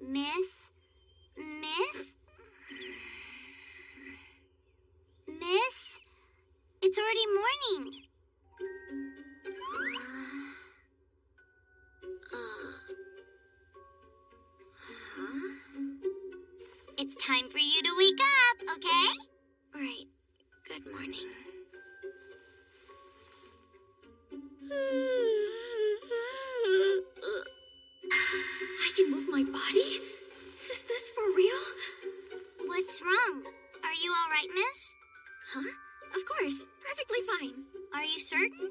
Miss? Miss? Miss? It's already morning. It's time for you to wake up, okay? Right. Good morning. I can move my body? Is this for real? What's wrong? Are you all right, miss? Huh? Of course. Perfectly fine. Are you certain?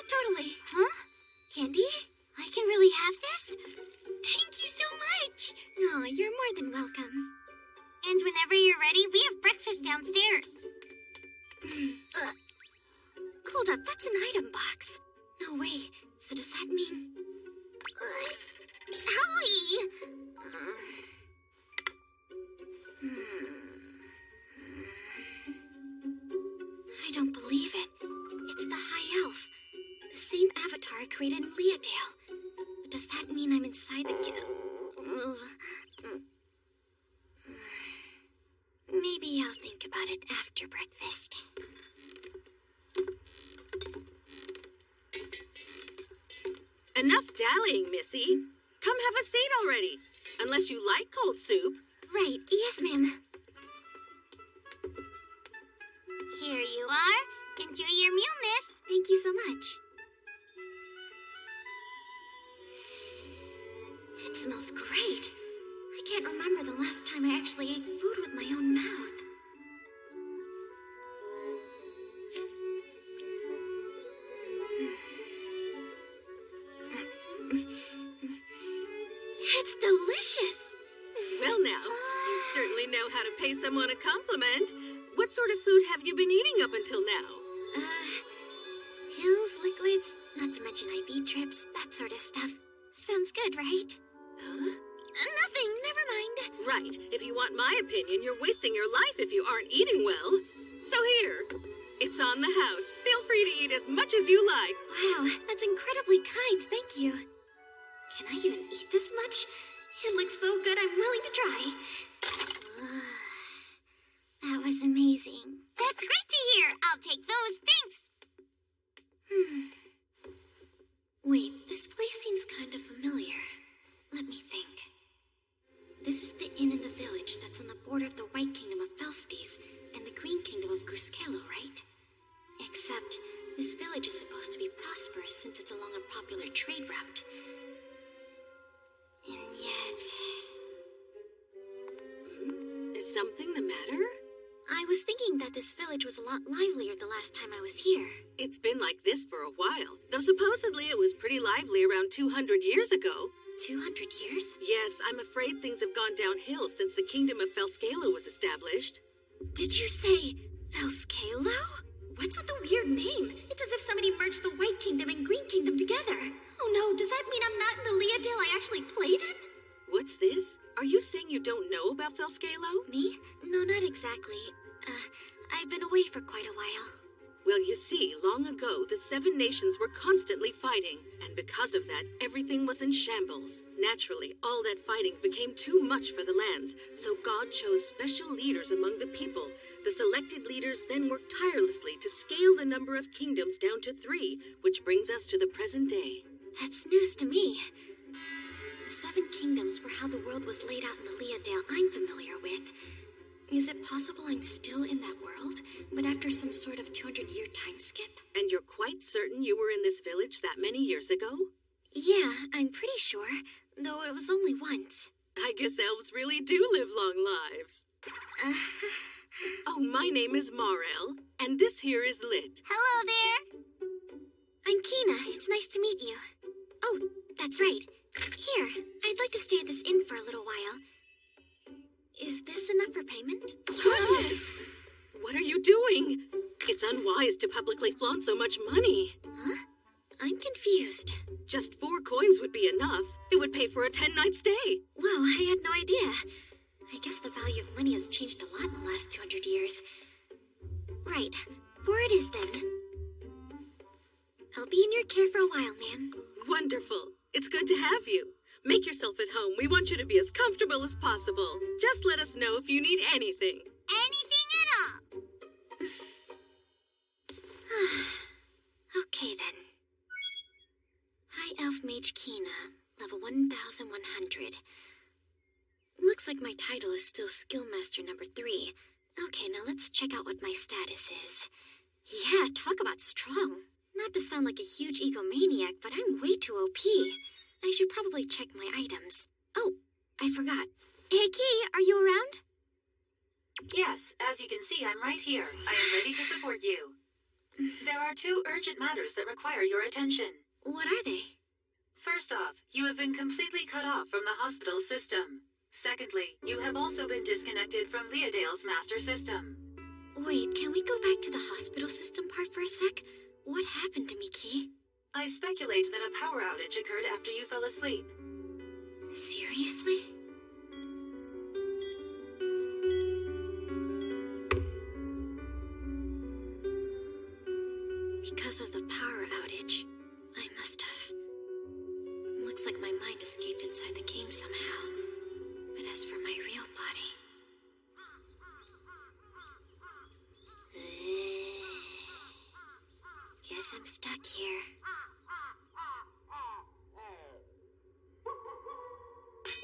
Totally. Huh? Candy? I can really have this? Thank you so much. Oh, you're more than welcome. And whenever you're ready, we have breakfast downstairs. Hold up, that's an item box. No way. So does that mean... Howie! I don't believe it. It's the High Elf. The same avatar I created in Leodale. But does that mean I'm inside the... Maybe I'll think about it after breakfast. Enough dallying, Missy. Come have a seat already. Unless you like cold soup. Right, yes, ma'am. Here you are. Enjoy your meal, miss. Thank you so much. It smells great. I can't remember the last time I actually ate food with my own mouth. It's delicious! Well now, you certainly know how to pay someone a compliment. What sort of food have you been eating up until now? Pills, liquids, not to mention IV drips, that sort of stuff. Sounds good, right? Huh? Nothing, never mind. Right. If you want my opinion, you're wasting your life if you aren't eating well. So here, it's on the house. Feel free to eat as much as you like. Wow, that's incredibly kind, thank you. Can I even eat this much? It looks so good, I'm willing to try. That was amazing. That's great to hear. I'll take those, thanks. Wait, this place seems kind of familiar. Let me think. This is the inn in the village that's on the border of the White Kingdom of Felstes and the Green Kingdom of Gruscalo, right? Except, this village is supposed to be prosperous since it's along a popular trade route. And yet... Is something the matter? I was thinking that this village was a lot livelier the last time I was here. It's been like this for a while, though supposedly it was pretty lively around 200 years ago. 200 years? Yes, I'm afraid things have gone downhill since the kingdom of Felscalo was established. Did you say Felscalo? What's with the weird name? It's as if somebody merged the White Kingdom and Green Kingdom together. Oh no, does that mean I'm not in the Leodale I actually played in? What's this? Are you saying you don't know about Felscalo? Me? No, not exactly. I've been away for quite a while. Well, you see, long ago, the 7 nations were constantly fighting, and because of that, everything was in shambles. Naturally, all that fighting became too much for the lands, so God chose special leaders among the people. The selected leaders then worked tirelessly to scale the number of kingdoms down to 3, which brings us to the present day. That's news to me. The 7 kingdoms were how the world was laid out in the Leodale I'm familiar with. Is it possible I'm still in that world, but after some sort of 200-year time skip? And you're quite certain you were in this village that many years ago? Yeah, I'm pretty sure, though it was only once. I guess elves really do live long lives. Oh, my name is Marel, and this here is Lit. Hello there. I'm Kina. It's nice to meet you. Oh, that's right. Here, I'd like to stay at this inn for a little while. Is this enough for payment? Goodness! What are you doing? It's unwise to publicly flaunt so much money. Huh? I'm confused. Just 4 coins would be enough. It would pay for a 10-night stay. Whoa, I had no idea. I guess the value of money has changed a lot in the last 200 years. Right, 4 it is then. I'll be in your care for a while, ma'am. Wonderful. It's good to have you. Make yourself at home. We want you to be as comfortable as possible. Just let us know if you need anything. Anything at all. Okay then. High Elf Mage Kina, level 1100. Looks like my title is still Skillmaster number 3. Okay, now let's check out what my status is. Yeah, talk about strong. Not to sound like a huge egomaniac, but I'm way too OP. I should probably check my items. Oh, I forgot. Hey, Key, are you around? Yes, as you can see, I'm right here. I am ready to support you. There are 2 urgent matters that require your attention. What are they? First off, you have been completely cut off from the hospital system. Secondly, you have also been disconnected from Leodale's master system. Wait, can we go back to the hospital system part for a sec? What happened to me, Key? I speculate that a power outage occurred after you fell asleep. Seriously? Because of the power outage, I must have. Looks like my mind escaped inside the game somehow. But as for my real body... guess I'm stuck here.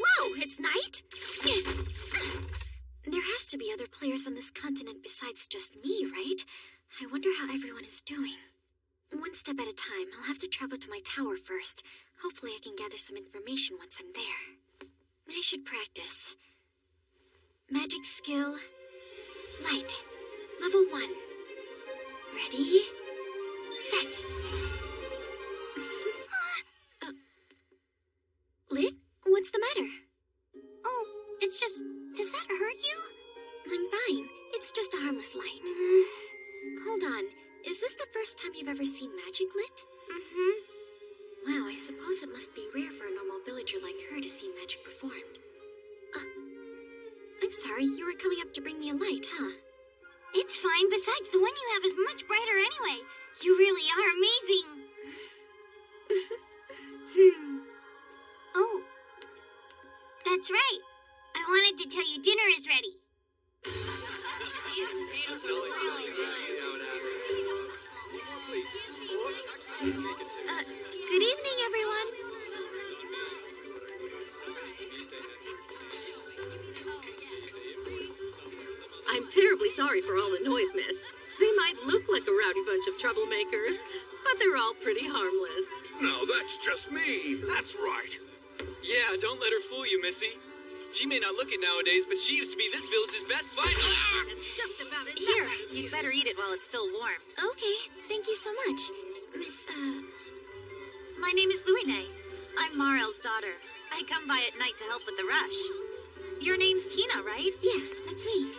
Whoa, it's night? There has to be other players on this continent besides just me, right? I wonder how everyone is doing. One step at a time. I'll have to travel to my tower first. Hopefully I can gather some information once I'm there. I should practice. Magic skill. Light. Level 1. Ready? Set. Lit? What's the matter? Oh, it's just... Does that hurt you? I'm fine. It's just a harmless light. Hold on. Is this the first time you've ever seen magic lit? Mm-hmm. Wow, I suppose it must be rare for a normal villager like her to see magic performed. I'm sorry, you were coming up to bring me a light, huh? It's fine. Besides, the one you have is much brighter anyway. You really are amazing. Oh, that's right. I wanted to tell you dinner is ready. Good evening, everyone. I'm terribly sorry for all the noise, miss. They might look like a rowdy bunch of troublemakers, but they're all pretty harmless. No, that's just me. That's right. Yeah, don't let her fool you, Missy. She may not look it nowadays, but she used to be this village's best fighter. That's just about it. Here, you'd better eat it while it's still warm. Okay, thank you so much. Miss, My name is Luine. I'm Marel's daughter. I come by at night to help with the rush. Your name's Kina, right? yeah, that's me.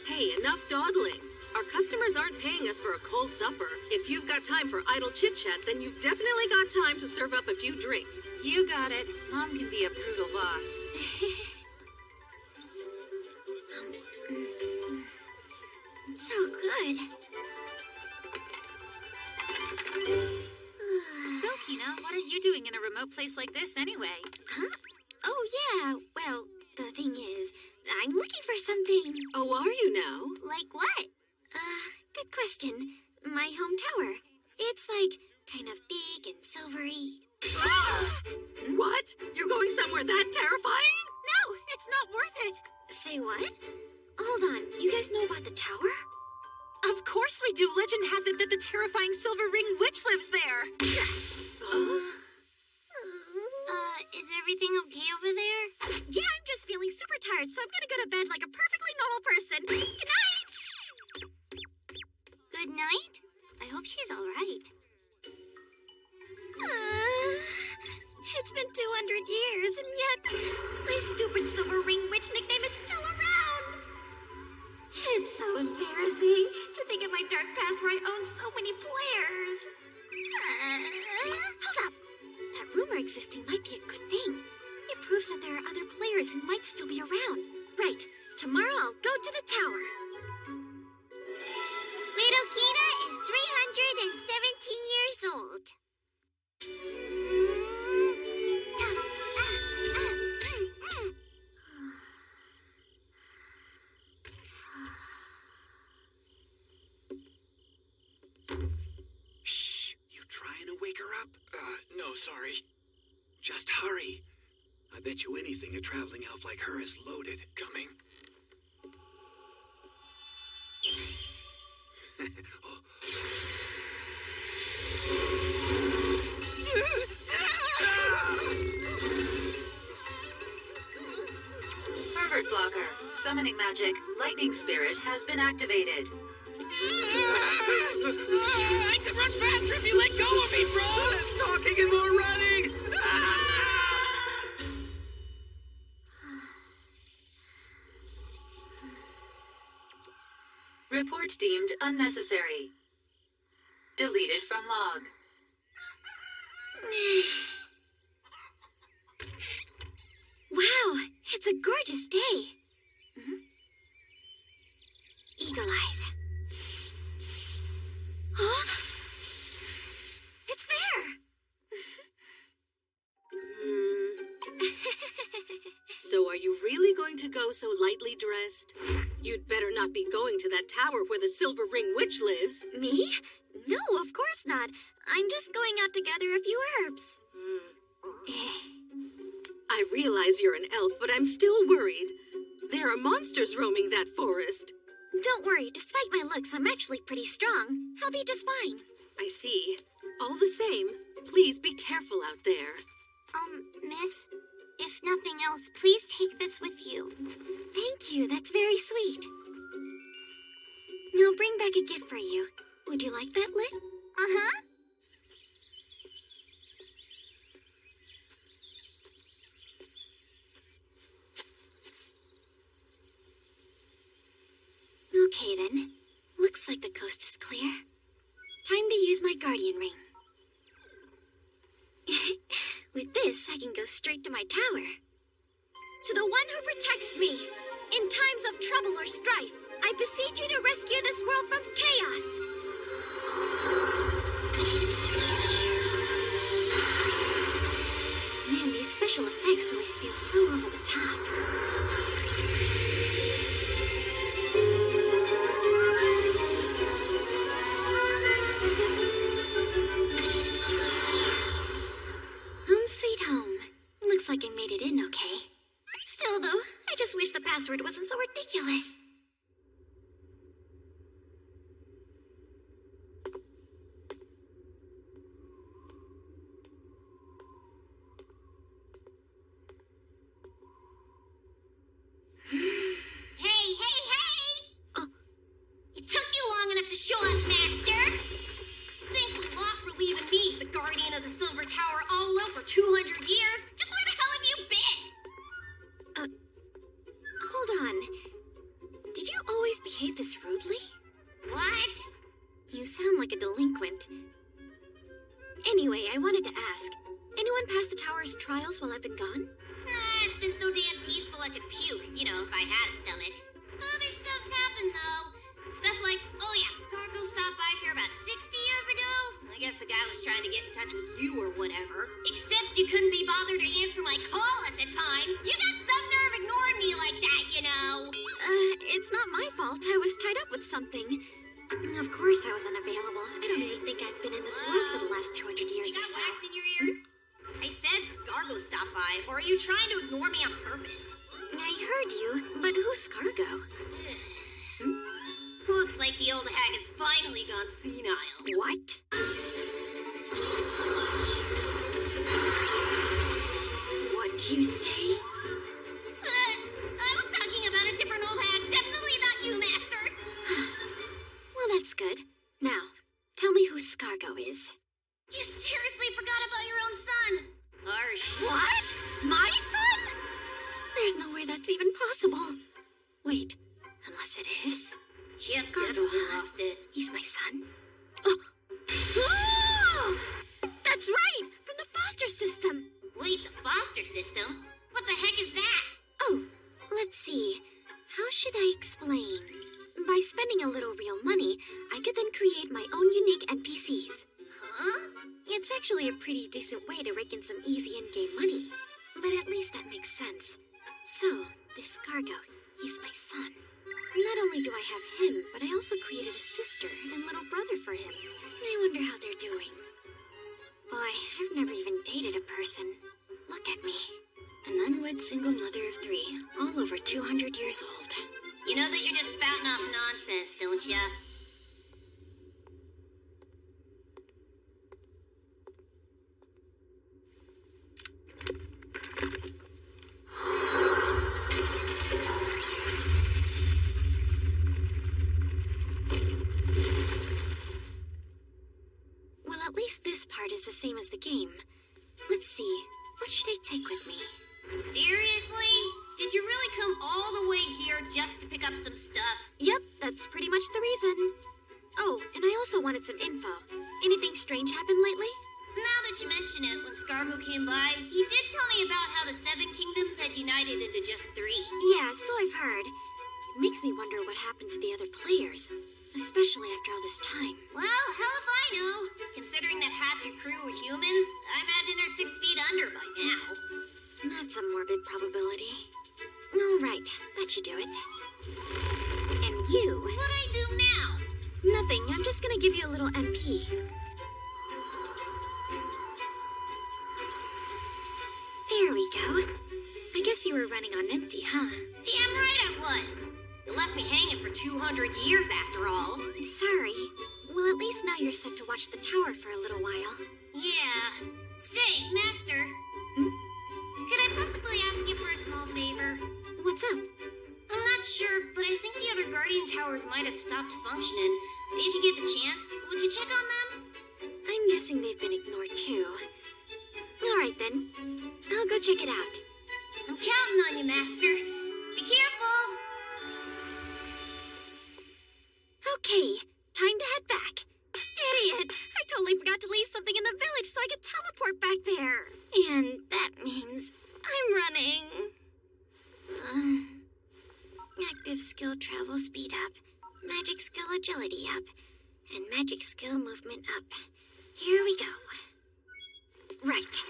Hey, enough dawdling. Our customers aren't paying us for a cold supper. If you've got time for idle chit-chat, then you've definitely got time to serve up a few drinks. You got it. Mom can be a brutal boss. So good. So, Kina, what are you doing in a remote place like this anyway? Huh? Oh, yeah. Well, the thing is, I'm looking for something. Oh, are you now? Like what? Good question. My home tower. It's like kind of big and silvery. What? You're going somewhere that terrifying? No, it's not worth it. Say what? Hold on. You guys know about the tower? Of course we do. Legend has it that the terrifying Silver Ring Witch lives there. Is everything okay over there? Yeah, I'm just feeling super tired, so I'm gonna go to bed like a perfectly normal person. Good night! Good night? I hope she's all right. It's been 200 years, and yet my stupid Silver Ring Witch nickname is still around. It's so embarrassing to think of my dark past where I own so many players. Hold up. That rumor existing might be a good thing. It proves that there are other players who might still be around. Right. Tomorrow I'll go to the tower. Little Kina is 317 years old. so sorry. Just hurry. I bet you anything a traveling elf like her is loaded. Coming. Pervert blocker. Summoning magic. Lightning spirit has been activated. I could run faster if you let go of me, bro! Less talking and more running! Report deemed unnecessary. Deleted from log. Wow, it's a gorgeous day. Eagle eyes. Huh? It's there. So are you really going to go so lightly dressed? You'd better not be going to that tower where the Silver Ring Witch lives. Me? No, of course not. I'm just going out to gather a few herbs. I realize you're an elf, but I'm still worried. There are monsters roaming that forest. Don't worry, despite my looks, I'm actually pretty strong. I'll be just fine. I see. All the same, please be careful out there. Miss, if nothing else, please take this with you. Thank you, that's very sweet. I'll bring back a gift for you. Would you like that lit? Uh-huh. Okay then. Looks like the coast is clear. Time to use my guardian ring. With this, I can go straight to my tower. To the one who protects me. In times of trouble or strife, I beseech you to rescue this world from chaos. Man, these special effects always feel so over the top. Home sweet home. Looks like I made it in okay. Still though, I just wish the password wasn't so ridiculous. Show up, Master! Thanks a lot for leaving me, the Guardian of the Silver Tower, all alone for 200 years. Just where the hell have you been? Hold on. Did you always behave this rudely? What? You sound like a delinquent. Anyway, I wanted to ask. Anyone pass the tower's trials while I've been gone? It's been so damn peaceful I could puke, you know, if I had a stomach. Other stuff's happened, though. Stuff like, oh yeah, Scargo stopped by here about 60 years ago. I guess the guy was trying to get in touch with you or whatever. Except you couldn't be bothered to answer my call at the time. You got some nerve ignoring me like that, you know. It's not my fault. I was tied up with something. Of course I was unavailable. I don't even think I've been in this world for the last 200 years You or got so. wax in your ears? I said Scargo stopped by, or are you trying to ignore me on purpose? I heard you, but who's Scargo? Looks like the old hag has finally gone senile. What? What'd you say? I was talking about a different old hag. Definitely not you, Master. Well, that's good. Now, tell me who Scargo is. You seriously forgot about your own son. Harsh. What? My son? There's no way that's even possible. Wait, unless it is? He has Scargo, definitely huh? lost it. He's my son? Oh! Oh! That's right! From the foster system! Wait, the foster system? What the heck is that? Oh, let's see. How should I explain? By spending a little real money, I could then create my own unique NPCs. Huh? It's actually a pretty decent way to rake in some easy in-game money. But at least that makes sense. So, this Scargo, he's my son. Not only do I have him, but I also created a sister and little brother for him. I wonder how they're doing. Boy, I've never even unwed single mother of 3, all over 200 years old. You know that you're just spouting off nonsense, don't ya? Well, at least this part is the same as the game. Let's see, what should I take with me? Seriously? Did you really come all the way here just to pick up some stuff? Yep, that's pretty much the reason. Oh, and I also wanted some info. Anything strange happened lately? Now that you mention it, when Scargo came by, he did tell me about how the 7 kingdoms had united into just 3. Yeah, so I've heard. It makes me wonder what happened to the other players, especially after all this time. Well, hell if I know. Considering that half your crew were humans, I imagine they're 6 feet under by now. That's a morbid probability. All right, that should do it. And you... What'd I do now? Nothing, I'm just gonna give you a little MP. There we go. I guess you were running on empty, huh? Damn right I was. You left me hanging for 200 years after all. Sorry. Well, at least now you're set to watch the tower for a little while. Yeah. Say, Master. Could I possibly ask you for a small favor? What's up? I'm not sure, but I think the other Guardian Towers might have stopped functioning. If you get the chance, would you check on them? I'm guessing they've been ignored too. All right then. I'll go check it out. I'm counting on you, Master. Be careful. Okay, time to head back. Idiot! I totally forgot to leave something in the village so I could teleport back there. And that means I'm running. Active skill travel speed up, magic skill agility up, and magic skill movement up. Here we go. Right.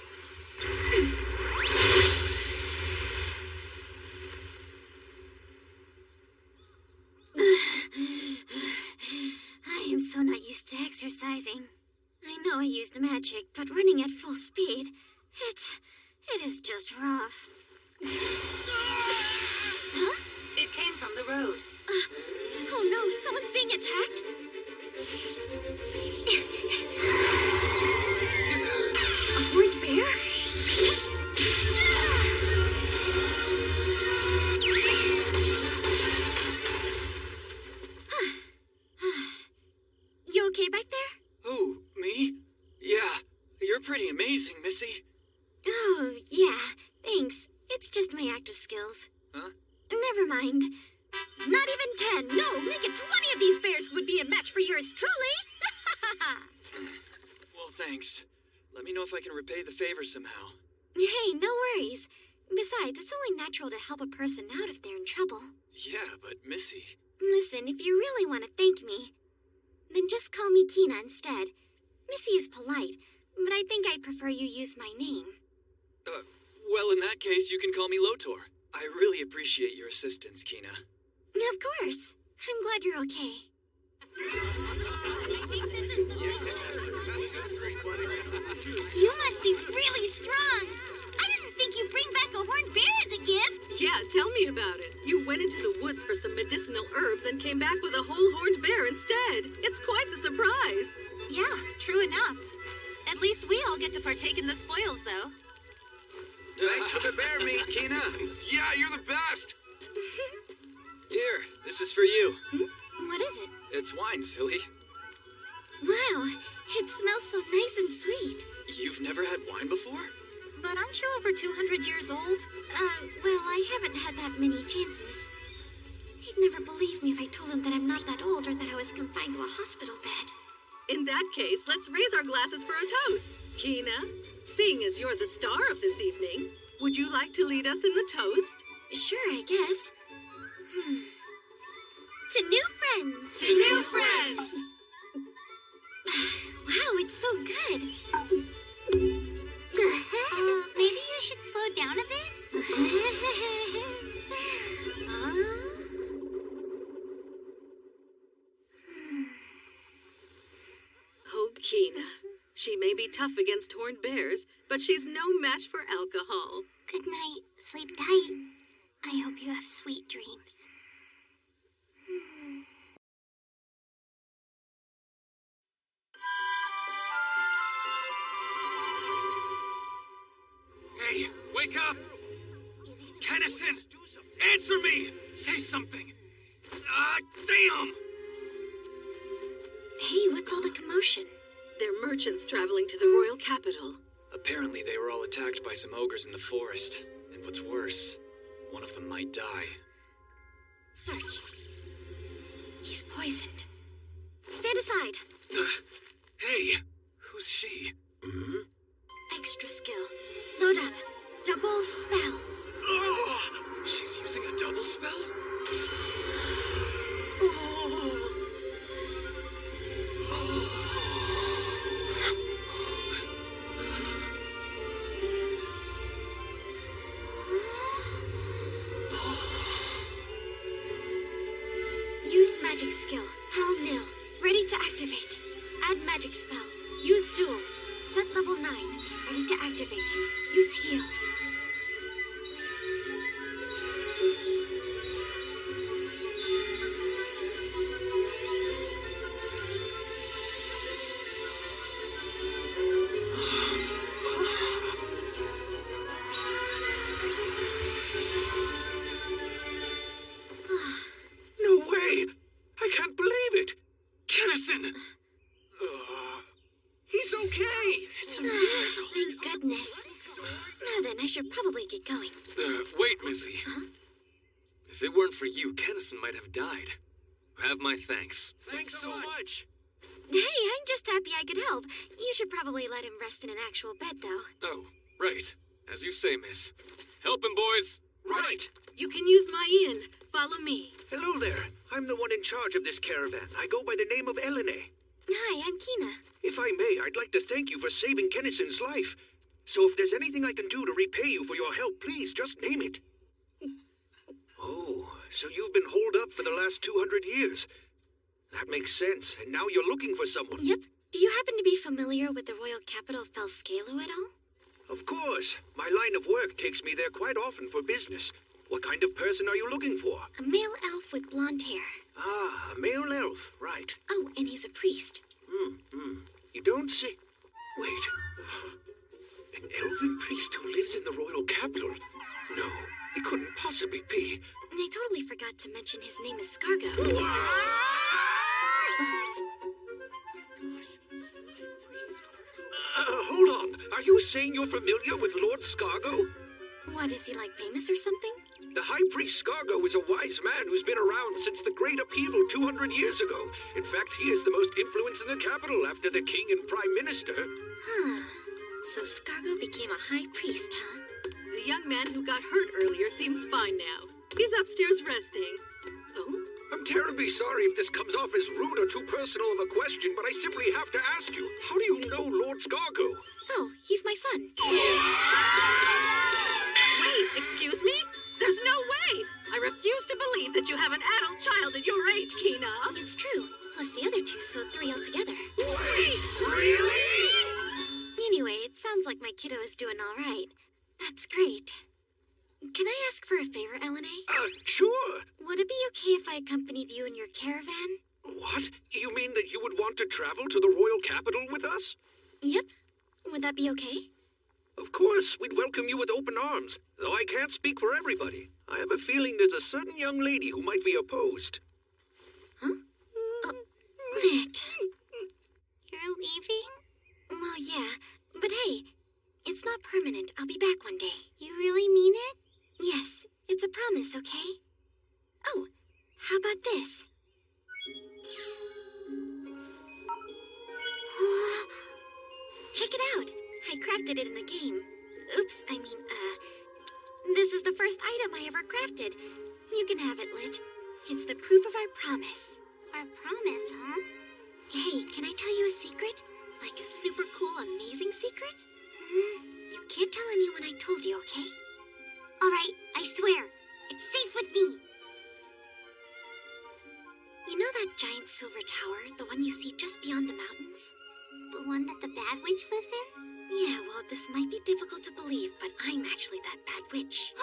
I am so not used to exercising. I know I used magic, but running at full speed, it is just rough. Huh? It came from the road. Oh no, someone's being attacked? A horned bear? You okay back there? Oh, me? Yeah, you're pretty amazing, Missy. Oh, yeah, thanks. It's just my active skills. Huh? Never mind. Not even 10. No, make it 20 of these bears would be a match for yours truly. Well, thanks. Let me know if I can repay the favor somehow. Hey, no worries. Besides, it's only natural to help a person out if they're in trouble. Yeah, but Missy... Listen, if you really want to thank me, then just call me Kina instead. Missy is polite, but I think I'd prefer you use my name. Well, in that case, you can call me Lotor. I really appreciate your assistance, Kina. Of course. I'm glad you're okay. You must be really strong. I didn't think you'd bring back a horned bear as a gift. Yeah, tell me about it. You went into the woods for some medicinal herbs and came back with a whole horned bear instead. It's quite the surprise. Yeah, true enough. At least we all get to partake in the spoils, though. Thanks for the bear meat, Kina. Yeah, you're the best. Here, this is for you. What is it? It's wine, silly. Wow, it smells so nice and sweet. You've never had wine before? But aren't you over 200 years old? Well, I haven't had that many chances. They'd never believe me if I told them that I'm not that old or that I was confined to a hospital bed. In that case, let's raise our glasses for a toast. Kina, seeing as you're the star of this evening, would you like to lead us in the toast? Sure, I guess. To new friends! To new friends! Wow, it's so good. Maybe you should slow down a bit? Oh, Kina, She may be tough against horned bears, but she's no match for alcohol. Good night. Sleep tight. I hope you have sweet dreams. Hey, wake up! Kennison! Answer me! Say something! Ah, damn! Hey, what's all the commotion? They're merchants traveling to the royal capital. Apparently they were all attacked by some ogres in the forest. And what's worse, one of them might die. Search. He's poisoned. Stand aside. Hey, who's she? Hmm? Extra skill. Load up. Double spell. Oh, she's using a double spell? Oh. Use magic skill. Hell nil. Ready to activate. Add magic spell. Use duel. Set level 9. Ready to activate. Use heal. No way! I can't believe it! Kennison! He's okay! It's a miracle. Thank goodness. Now then, I should probably get going. Wait, Missy. If it weren't for you, Kennison might have died. Have my thanks. Thanks so much! Hey, I'm just happy I could help. You should probably let him rest in an actual bed, though. Oh, right. As you say, miss. Help him, boys. Right! You can use my inn. Follow me. Hello there. I'm the one in charge of this caravan. I go by the name of Elene. Hi, I'm Kina. If I may, I'd like to thank you for saving Kennison's life. So if there's anything I can do to repay you for your help, please just name it. Oh, so you've been holed up for the last 200 years. That makes sense, and now you're looking for someone. Yep. Do you happen to be familiar with the royal capital of Felscalo at all? Of course. My line of work takes me there quite often for business. What kind of person are you looking for? A male elf with blonde hair. Ah, a male elf, right. Oh, and he's a priest. You don't say... Wait. An elven priest who lives in the royal capital? No, it couldn't possibly be. And I totally forgot to mention his name is Scargo. Hold on. Are you saying you're familiar with Lord Scargo? What, is he like famous or something? The High Priest Scargo is a wise man who's been around since the Great Upheaval 200 years ago. In fact, he has the most influence in the capital after the king and prime minister. Huh. So Scargo became a high priest, huh? The young man who got hurt earlier seems fine now. He's upstairs resting. Oh? I'm terribly sorry if this comes off as rude or too personal of a question, but I simply have to ask you, how do you know Lord Scargo? Oh, he's my son. Wait, excuse me? There's no way! I refuse to believe that you have an adult child at your age, Kina. It's true. Plus the other two, so 3 altogether. Wait, really? Anyway, it sounds like my kiddo is doing all right. That's great. Can I ask for a favor, Elene? Sure. Would it be okay if I accompanied you in your caravan? What? You mean that you would want to travel to the royal capital with us? Yep. Would that be okay? Of course, we'd welcome you with open arms, though I can't speak for everybody. I have a feeling there's a certain young lady who might be opposed. Huh? Lit. You're leaving? Well, yeah. But hey, it's not permanent. I'll be back one day. You really mean it? Yes, it's a promise, okay? Oh, how about this? Check it out. I crafted it in the game. Oops, this is the first item I ever crafted. You can have it, Lit. It's the proof of our promise. Our promise, huh? Hey, can I tell you a secret? Like a super cool, amazing secret? You can't tell anyone I told you, okay? All right, I swear. It's safe with me. You know that giant silver tower, the one you see just beyond the mountains? The one that the bad witch lives in? Yeah, well, this might be difficult to believe, but I'm actually that bad witch.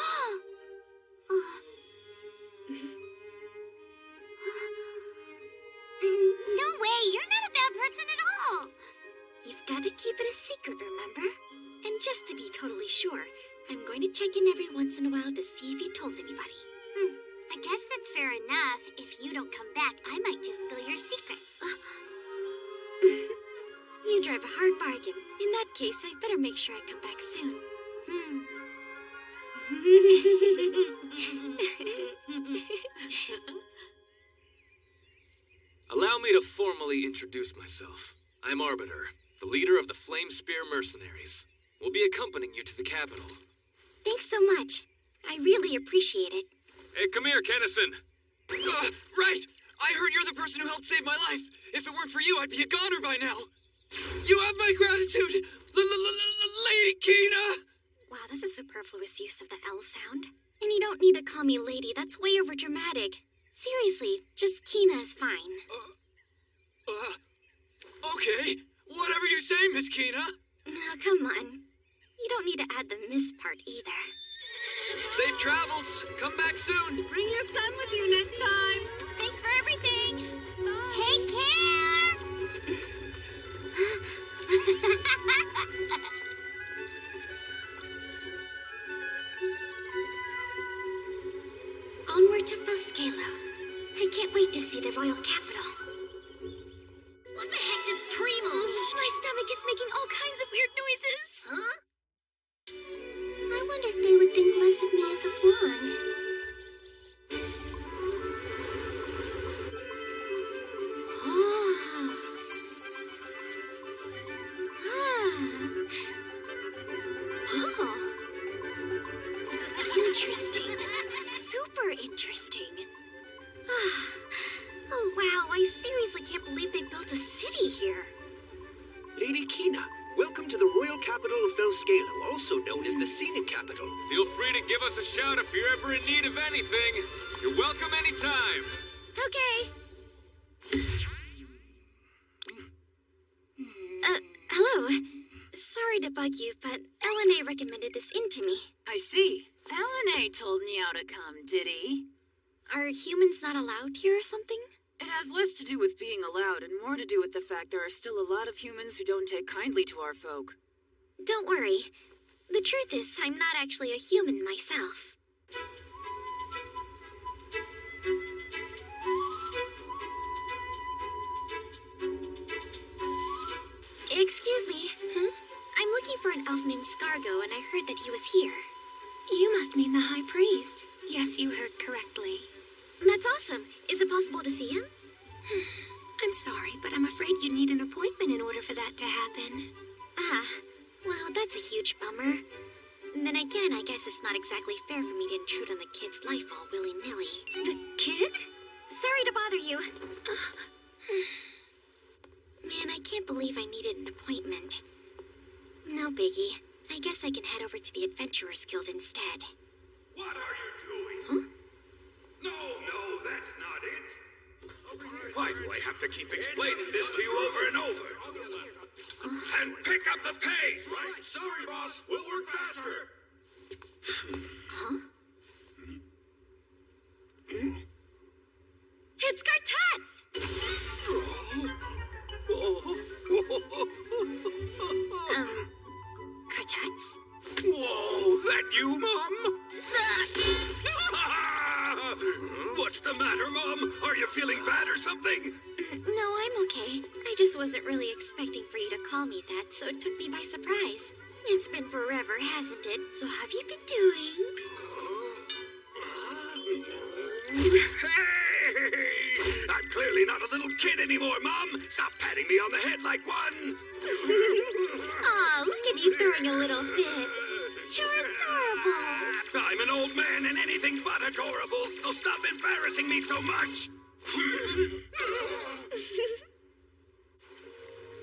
No way, you're not a bad person at all. You've got to keep it a secret, remember? And just to be totally sure, I'm going to check in every once in a while to see if you told anybody. I guess that's fair enough. If you don't come back, I might just spill your secret. You drive a hard bargain. In that case, I better make sure I come back soon. Allow me to formally introduce myself. I'm Arbiter, the leader of the Flame Spear Mercenaries. We'll be accompanying you to the capital. Thanks so much. I really appreciate it. Hey, come here, Kennison. Right! I heard you're the person who helped save my life. If it weren't for you, I'd be a goner by now. You have my gratitude, Lady Kina! Wow, that's a superfluous use of the L sound. And you don't need to call me lady, that's way over dramatic. Seriously, just Kina is fine. Okay. Whatever you say, Miss Kina. Now, come on. You don't need to add the miss part either. Safe travels. Come back soon. Bring your son with you next time. Thanks for everything. Take care! Onward to Foscalo. I can't wait to see the royal capital. What the heck is tree moves? Oops, my stomach is making all kinds of weird noises. Huh? I wonder if they would think less of me as a blonde. Interesting. Super interesting. Oh, wow. I seriously can't believe they built a city here. Lady Kina, welcome to the royal capital of Felscalo, also known as the scenic capital. Feel free to give us a shout if you're ever in need of anything. You're welcome anytime. Okay. Hello. Sorry to bug you, but LNA recommended this inn to me. I see. LNA told Meow to come, did he? Are humans not allowed here or something? It has less to do with being allowed and more to do with the fact there are still a lot of humans who don't take kindly to our folk. Don't worry. The truth is, I'm not actually a human myself. Excuse me. I'm looking for an elf named Scargo, and I heard that he was here. You must mean the High Priest. Yes, you heard correctly. That's awesome. Is it possible to see him? I'm sorry, but I'm afraid you need an appointment in order for that to happen. Well, that's a huge bummer. Then again, I guess it's not exactly fair for me to intrude on the kid's life all willy-nilly. The kid? Sorry to bother you. Man, I can't believe I needed an appointment. No biggie. I guess I can head over to the Adventurers Guild instead. What are you doing? Huh? No, that's not it. Why do I have to keep explaining this to you over and over? And pick up the pace! Right, sorry, boss. We'll work faster. It's Gartats! Gartats? Whoa, that you, Mom? What's the matter, Mom? Are you feeling bad or something? No, I'm okay. I just wasn't really expecting for you to call me that, so it took me by surprise. It's been forever, hasn't it? So how have you been doing? Hey! I'm clearly not a little kid anymore, Mom. Stop patting me on the head like one. Aw, look at you throwing a little fit. You're adorable. I'm an old man and anything but adorable, so stop embarrassing me so much.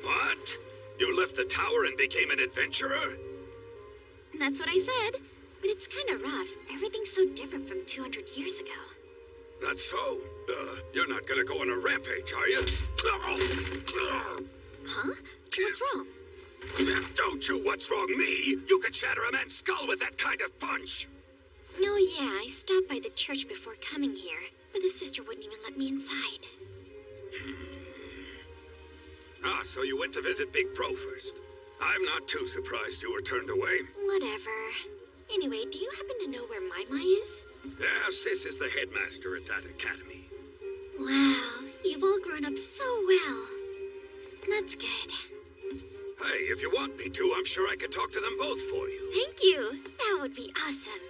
What? You left the tower and became an adventurer? That's what I said. But it's kind of rough. Everything's so different from 200 years ago. That's so. You're not gonna go on a rampage, are you? Huh? What's wrong? Don't you what's wrong me? You could shatter a man's skull with that kind of punch. Oh yeah, I stopped by the church before coming here, but the sister wouldn't even let me inside. Ah, so you went to visit Big Bro first. I'm not too surprised you were turned away. Whatever. Anyway, do you happen to know where Magi is? Yeah, Sis is the headmaster at that academy. Wow, you've all grown up so well. That's good. Hey, if you want me to, I'm sure I could talk to them both for you. Thank you. That would be awesome.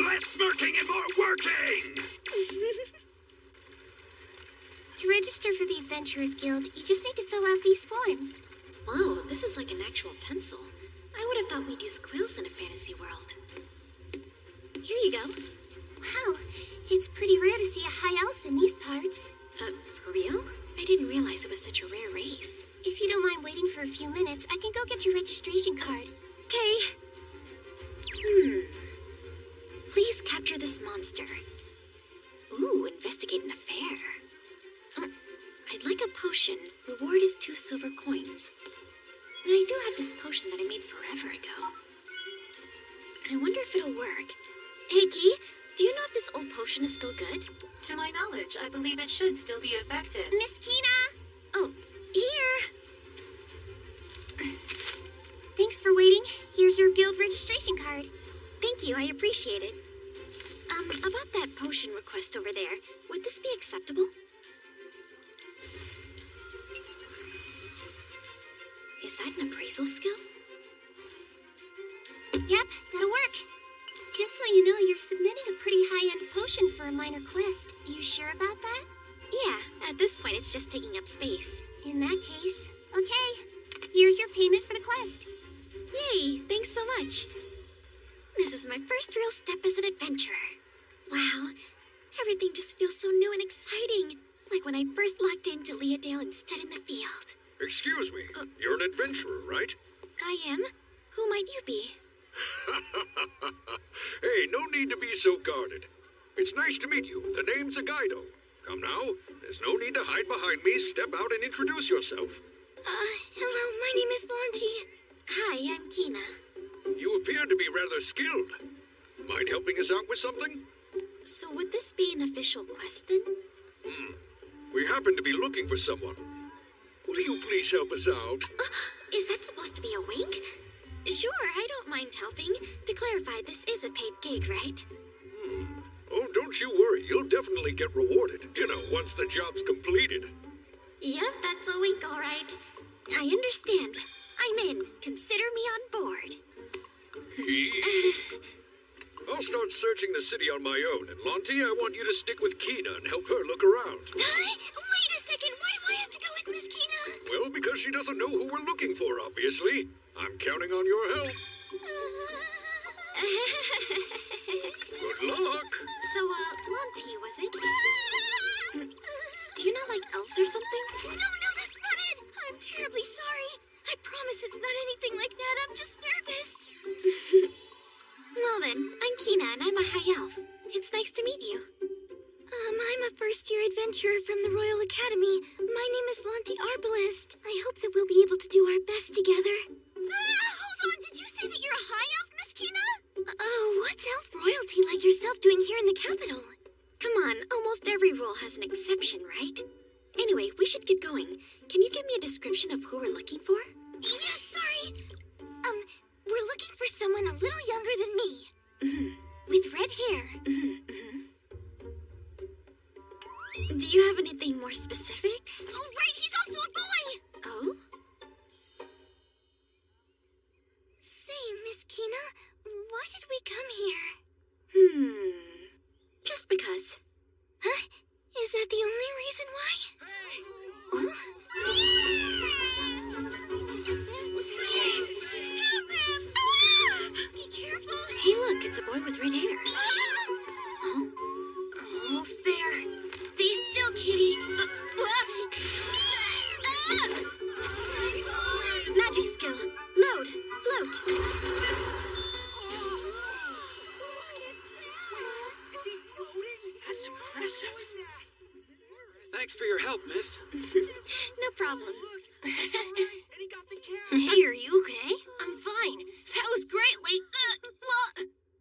Less smirking and more working! To register for the Adventurers Guild, you just need to fill out these forms. Whoa, this is like an actual pencil. I would have thought we'd use quills in a fantasy world. Here you go. Wow, it's pretty rare to see a high elf in these parts. For real? I didn't realize it was such a rare race. If you don't mind waiting for a few minutes, I can go get your registration card. Okay. Please capture this monster. Ooh, investigate an affair. I'd like a potion. Reward is 2 silver coins. And I do have this potion that I made forever ago. I wonder if it'll work. Hey, Key, do you know if this old potion is still good? To my knowledge, I believe it should still be effective. Miss Kina! Oh, here! Thanks for waiting. Here's your guild registration card. Thank you, I appreciate it. About that potion request over there, would this be acceptable? Is that an appraisal skill? Yep, that'll work. Just so you know, you're submitting a pretty high-end potion for a minor quest. You sure about that? Yeah, at this point it's just taking up space. In that case, okay. Here's your payment for the quest. Yay, thanks so much. This is my first real step as an adventurer. Wow, everything just feels so new and exciting. Like when I first locked into Leadale and stood in the field. Excuse me, you're an adventurer, right? I am? Who might you be? Hey, no need to be so guarded. It's nice to meet you. The name's Agaido. Come now, there's no need to hide behind me. Step out and introduce yourself. Hello, my name is Lanti. Hi, I'm Kina. You appear to be rather skilled. Mind helping us out with something? So would this be an official quest then? We happen to be looking for someone. Will you please help us out? Is that supposed to be a wink? Sure, I don't mind helping. To clarify, this is a paid gig, right? Oh, don't you worry. You'll definitely get rewarded. You know, once the job's completed. Yep, that's a wink, all right. I understand. I'm in. Consider me on board. I'll start searching the city on my own, and Lanti, I want you to stick with Kina and help her look around. Wait a second, why do I have to go with Miss Kina? Well, because she doesn't know who we're looking for, obviously. I'm counting on your help. Good luck. So, Lanti, was it? Do you not like elves or something? No, that's not it. I'm terribly sorry. I promise it's not anything like that. I'm just nervous. Well then, I'm Kina and I'm a high elf. It's nice to meet you. I'm a first-year adventurer from the Royal Academy. My name is Lanti Arbalist. I hope that we'll be able to do our best together. Hold on. Did you say that you're a high elf, Miss Kina? Oh, what's elf royalty like yourself doing here in the capital? Come on, almost every rule has an exception, right? Anyway, we should get going. Can you give me a description of who we're looking for? Yes, sorry. We're looking for someone a little younger than me. With red hair. Do you have anything more specific? Oh, right, he's also a boy! Oh? Say, Miss Kina, why did we come here? Just because. Huh? Is that the only reason why? Be careful! Hey look, it's a boy with red hair. Almost there. Stay still, kitty. Magic skill. Load. Float. That's impressive. Thanks for your help, miss. No problem. And he got the cat. Hey, are you okay? I'm fine. That was great,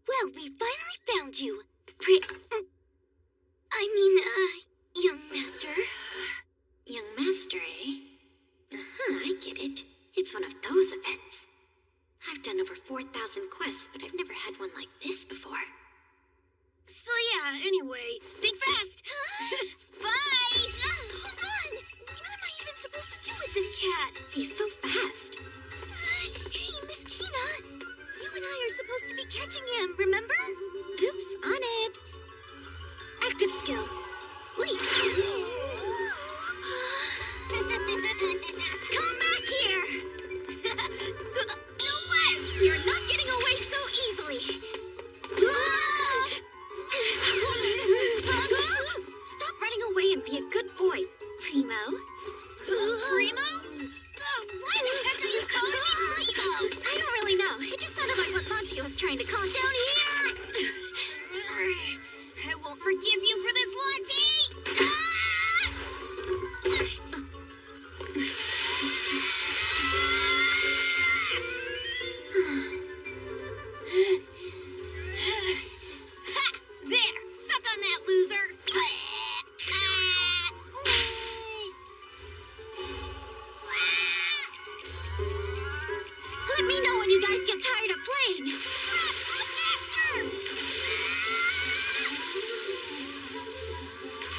Well, we finally found you. Young master. Young master, eh? I get it. It's one of those events. I've done over 4,000 quests, but I've never had one like this before. So yeah, anyway, think fast. Bye! Hold on! What am I even supposed to do with this cat? He's so fast. Hey, Miss Kina. You and I are supposed to be catching him, remember? Oops, on it. Active skill. Leap. Come back here. No way! You're not getting away so easily. Stop running away and be a good boy, Primo. Primo? Why the heck are you calling me Primo? I don't really know. It just sounded like what Monty was trying to call down here. I won't forgive you for this, Lonty! There! Suck on that, loser! Let me know when you guys get tired of playing.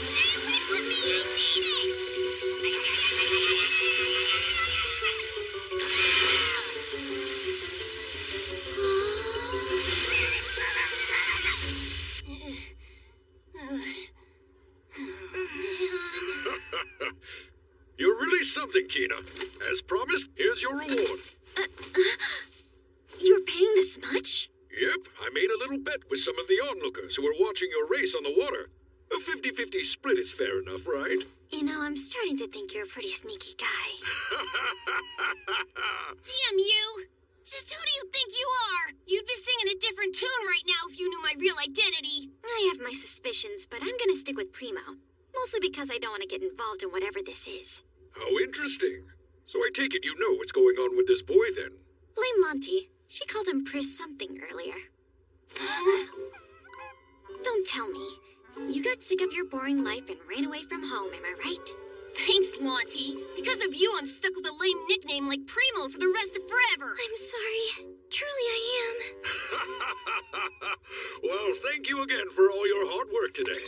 Stay away from me! I need You're really something, Kina. As promised, here's your reward. You're paying this much? Yep, I made a little bet with some of the onlookers who were watching your race on the water. A 50-50 split is fair enough, right? You know, I'm starting to think you're a pretty sneaky guy. Damn you! Just who do you think you are? You'd be singing a different tune right now if you knew my real identity. I have my suspicions, but I'm gonna stick with Primo. Mostly because I don't want to get involved in whatever this is. How interesting. So I take it you know what's going on with this boy, then? Blame Lonty. She called him Pris something earlier. Don't tell me. You got sick of your boring life and ran away from home, am I right? Thanks, Lonty. Because of you, I'm stuck with a lame nickname like Primo for the rest of forever. I'm sorry. Truly, I am. Well, thank you again for all your hard work today.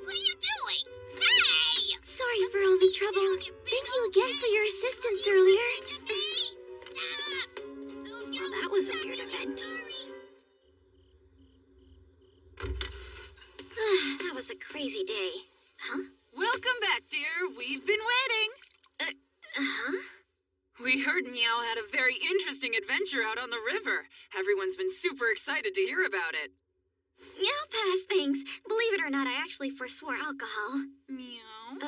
What are you doing? Hey! Sorry for all the trouble. Thank you again for your assistance earlier. Stop! Well, that was a weird event. That was a crazy day. Huh? Welcome back, dear. We've been waiting. Huh? We heard Meow had a very interesting adventure out on the river. Everyone's been super excited to hear about it. I'll pass, thanks. Believe it or not, I actually forswore alcohol. Meow.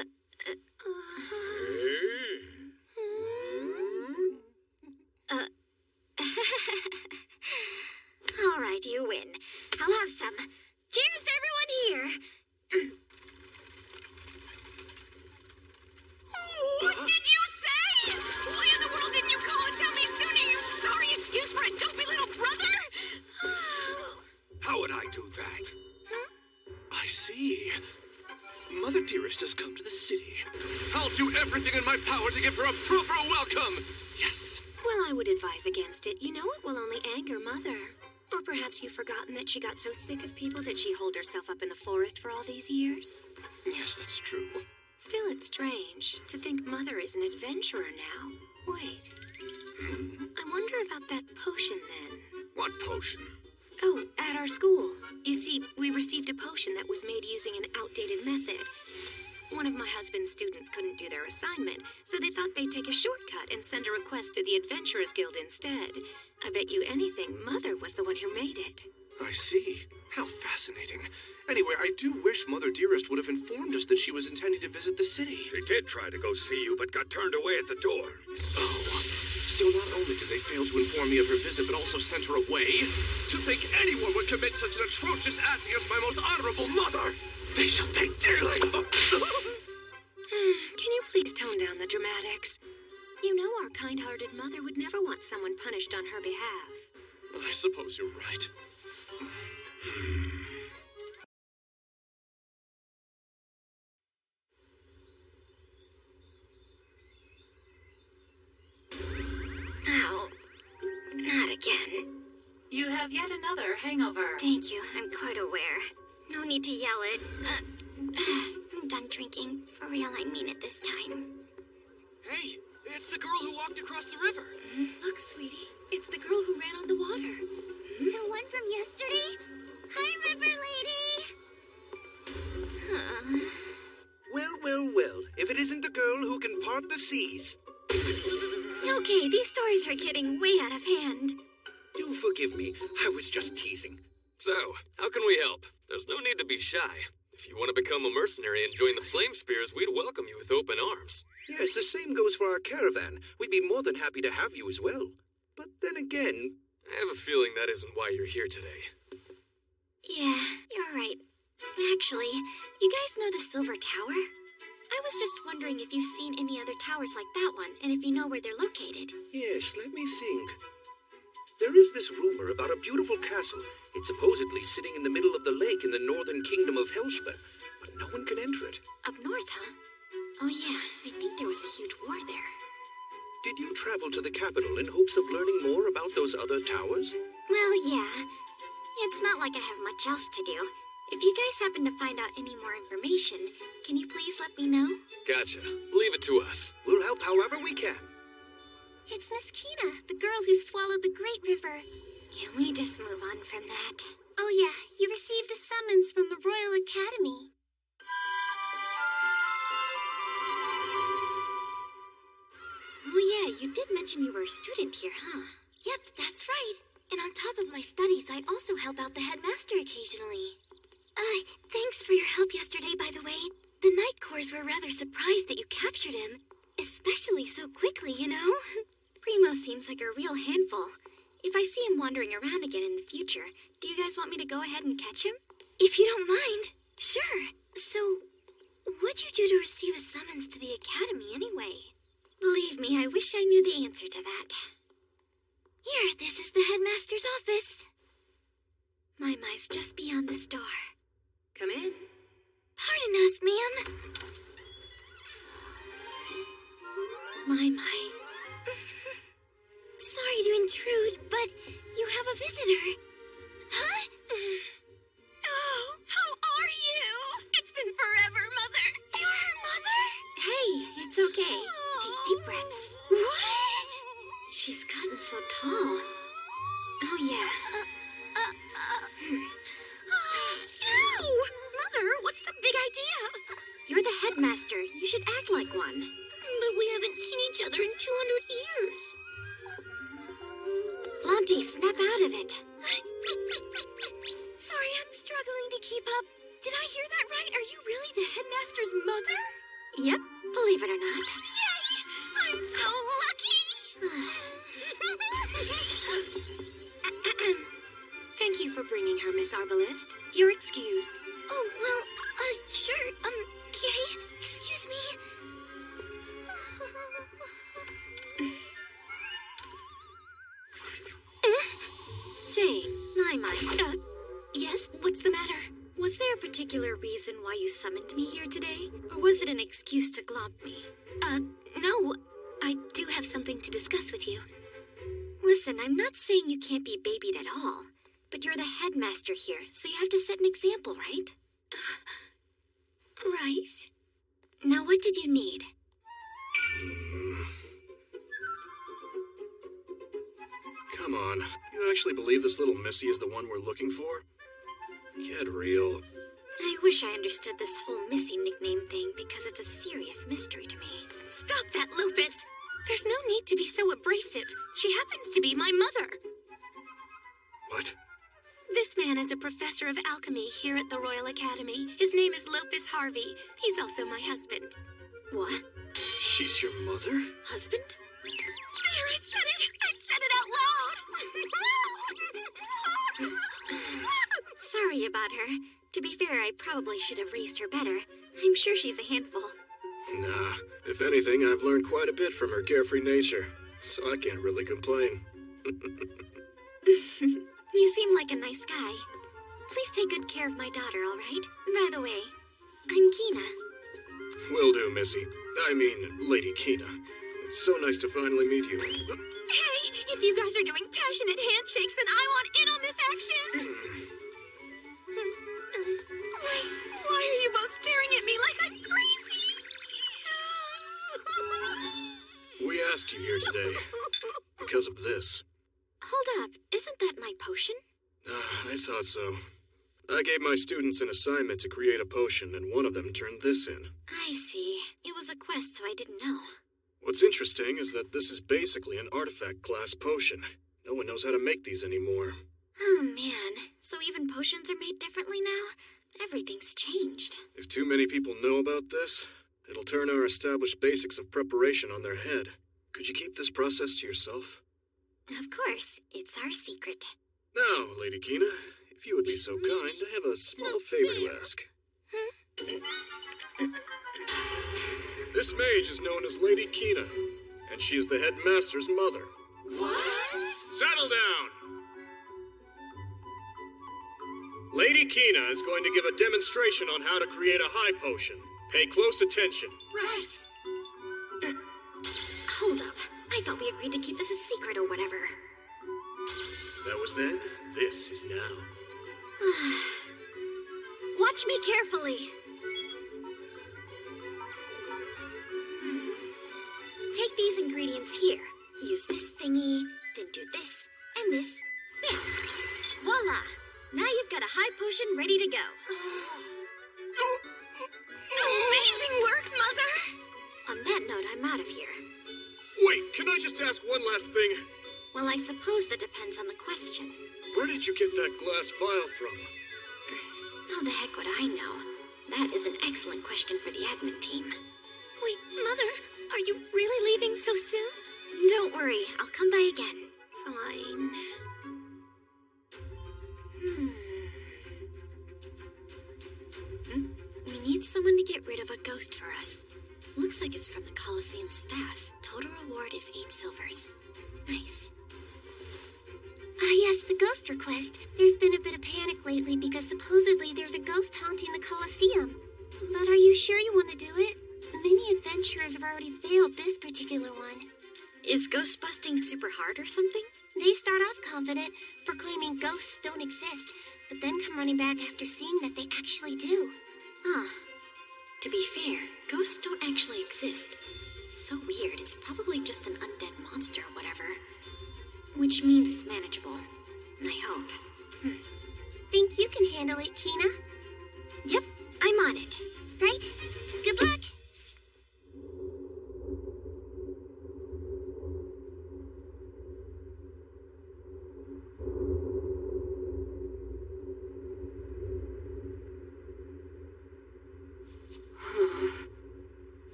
All right, you win. I'll have some. Cheers, everyone here. What did you say? Why in the world didn't you call and tell me sooner, you sorry excuse for a dopey little brother? How would I do that? I see. Mother Dearest has come to the city. I'll do everything in my power to give her a proper welcome. Yes. Well, I would advise against it. You know it will only anger Mother. Or perhaps you've forgotten that she got so sick of people that she holed herself up in the forest for all these years? Yes, that's true. Still, it's strange to think Mother is an adventurer now. Wait. I wonder about that potion then. What potion? Oh, at our school. You see, we received a potion that was made using an outdated method. One of my husband's students couldn't do their assignment, so they thought they'd take a shortcut and send a request to the Adventurers Guild instead. I bet you anything Mother was the one who made it. I see. How fascinating. Anyway, I do wish Mother Dearest would have informed us that she was intending to visit the city. She did try to go see you, but got turned away at the door. Oh, so not only did they fail to inform me of her visit, but also sent her away? To think anyone would commit such an atrocious act against my most honorable mother! They shall pay dearly! Please tone down the dramatics. You know our kind-hearted mother would never want someone punished on her behalf. I suppose you're right. Oh, not again. You have yet another hangover. Thank you, I'm quite aware. No need to yell it. I'm done drinking. For real, I mean it this time. Hey, it's the girl who walked across the river. Look, sweetie, it's the girl who ran on the water. The one from yesterday? Hi, River Lady! Well, well, well. If it isn't the girl who can part the seas. Okay, these stories are getting way out of hand. Do forgive me. I was just teasing. So, how can we help? There's no need to be shy. If you want to become a mercenary and join the Flame Spears, we'd welcome you with open arms. Yes, the same goes for our caravan. We'd be more than happy to have you as well. But then again... I have a feeling that isn't why you're here today. Yeah, you're right. Actually, you guys know the Silver Tower? I was just wondering if you've seen any other towers like that one, and if you know where they're located. Yes, let me think. There is this rumor about a beautiful castle. It's supposedly sitting in the middle of the lake in the northern kingdom of Helshpa, but no one can enter it. Up north, huh? Oh yeah, I think there was a huge war there. Did you travel to the capital in hopes of learning more about those other towers? Well, yeah. It's not like I have much else to do. If you guys happen to find out any more information, can you please let me know? Gotcha. Leave it to us. We'll help however we can. It's Miss Kina, the girl who swallowed the Great River. Can we just move on from that? Oh yeah, you received a summons from the Royal Academy. Oh yeah, you did mention you were a student here, huh? Yep, that's right. And on top of my studies, I also help out the headmaster occasionally. Thanks for your help yesterday, by the way. The Night Corps were rather surprised that you captured him. Especially so quickly, you know? Primo seems like a real handful. If I see him wandering around again in the future, do you guys want me to go ahead and catch him? If you don't mind, sure. So, what'd you do to receive a summons to the academy anyway? Believe me, I wish I knew the answer to that. Here, this is the headmaster's office. Mai's just beyond this door. Come in. Pardon us, ma'am. Mai. Sorry to intrude, but you have a visitor. Huh? Oh, how are you? It's been forever, Mother. You're her mother? Hey, it's okay. Take deep breaths. What? She's gotten so tall. Oh, yeah. Ew! Mother, what's the big idea? You're the headmaster. You should act like one. But we haven't seen each other in 200 years. Lonty, snap out of it. Sorry, I'm struggling to keep up. Did I hear that right? Are you really the headmaster's mother? Yep, believe it or not. Yay! I'm so lucky! Thank you for bringing her, Miss Arbalist. You're excused. Oh, well, sure. Okay. Excuse me. Say, Mai. Yes? What's the matter? Was there a particular reason why you summoned me here today? Or was it an excuse to glomp me? No. I do have something to discuss with you. Listen, I'm not saying you can't be babied at all. But you're the headmaster here, so you have to set an example, right? Right. Now what did you need? Come on. You actually believe this little Missy is the one we're looking for? Get real. I wish I understood this whole Missy nickname thing because it's a serious mystery to me. Stop that, Lupus! There's no need to be so abrasive. She happens to be my mother. What? This man is a professor of alchemy here at the Royal Academy. His name is Lopus Harvey. He's also my husband. What? She's your mother? Husband? There, I said it! I said it out loud! Sorry about her. To be fair, I probably should have raised her better. I'm sure she's a handful. Nah, If anything, I've learned quite a bit from her carefree nature, so I can't really complain. You seem like a nice guy. Please take good care of my daughter, all right? By the way, I'm Kina. Will do, Missy. I mean, Lady Kina. It's so nice to finally meet you. Hey, if you guys are doing passionate handshakes, then I want in on this action! Why are you both staring at me like I'm crazy? We asked you here today because of this. Hold up, isn't that my potion? I thought so. I gave my students an assignment to create a potion, and one of them turned this in. I see. It was a quest, so I didn't know. What's interesting is that this is basically an artifact class potion. No one knows how to make these anymore. Oh man, so even potions are made differently now? Everything's changed. If too many people know about this, it'll turn our established basics of preparation on their head. Could you keep this process to yourself? Of course, it's our secret. Now, Lady Kina, if you would be so kind, I have a small favor to ask. This mage is known as Lady Kina, and she is the headmaster's mother. What? Settle down! Lady Kina is going to give a demonstration on how to create a high potion. Pay close attention. Right. Hold up. I thought we agreed to keep this a secret or whatever. That was then. This is now. Watch me carefully. Take these ingredients here. Use this thingy, then do this, and this. There. Voila! Now you've got a high potion ready to go. Amazing work, Mother! On that note, I'm out of here. Wait, can I just ask one last thing? Well, I suppose that depends on the question. Where did you get that glass vial from? How the heck would I know? That is an excellent question for the admin team. Wait, Mother, are you really leaving so soon? Don't worry, I'll come by again. Fine. We need someone to get rid of a ghost for us. Looks like it's from the Colosseum staff. Total reward is 8 silvers. Nice. Ah, yes, the ghost request. There's been a bit of panic lately because supposedly there's a ghost haunting the Colosseum. But are you sure you want to do it? Many adventurers have already failed this particular one. Is ghost busting super hard or something? They start off confident, proclaiming ghosts don't exist, but then come running back after seeing that they actually do. Huh. To be fair, ghosts don't actually exist. So weird, it's probably just an undead monster or whatever. Which means it's manageable. I hope. Think you can handle it, Kina? Yep, I'm on it. Right? Good luck!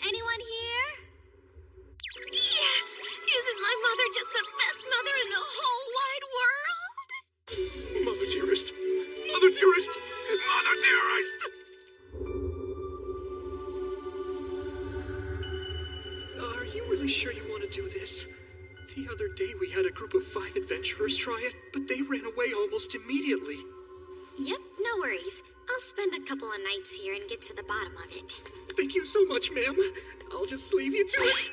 Anyone here? Yes! Isn't my mother just the best mother in the whole wide world? Mother dearest! Mother dearest! Mother dearest! Are you really sure you want to do this? The other day we had a group of 5 adventurers try it, but they ran away almost immediately. Yep, no worries. I'll spend a couple of nights here and get to the bottom of it. Thank you so much, ma'am. I'll just leave you to it.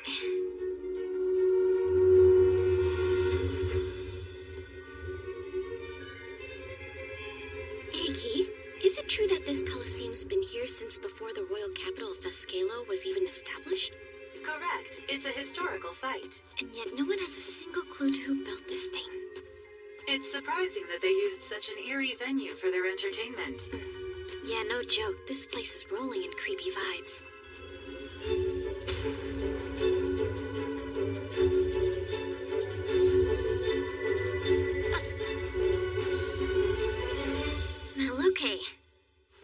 Hey, Key, is it true that this Colosseum's been here since before the royal capital of Fescalo was even established? Correct. It's a historical site. And yet no one has a single clue to who built this thing. It's surprising that they used such an eerie venue for their entertainment. Yeah, no joke. This place is rolling in creepy vibes. Well, okay.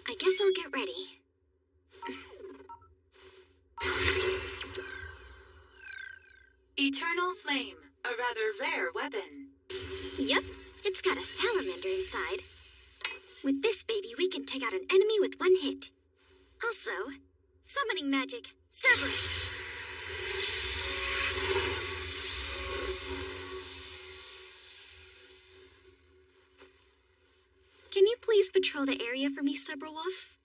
I guess I'll get ready. Eternal Flame, a rather rare weapon. Yep, it's got a salamander inside. With this baby, we can take out an enemy with one hit. Also, summoning magic, Cerberus. Can you please patrol the area for me, Cerberwolf?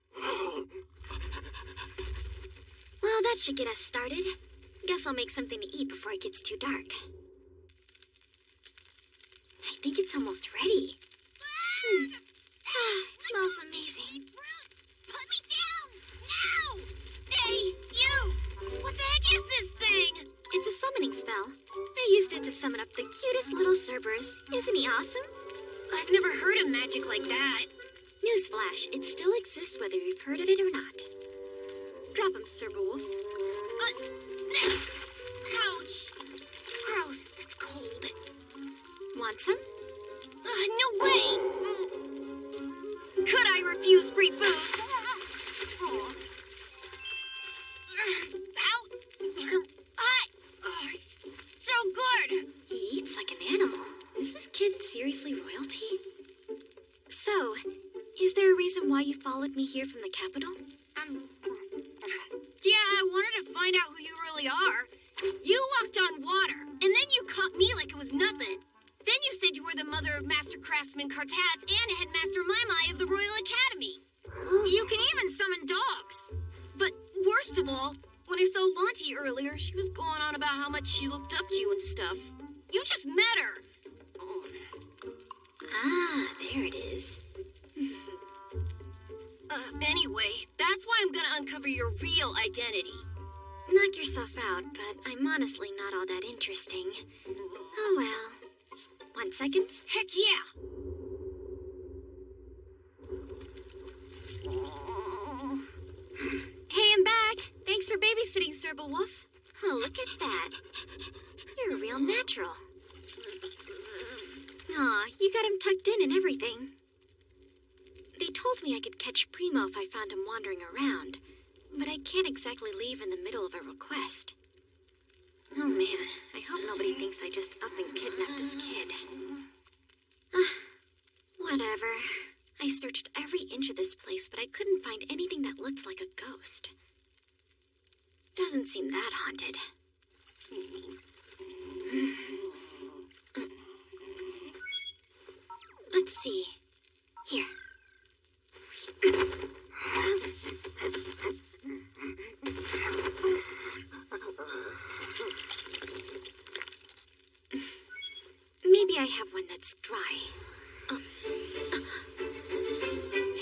Well, that should get us started. Guess I'll make something to eat before it gets too dark. I think it's almost ready. It smells amazing. Put me down! Now! Hey, you! What the heck is this thing? It's a summoning spell. I used it to summon up the cutest little Cerberus. Isn't he awesome? I've never heard of magic like that. Newsflash, it still exists whether you've heard of it or not. Drop him, Cerberwolf. Ouch! Gross, that's cold. Want some? No way! Could I refuse free food? Ow! Hot! So good! He eats like an animal. Is this kid seriously royalty? So, is there a reason why you followed me here from the capital? Yeah, I wanted to find out who you really are. You walked on water, and then you caught me like it was nothing. Then you said you were the mother of Master Craftsman Kartaz and Headmaster Magi of the Royal Academy. You can even summon dogs. But worst of all, when I saw Lonty earlier, she was going on about how much she looked up to you and stuff. You just met her. Ah, there it is. Anyway, that's why I'm gonna uncover your real identity. Knock yourself out, but I'm honestly not all that interesting. Oh well. 1 second? Heck yeah! Hey, I'm back. Thanks for babysitting, Cerberwolf. Oh, look at that. You're a real natural. Aw, you got him tucked in and everything. They told me I could catch Primo if I found him wandering around, but I can't exactly leave in the middle of a request. Oh man, I hope nobody thinks I just up and kidnapped this kid. Whatever. I searched every inch of this place, but I couldn't find anything that looked like a ghost. Doesn't seem that haunted. Let's see. Here. Maybe I have one that's dry.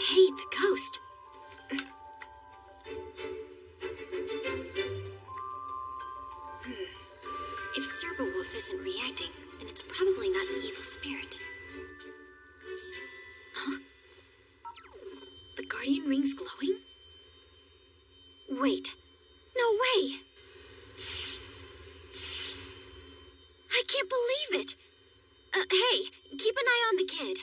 Hey, the ghost. If Cerberwolf isn't reacting, then it's probably not an evil spirit. Huh? The guardian ring's glowing? Wait. No way! I can't believe it! Hey, keep an eye on the kid.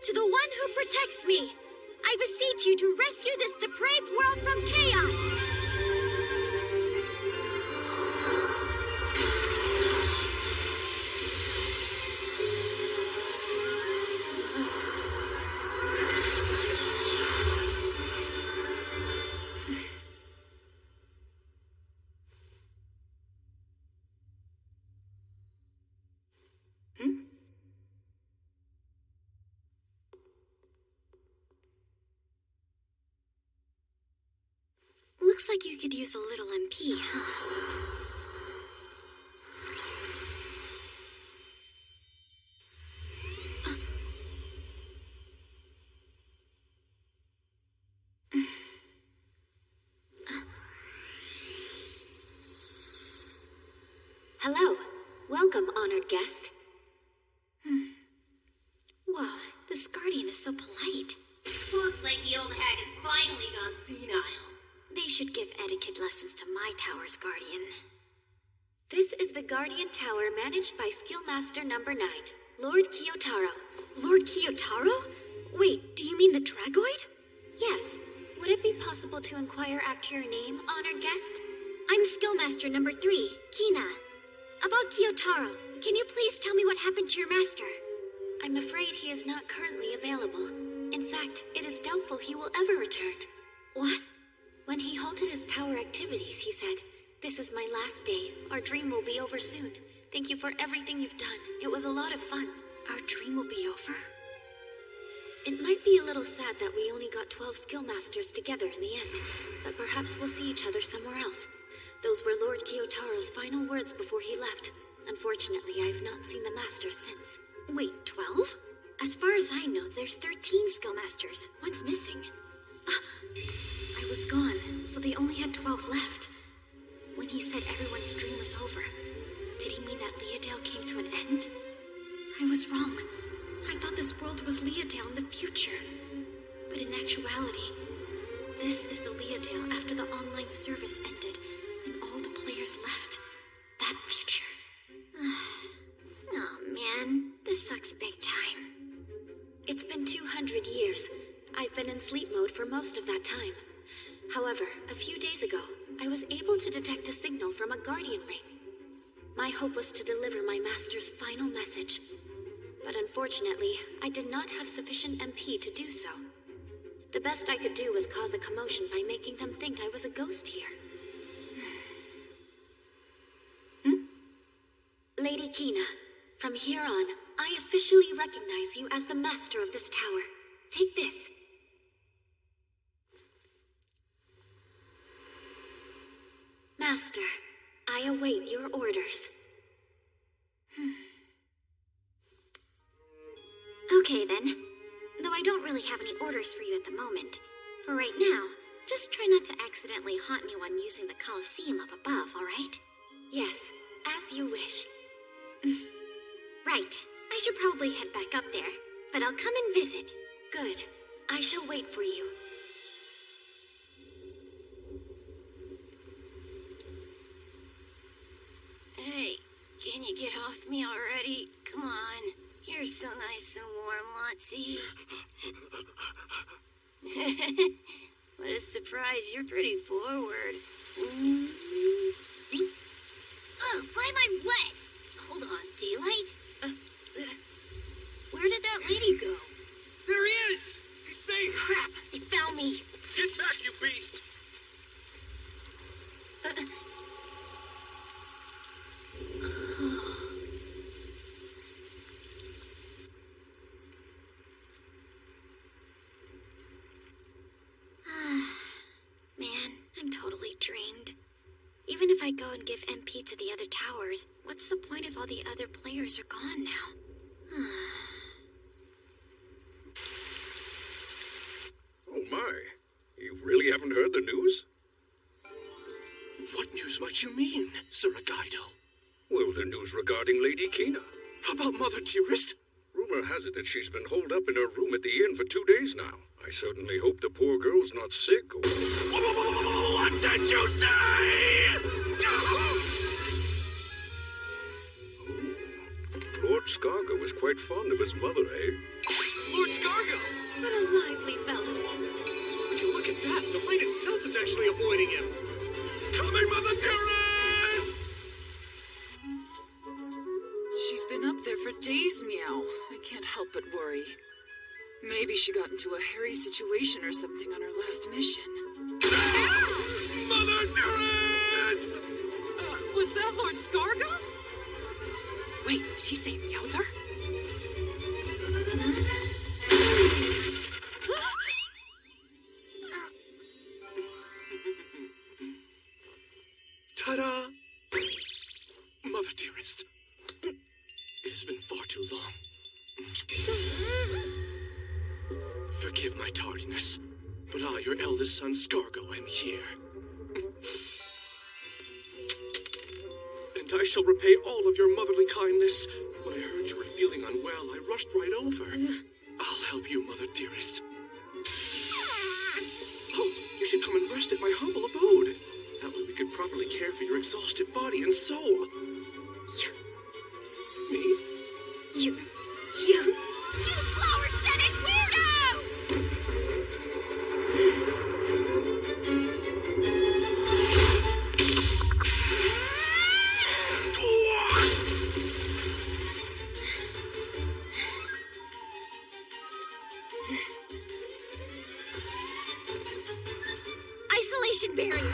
To the one who protects me, I beseech you to rescue this depraved world from chaos! Looks like you could use a little MP, huh? Hello. Welcome, honored guest. Whoa, this guardian is so polite. Looks like the old hag has finally gone senile. They should give etiquette lessons to my tower's guardian. This is the Guardian Tower managed by Skillmaster number 9, Lord Kiyotaro. Lord Kiyotaro? Wait, do you mean the Dragoid? Yes. Would it be possible to inquire after your name, honored guest? I'm Skillmaster number 3, Kina. About Kiyotaro, can you please tell me what happened to your master? I'm afraid he is not currently available. In fact, it is doubtful he will ever return. What? When he halted his tower activities, he said, "This is my last day. Our dream will be over soon. Thank you for everything you've done. It was a lot of fun." Our dream will be over? It might be a little sad that we only got 12 skill masters together in the end, but perhaps we'll see each other somewhere else. Those were Lord Kyotaro's final words before he left. Unfortunately, I have not seen the masters since. Wait, 12? As far as I know, there's 13 skill masters. One's missing. I was gone, so they only had 12 left. When he said everyone's dream was over, did he mean that Leodale came to an end? I was wrong. I thought this world was Leodale in the future. But in actuality, this is the Leodale after the online service ended and all the players left. That future. Oh man, this sucks big time. It's been 200 years. I've been in sleep mode for most of that time. However, a few days ago, I was able to detect a signal from a guardian ring. My hope was to deliver my master's final message. But unfortunately, I did not have sufficient MP to do so. The best I could do was cause a commotion by making them think I was a ghost here. Lady Kina, from here on, I officially recognize you as the master of this tower. Take this. Master, I await your orders. Okay then. Though I don't really have any orders for you at the moment. For right now, just try not to accidentally haunt anyone using the Colosseum up above, alright? Yes, as you wish. Right. I should probably head back up there, but I'll come and visit. Good. I shall wait for you. Hey, can you get off me already? Come on. You're so nice and warm, Lotsie. What a surprise. You're pretty forward. Ugh, why am I wet? Hold on, Daylight? Where did that lady go? There he is! He's safe! Crap, they found me. Get back, you beast! Man, I'm totally drained. Even if I go and give MP to the other towers, what's the point if all the other players are gone now? Oh my, you really haven't heard the news? What news might you mean, Suragaido? Well, the news regarding Lady Kina. How about Mother Dearest? Rumor has it that she's been holed up in her room at the inn for 2 days now. I certainly hope the poor girl's not sick or... What did you say? Lord Scargo was quite fond of his mother, eh? Lord Scargo! What a lively fellow. Would you look at that? The light itself is actually avoiding him. Coming, Mother Dearest! She's been up there for days, Meow. I can't help but worry. Maybe she got into a hairy situation or something on her last mission. Mother Dearest! Was that Lord Scargo? Wait, did he say Meowther? Ta-da! Mother Dearest, it has been far too long. Forgive my tardiness, but I, your eldest son, Scargo, am here. And I shall repay all of your motherly kindness. When I heard you were feeling unwell, I rushed right over. I'll help you, Mother Dearest. Oh, you should come and rest at my humble abode. That way we could properly care for your exhausted body and soul. Me? You flower-shedding weirdo! Isolation barrier.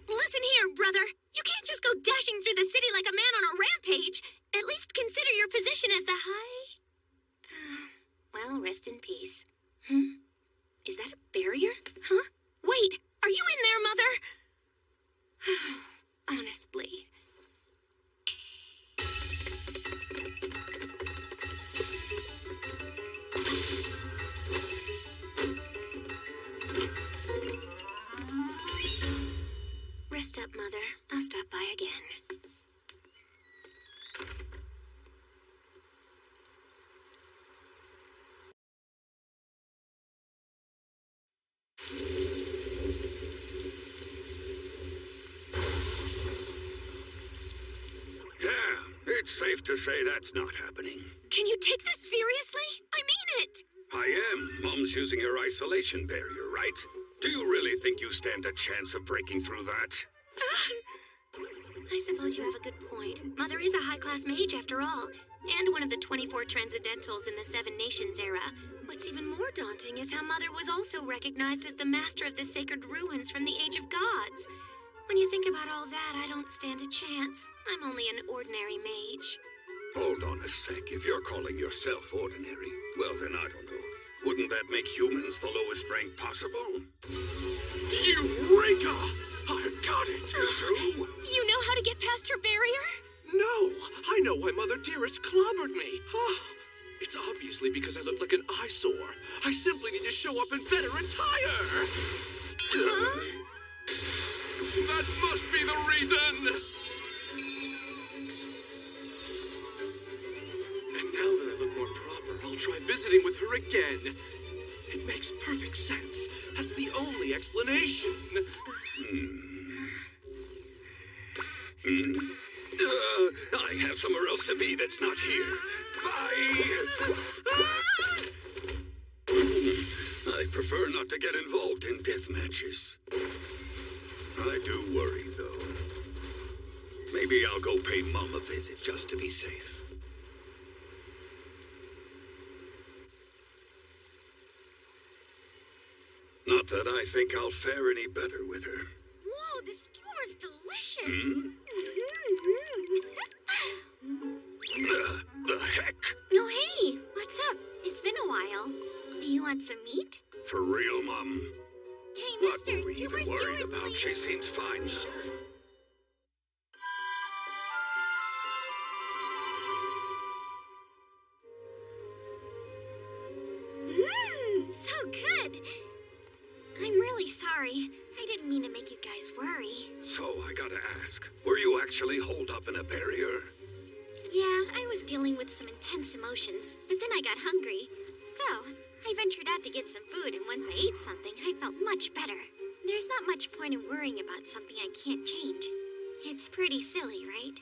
Listen here, brother. You can't just go dashing through the city like a man on a rampage. At least consider your position as the high... well, rest in peace. Is that a barrier? Huh? Wait, are you in there, Mother? Honestly. Rest up, Mother. I'll stop by again. Yeah, it's safe to say that's not happening. Can you take this seriously? I mean it! I am. Mom's using her isolation barrier, right? Do you really think you stand a chance of breaking through that? I suppose you have a good point. Mother is a high-class mage, after all, and one of the 24 Transcendentals in the Seven Nations era. What's even more daunting is how Mother was also recognized as the master of the sacred ruins from the Age of Gods. When you think about all that, I don't stand a chance. I'm only an ordinary mage. Hold on a sec. If you're calling yourself ordinary, well then I don't know. Wouldn't that make humans the lowest rank possible? Eureka! I've got it, you two! You know how to get past her barrier? No! I know why Mother Dearest clobbered me. It's obviously because I look like an eyesore. I simply need to show up in better attire! That must be the reason! And now that I look more proper, I'll try visiting with her again. It makes perfect sense. That's the only explanation. I have somewhere else to be that's not here. Bye! I prefer not to get involved in death matches. I do worry, though. Maybe I'll go pay Mom a visit just to be safe. Not that I think I'll fare any better with her. Whoa, the skewer's delicious! The heck? Oh, hey! What's up? It's been a while. Do you want some meat? For real, Mom? Hey, What mister, were we two even more worried skewers, about? please. She seems fine now. So good! I'm really sorry. I didn't mean to make you guys worry. So, I gotta ask, were you actually holed up in a barrier? Yeah, I was dealing with some intense emotions, but then I got hungry. So, I ventured out to get some food, and once I ate something, I felt much better. There's not much point in worrying about something I can't change. It's pretty silly, right?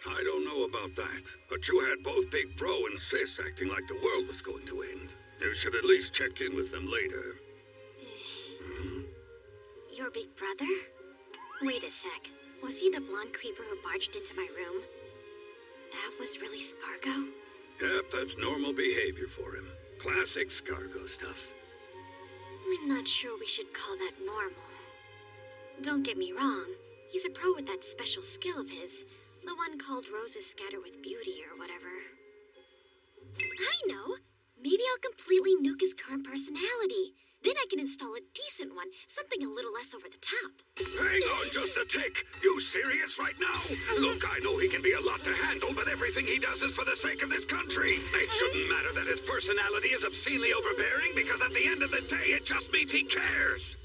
I don't know about that, but you had both Big Bro and Sis acting like the world was going to end. You should at least check in with them later. Your big brother? Wait a sec. Was he the blonde creeper who barged into my room? That was really Scargo? Yep, that's normal behavior for him. Classic Scargo stuff. I'm not sure we should call that normal. Don't get me wrong. He's a pro with that special skill of his. The one called Roses Scatter with Beauty or whatever. I know! Maybe I'll completely nuke his current personality. Then I can install a decent one, something a little less over the top. Hang on just a tick! You serious right now? Look, I know he can be a lot to handle, but everything he does is for the sake of this country. It shouldn't matter that his personality is obscenely overbearing, because at the end of the day, it just means he cares.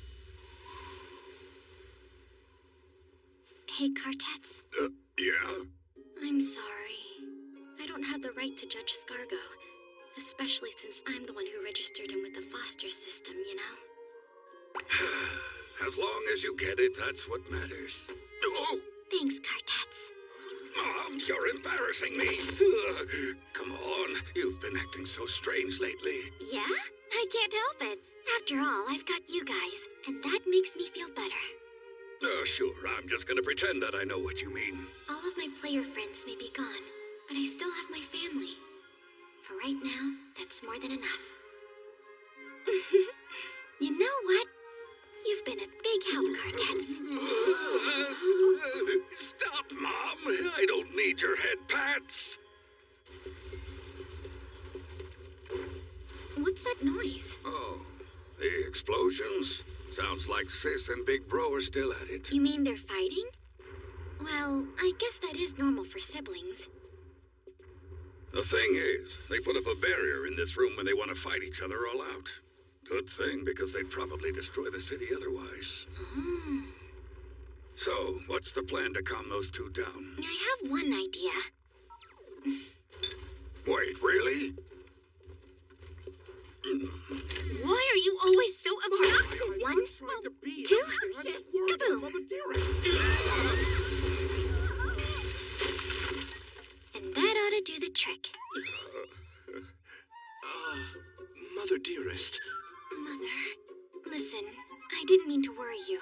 Hey, Quartets. Yeah? I'm sorry. I don't have the right to judge Scargo. Especially since I'm the one who registered him with the foster system, you know? As long as you get it, that's what matters. Oh! Thanks, Quartets. Mom, you're embarrassing me. Come on, you've been acting so strange lately. Yeah? I can't help it. After all, I've got you guys, and that makes me feel better. Sure, I'm just gonna pretend that I know what you mean. All of my player friends may be gone, but I still have my family. For right now, that's more than enough. You know what? You've been a big help, Cortez. Stop, Mom! I don't need your head pats! What's that noise? Oh, the explosions? Sounds like Sis and Big Bro are still at it. You mean they're fighting? Well, I guess that is normal for siblings. The thing is, they put up a barrier in this room when they want to fight each other all out. Good thing, because they'd probably destroy the city otherwise. So, what's the plan to calm those two down? I have one idea. Wait, really? Why are you always so obnoxious? 1, 2, kaboom! And that ought to do the trick. Mother dearest. Mother, listen, I didn't mean to worry you.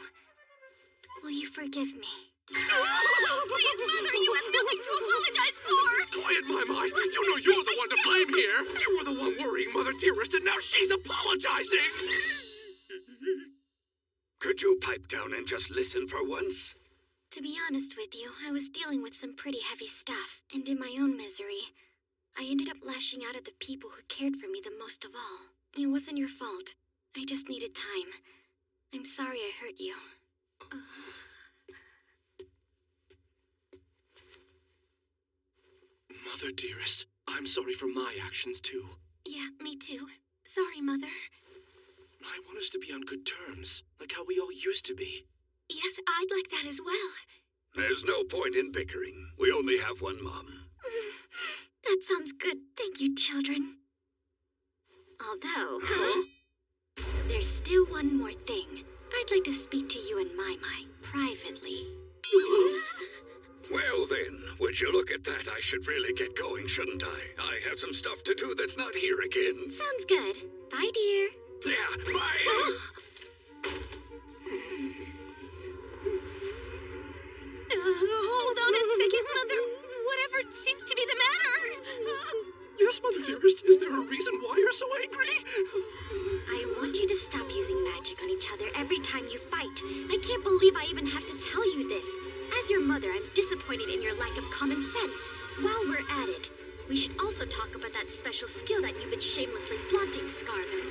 Will you forgive me? Please, Mother, you have nothing to apologize for! Quiet, my mind! You know you're the one to blame here! You were the one worrying Mother dearest, and now she's apologizing! Could you pipe down and just listen for once? To be honest with you, I was dealing with some pretty heavy stuff, and in my own misery, I ended up lashing out at the people who cared for me the most of all. It wasn't your fault. I just needed time. I'm sorry I hurt you. Mother dearest, I'm sorry for my actions too. Yeah, me too. Sorry, Mother. I want us to be on good terms, like how we all used to be. Yes, I'd like that as well. There's no point in bickering. We only have one Mom. That sounds good. Thank you, children. Although, there's still one more thing. I'd like to speak to you and Magi privately. Well then, would you look at that? I should really get going, shouldn't I? I have some stuff to do that's not here again. Sounds good. Bye, dear. Yeah, bye! Hold on a second, Mother. Whatever seems to be the matter. Yes, Mother dearest, is there a reason why you're so angry? I want you to stop using magic on each other every time you fight. I can't believe I even have to tell you this. As your mother, I'm disappointed in your lack of common sense. While we're at it, we should also talk about that special skill that you've been shamelessly flaunting, Scargo.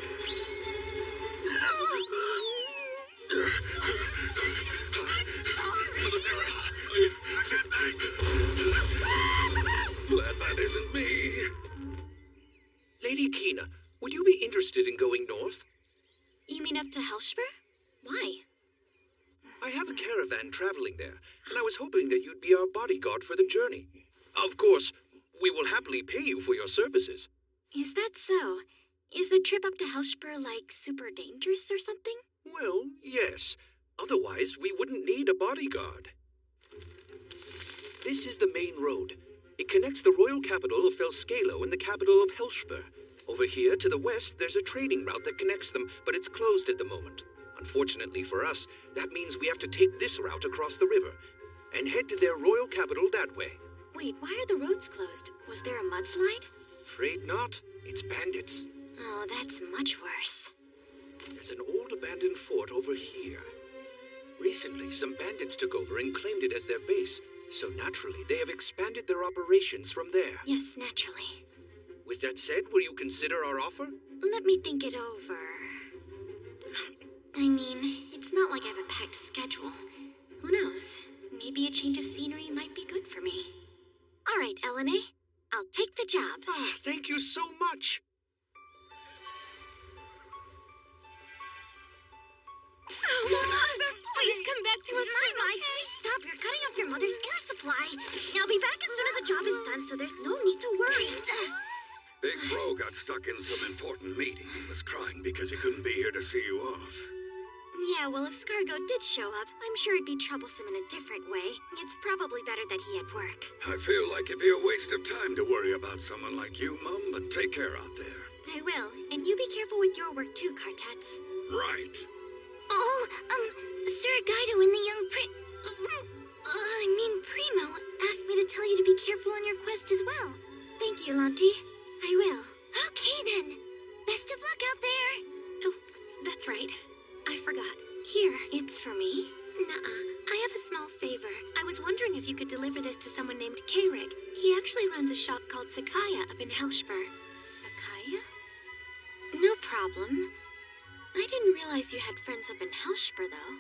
Mother dearest, please, get back! Glad that isn't me. Lady Kina, would you be interested in going north? You mean up to Helshper? Why? I have a caravan traveling there, and I was hoping that you'd be our bodyguard for the journey. Of course, we will happily pay you for your services. Is that so? Is the trip up to Helshper, like, super dangerous or something? Well, yes. Otherwise, we wouldn't need a bodyguard. This is the main road. It connects the royal capital of Felskalo and the capital of Helshper. Over here, to the west, there's a trading route that connects them, but it's closed at the moment. Unfortunately for us, that means we have to take this route across the river and head to their royal capital that way. Wait, why are the roads closed? Was there a mudslide? Afraid not. It's bandits. Oh, that's much worse. There's an old abandoned fort over here. Recently, some bandits took over and claimed it as their base, so naturally, they have expanded their operations from there. Yes, naturally. With that said, will you consider our offer? Let me think it over. I mean, it's not like I have a packed schedule. Who knows? Maybe a change of scenery might be good for me. All right, Elena, I'll take the job. Ah, thank you so much. Oh, Mother, please come back to us soon. Please stop. You're cutting off your mother's air supply. I'll be back as soon as the job is done, so there's no need to worry. Big Bro got stuck in some important meeting and was crying because he couldn't be here to see you off. Yeah, well, if Scargo did show up, I'm sure it'd be troublesome in a different way. It's probably better that he had work. I feel like it'd be a waste of time to worry about someone like you, Mum, but take care out there. I will, and you be careful with your work too, Kartats. Right. Oh, Sir Guido and the young Primo asked me to tell you to be careful on your quest as well. Thank you, Lanti. I will. called Sakaya up in Helshper. Sakaya? No problem. I didn't realize you had friends up in Helshper, though.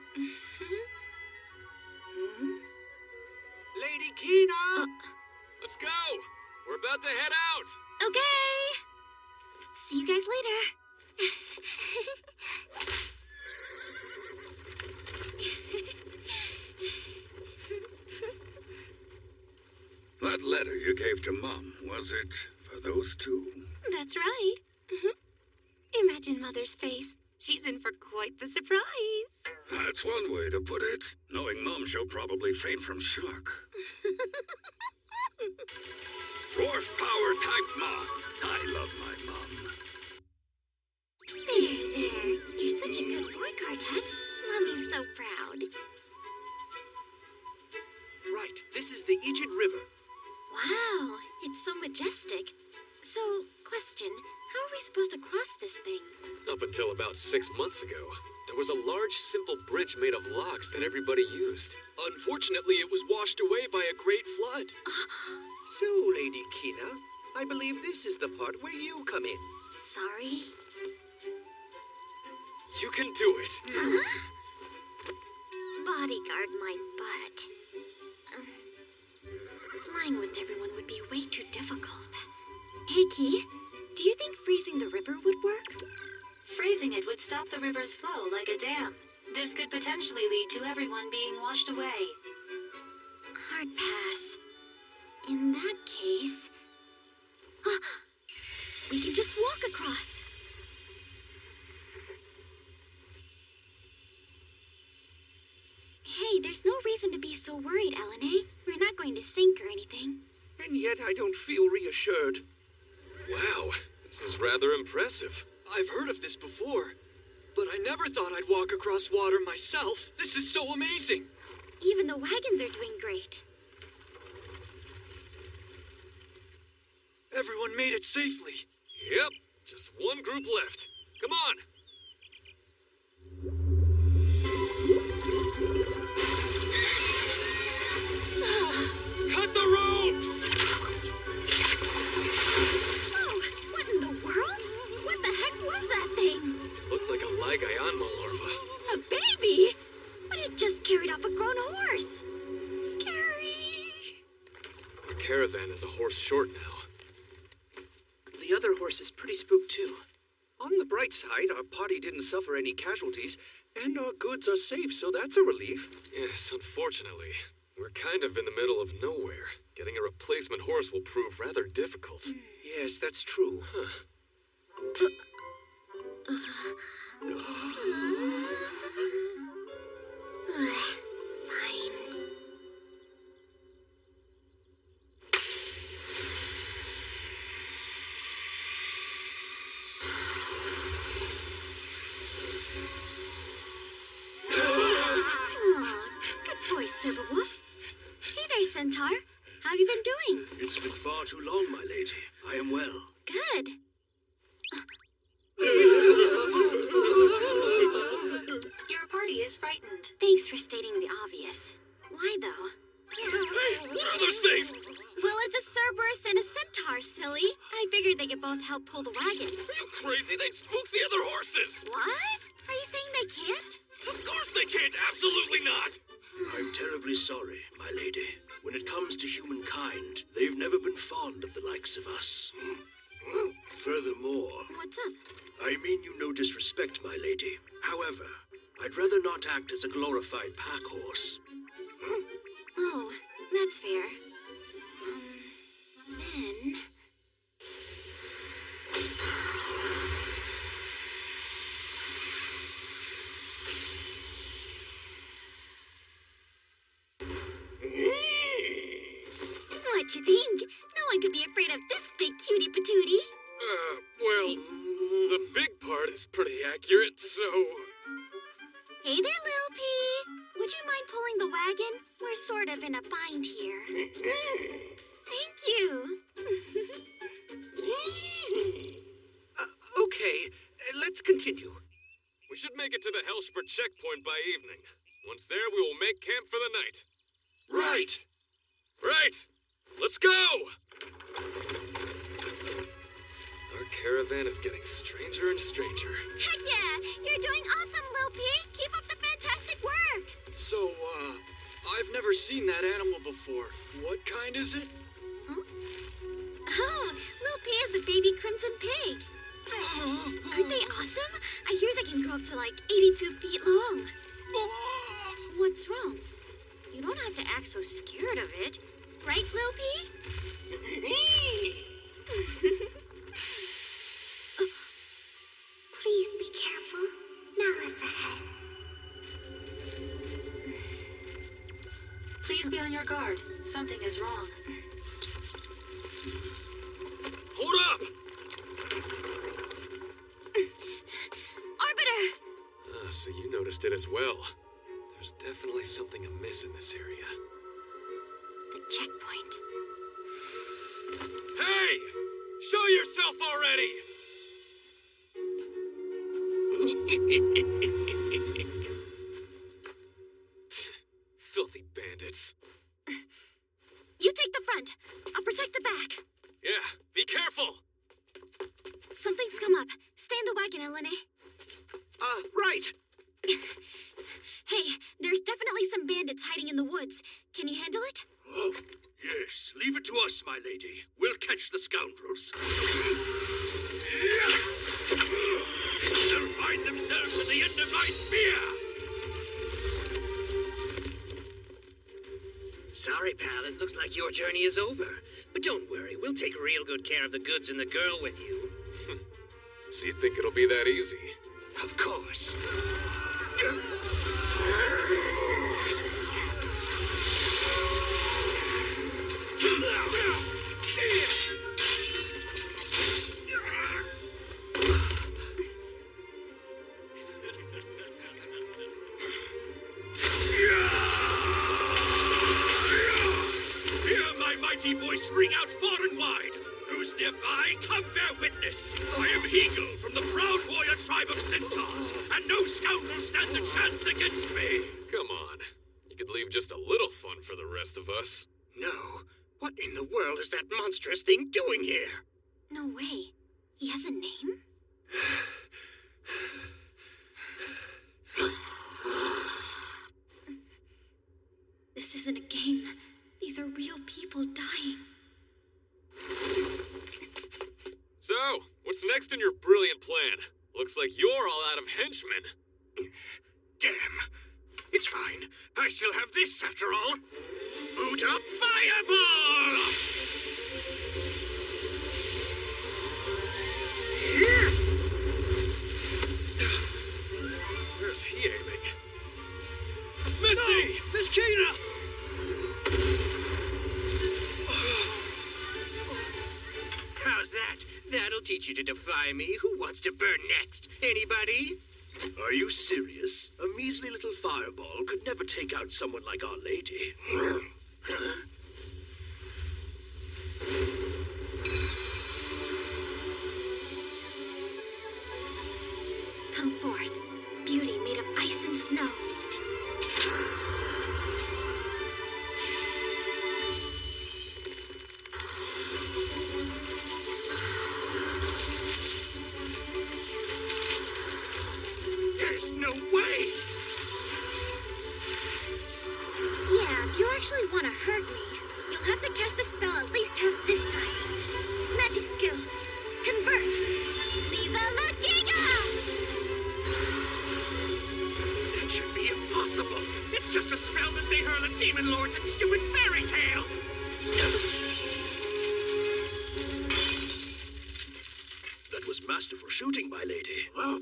Lady Kina! Let's go! We're about to head out! Okay! See you guys later. That letter you gave to Mom, was it for those two? That's right. Imagine Mother's face. She's in for quite the surprise. That's one way to put it. Knowing Mom, she'll probably faint from shock. Dwarf power type Mom. I love my Mom. There. You're such a good boy, Cartex. Mommy's so proud. Right, this is the Egypt River. Wow, it's so majestic. So, question, how are we supposed to cross this thing? Up until about 6 months ago, there was a large, simple bridge made of logs that everybody used. Unfortunately, it was washed away by a great flood. So, Lady Kina, I believe this is the part where you come in. Sorry? You can do it. Bodyguard my butt. Flying with everyone would be way too difficult. Hey, Key, do you think freezing the river would work? Freezing it would stop the river's flow like a dam. This could potentially lead to everyone being washed away. Hard pass. In that case... we can just walk across. Hey, there's no reason to be so worried, Elene. We're not going to sink or anything. And yet I don't feel reassured. Wow, this is rather impressive. I've heard of this before, but I never thought I'd walk across water myself. This is so amazing. Even the wagons are doing great. Everyone made it safely. Yep, just one group left. Come on. Cut the ropes! Oh, what in the world? What the heck was that thing? It looked like a Lygayanma larva. A baby? But it just carried off a grown horse. Scary. Our caravan is a horse short now. The other horse is pretty spooked too. On the bright side, our party didn't suffer any casualties, and our goods are safe, so that's a relief. Yes, unfortunately. We're kind of in the middle of nowhere. Getting a replacement horse will prove rather difficult. Yes, that's true. Fine. Good boy, Silverwolf. Hey there, Centaur. How have you been doing? It's been far too long, my lady. I am well. Good. Your party is frightened. Thanks for stating the obvious. Why, though? Hey, what are those things? Well, it's a Cerberus and a Centaur, silly. I figured they could both help pull the wagon. Are you crazy? They'd spook the other horses! What? Are you saying they can't? Of course they can't! Absolutely not! I'm terribly sorry, my lady. When it comes to humankind, they've never been fond of the likes of us. Furthermore, What's up? I mean you no disrespect, my lady. However, I'd rather not act as a glorified pack horse. Oh, that's fair. Then... What you think? No one could be afraid of this big cutie patootie. Well, the big part is pretty accurate, so... Hey there, Lil P. Would you mind pulling the wagon? We're sort of in a bind here. Thank you. Okay, let's continue. We should make it to the Hellspur checkpoint by evening. Once there, we will make camp for the night. Right! Right! Let's go! caravan is getting stranger and stranger. Heck yeah! You're doing awesome, Lil P! Keep up the fantastic work! So, I've never seen that animal before. What kind is it? Huh? Oh, Lil P is a baby crimson pig. Aren't they awesome? I hear they can grow up to like 82 feet long. What's wrong? You don't have to act so scared of it. Right, Lil P? Please be careful. Malice ahead. Please be on your guard. Something is wrong. Hold up! Arbiter! So you noticed it as well. There's definitely something amiss in this area. The checkpoint. Hey! Show yourself already! Filthy bandits. You take the front. I'll protect the back. Yeah, be careful! Something's come up. Stay in the wagon, Elene. Right. Hey, there's definitely some bandits hiding in the woods. Can you handle it? Oh, yes. Leave it to us, my lady. We'll catch the scoundrels. They'll find themselves at the end of my spear! Sorry, pal. It looks like your journey is over. But don't worry. We'll take real good care of the goods and the girl with you. So you think it'll be that easy? Of course. Hear my mighty voice ring out far and wide. Who's nearby, come bear witness. I am Hegel from the proud warrior tribe of centaurs, and no scoundrel stands a chance against me. Come on. You could leave just a little fun for the rest of us. No. What in the world is that monstrous thing doing here? No way. He has a name? This isn't a game. These are real people dying. So, what's next in your brilliant plan? Looks like you're all out of henchmen. Damn. It's fine. I still have this after all. Boot up Fireball! Where's he aiming? Missy! No, Miss Kina! How's that? That'll teach you to defy me. Who wants to burn next? Anybody? Are you serious? A measly little fireball could never take out someone like Our Lady. Huh? Come forth, beauty made of ice and snow. There's no way! Yeah, if you actually want to hurt me, you'll have to cast a spell at least half this size. Magic skill. Convert. Lisa La Giga! That should be impossible. It's just a spell that they hurl at demon lords and stupid fairy tales. That was masterful shooting, my lady. Oh.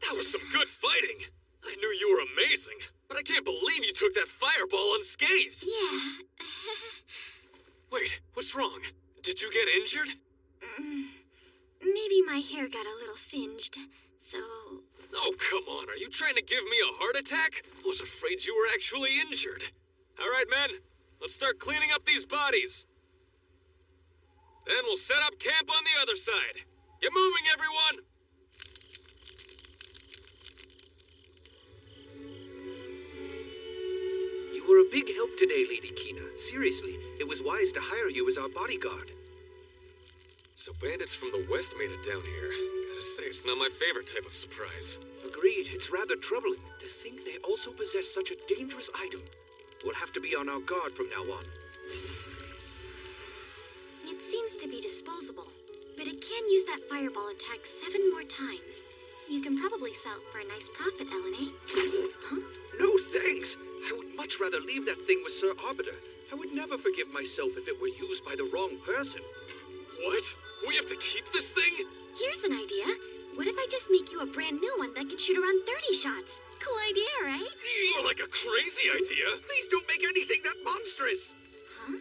That was some good fighting. I knew you were amazing, but I can't believe you took that fireball unscathed. Yeah. Wait, what's wrong? Did you get injured? Maybe my hair got a little singed, so... Oh, come on. Are you trying to give me a heart attack? I was afraid you were actually injured. All right, men. Let's start cleaning up these bodies. Then we'll set up camp on the other side. Get moving, everyone! big help today, Lady Kina. Seriously, it was wise to hire you as our bodyguard. So bandits from the west made it down here. Gotta say, it's not my favorite type of surprise. Agreed, it's rather troubling to think they also possess such a dangerous item. We'll have to be on our guard from now on. It seems to be disposable, but it can use that fireball attack 7 more times. You can probably sell it for a nice profit, Elena. Huh? No, thanks. I would much rather leave that thing with Sir Arbiter. I would never forgive myself if it were used by the wrong person. What? We have to keep this thing? Here's an idea. What if I just make you a brand new one that can shoot around 30 shots? Cool idea, right? More like a crazy idea. Please don't make anything that monstrous. Huh?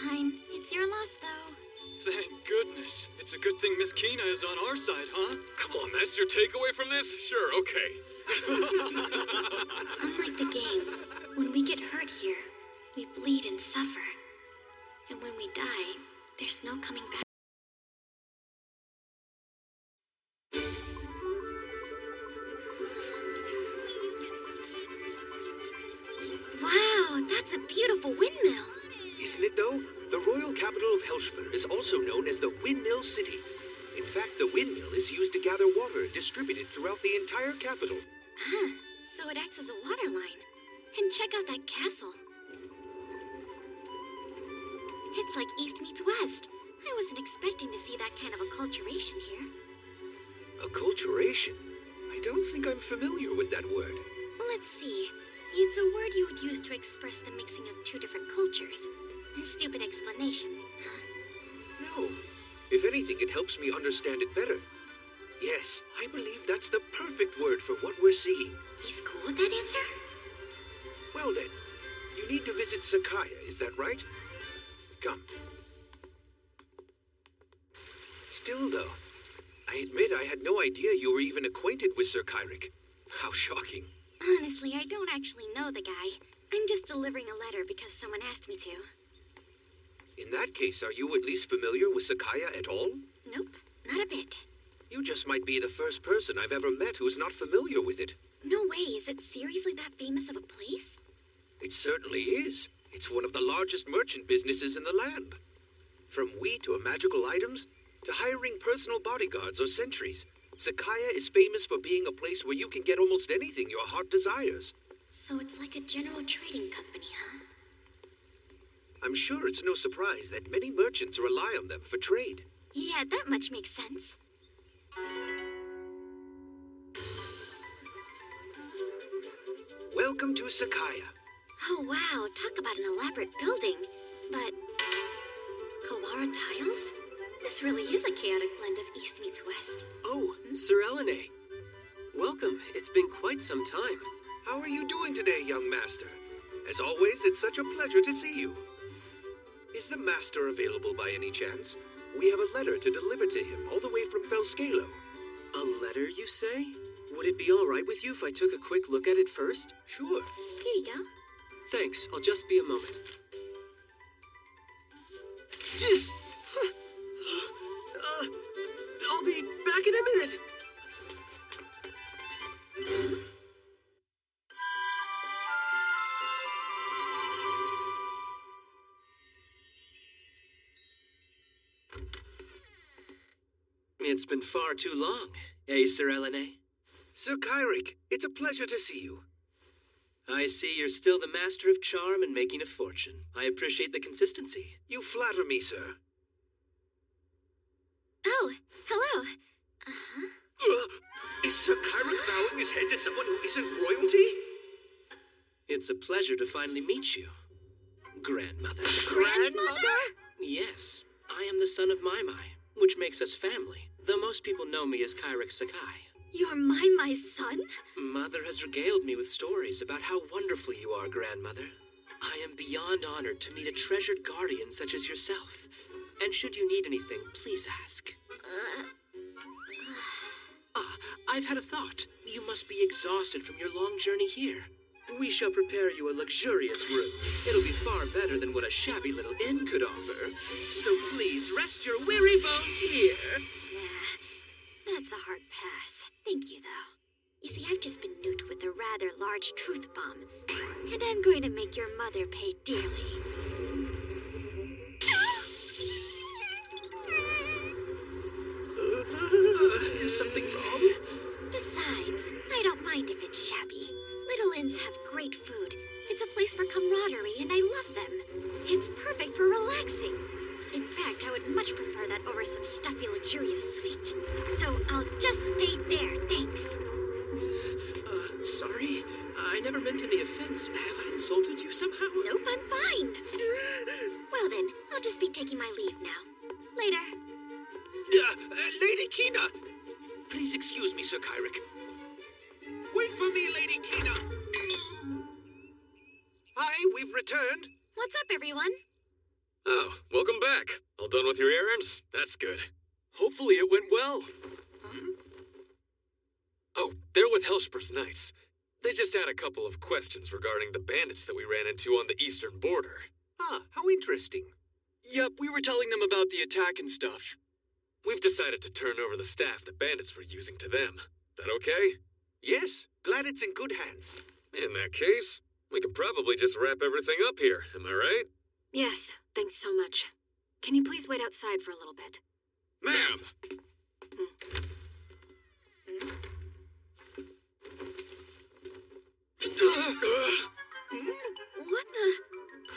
Fine. It's your loss, though. Thank goodness. It's a good thing Miss Kina is on our side, huh? Come on, that's your takeaway from this? Sure, okay. Unlike the game, when we get hurt here, we bleed and suffer. And when we die, there's no coming back. Wow, that's a beautiful windmill. Isn't it, though? The royal capital of Helshmer is also known as the Windmill City. In fact, the windmill is used to gather water and distribute it throughout the entire capital. Huh, so it acts as a water line. And check out that castle. It's like East meets West. I wasn't expecting to see that kind of acculturation here. Acculturation? I don't think I'm familiar with that word. Let's see. It's a word you would use to express the mixing of 2 different cultures. A stupid explanation, huh? No. If anything, it helps me understand it better. Yes, I believe that's the perfect word for what we're seeing. He's cool with that answer? Well then, you need to visit Sakaya, is that right? Come. Still though, I admit I had no idea you were even acquainted with Sir Kyrick. How shocking. Honestly, I don't actually know the guy. I'm just delivering a letter because someone asked me to. In that case, are you at least familiar with Sakaya at all? Nope, not a bit. You just might be the first person I've ever met who's not familiar with it. No way, is it seriously that famous of a place? It certainly is. It's one of the largest merchant businesses in the land. From wheat or magical items, to hiring personal bodyguards or sentries, Sakaya is famous for being a place where you can get almost anything your heart desires. So it's like a general trading company, huh? I'm sure it's no surprise that many merchants rely on them for trade. Yeah, that much makes sense. Welcome to Sakaya. Oh wow, talk about an elaborate building. But Kawara tiles? This really is a chaotic blend of East meets West. Oh, Sir Elena. Welcome. It's been quite some time. How are you doing today, young master? As always, it's such a pleasure to see you. Is the master available by any chance? We have a letter to deliver to him, all the way from Felscalo. A letter, you say? Would it be all right with you if I took a quick look at it first? Sure. Here you go. Thanks. I'll just be a moment. I'll be back in a minute. It's been far too long, eh, Sir Elena? Sir Kyrick, it's a pleasure to see you. I see you're still the master of charm and making a fortune. I appreciate the consistency. You flatter me, sir. Oh, hello. Is Sir Kyrick bowing his head to someone who isn't royalty? It's a pleasure to finally meet you, Grandmother. Grandmother? Yes, I am the son of Magi, which makes us family, though most people know me as Kyrick Sakai. You're my son? Mother has regaled me with stories about how wonderful you are, Grandmother. I am beyond honored to meet a treasured guardian such as yourself. And should you need anything, please ask. I've had a thought. You must be exhausted from your long journey here. We shall prepare you a luxurious room. It'll be far better than what a shabby little inn could offer. So please rest your weary bones here. Nah, that's a hard pass. Thank you, though. You see, I've just been nuked with a rather large truth bomb. And I'm going to make your mother pay dearly. Is something wrong? Besides, I don't mind if it's shabby. Little Inns have great food. It's a place for camaraderie, and I love them. It's perfect for relaxing. In fact, I would much prefer that over some stuffy, luxurious suite. So I'll just stay there, thanks. Sorry. I never meant any offense. Have I insulted you somehow? Nope, I'm fine. Well then, I'll just be taking my leave now. Later. Lady Kina! Please excuse me, Sir Kyrick. Wait for me, Lady Kina! Hi, we've returned. What's up, everyone? Oh, welcome back. All done with your errands? That's good. Hopefully it went well. Oh, they're with Helshper's Knights. They just had a couple of questions regarding the bandits that we ran into on the eastern border. Ah, how interesting. Yep, we were telling them about the attack and stuff. We've decided to turn over the staff the bandits were using to them. That okay? Yes, glad it's in good hands. In that case, we could probably just wrap everything up here, am I right? Yes, thanks so much. Can you please wait outside for a little bit? Ma'am! What the?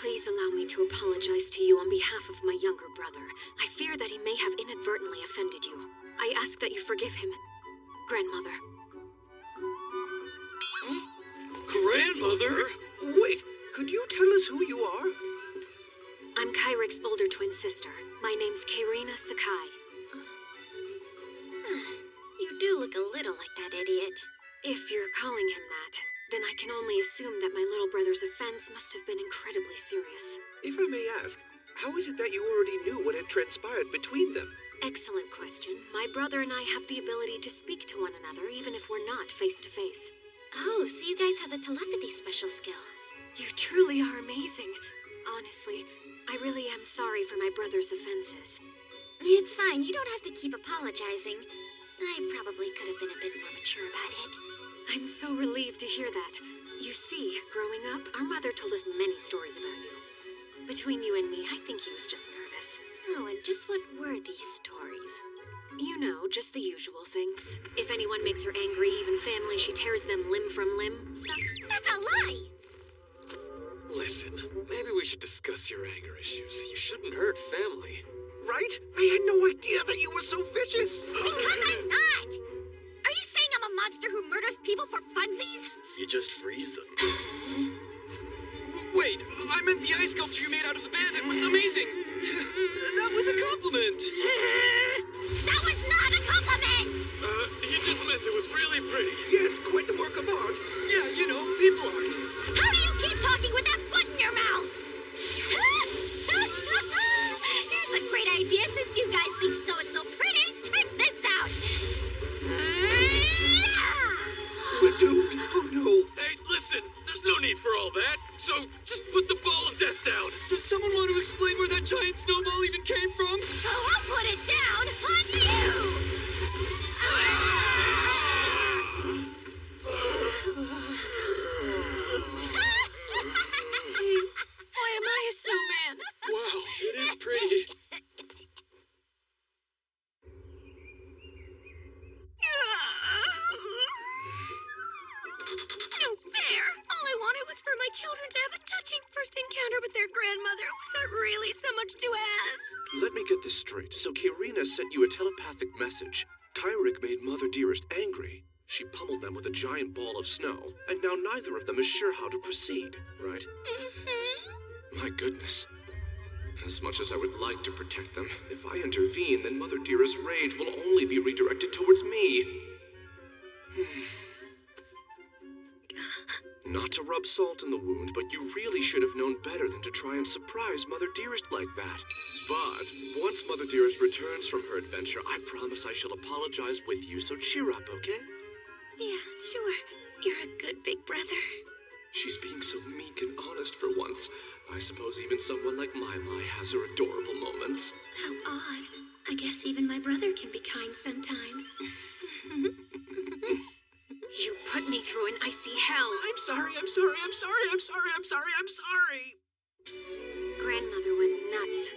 Please allow me to apologize to you on behalf of my younger brother. I fear that he may have inadvertently offended you. I ask that you forgive him. Grandmother. Grandmother? Wait, could you tell us who you are? I'm Kyrick's older twin sister. My name's Kairina Sakai. You do look a little like that idiot. If you're calling him that, then I can only assume that my little brother's offense must have been incredibly serious. If I may ask, how is it that you already knew what had transpired between them? Excellent question. My brother and I have the ability to speak to one another even if we're not face to face. Oh, so you guys have the telepathy special skill. You truly are amazing. Honestly, I really am sorry for my brother's offenses. It's fine. You don't have to keep apologizing. I probably could have been a bit more mature about it. I'm so relieved to hear that. You see, growing up, our mother told us many stories about you. Between you and me, I think he was just nervous. Oh, and just what were these stories? You know, just the usual things. If anyone makes her angry, even family, she tears them limb from limb. Stuff. That's a lie! Listen, maybe we should discuss your anger issues. You shouldn't hurt family. Right? I had no idea that you were so vicious. Because I'm not! Are you saying I'm a monster who murders people for funsies? You just freeze them. Wait, I meant the ice sculpture you made out of the bandit was amazing! That was a compliment! That was not a compliment! He just meant it was really pretty. Yes, quite the work of art. Yeah, you know, people art. How do you keep talking with that foot in your mouth? Here's a great idea since you guys think snow is so pretty. Check this out! We're doomed. Oh no. Hey, listen, there's no need for all that. So just put the ball of death down. Does someone want to explain where that giant snowball even came from? Oh, I'll put it down on you! Why am I a snowman? Wow, it is pretty. No fair! All I wanted was for my children to have a touching first encounter with their grandmother. Was that really so much to ask? Let me get this straight. So Kairina sent you a telepathic message. Kyrick made Mother Dearest angry. She pummeled them with a giant ball of snow, and now neither of them is sure how to proceed, right? Mm-hmm. My goodness. As much as I would like to protect them, if I intervene, then Mother Dearest's rage will only be redirected towards me. Not to rub salt in the wound, but you really should have known better than to try and surprise Mother Dearest like that. But once Mother Dearest returns from her adventure, I promise I shall apologize with you, so cheer up, okay? Yeah, sure. You're a good big brother. She's being so meek and honest for once. I suppose even someone like Magi has her adorable moments. How odd. I guess even my brother can be kind sometimes. You put put me through an icy hell. I'm sorry. Grandmother went nuts.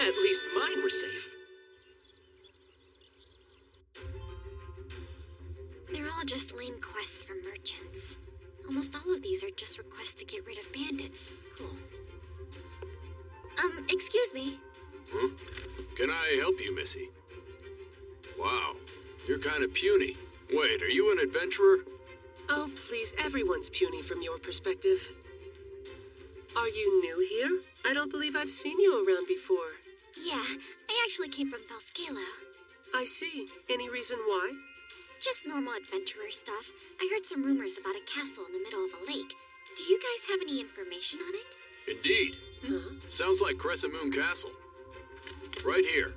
At least mine were safe. They're all just lame quests for merchants. Almost all of these are just requests to get rid of bandits. Cool. Excuse me. Huh? Can I help you, Missy? Wow, you're kind of puny. Wait, are you an adventurer? Oh, please, everyone's puny from your perspective. Are you new here? I don't believe I've seen you around before. Yeah, I actually came from Felscalo. I see. Any reason why? Just normal adventurer stuff. I heard some rumors about a castle in the middle of a lake. Do you guys have any information on it? Indeed. Sounds like Crescent Moon Castle. Right here.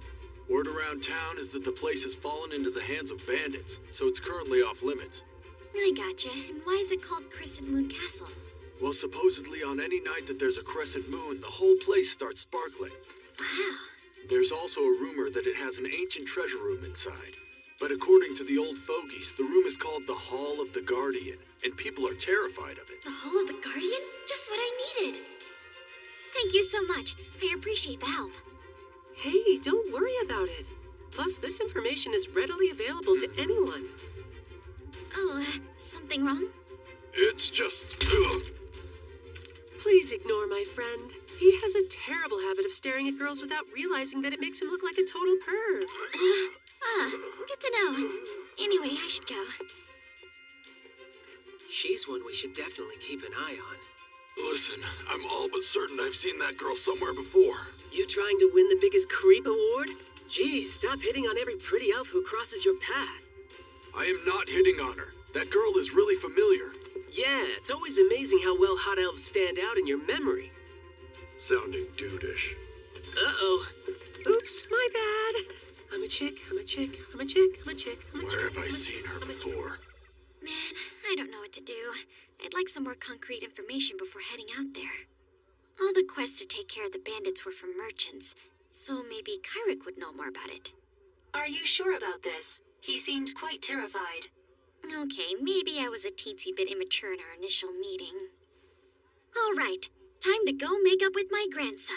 Word around town is that the place has fallen into the hands of bandits, so it's currently off limits. I gotcha. And why is it called Crescent Moon Castle? Well, supposedly on any night that there's a crescent moon, the whole place starts sparkling. Wow. There's also a rumor that it has an ancient treasure room inside. But according to the old fogies, the room is called the Hall of the Guardian, and people are terrified of it. The Hall of the Guardian? Just what I needed. Thank you so much. I appreciate the help. Hey, don't worry about it. Plus, this information is readily available to anyone. Oh, something wrong? It's just... Please ignore my friend. He has a terrible habit of staring at girls without realizing that it makes him look like a total perv. Good to know. Anyway, I should go. She's one we should definitely keep an eye on. Listen, I'm all but certain I've seen that girl somewhere before. You trying to win the biggest creep award? Geez, stop hitting on every pretty elf who crosses your path. I am not hitting on her. That girl is really familiar. Yeah, it's always amazing how well hot elves stand out in your memory. Sounding dudeish. Uh-oh. Oops, my bad. I'm a chick. Where have I seen her before? Man, I don't know what to do. I'd like some more concrete information before heading out there. All the quests to take care of the bandits were from merchants, so maybe Kyrick would know more about it. Are you sure about this? He seemed quite terrified. Okay, maybe I was a teensy bit immature in our initial meeting. All right, time to go make up with my grandson.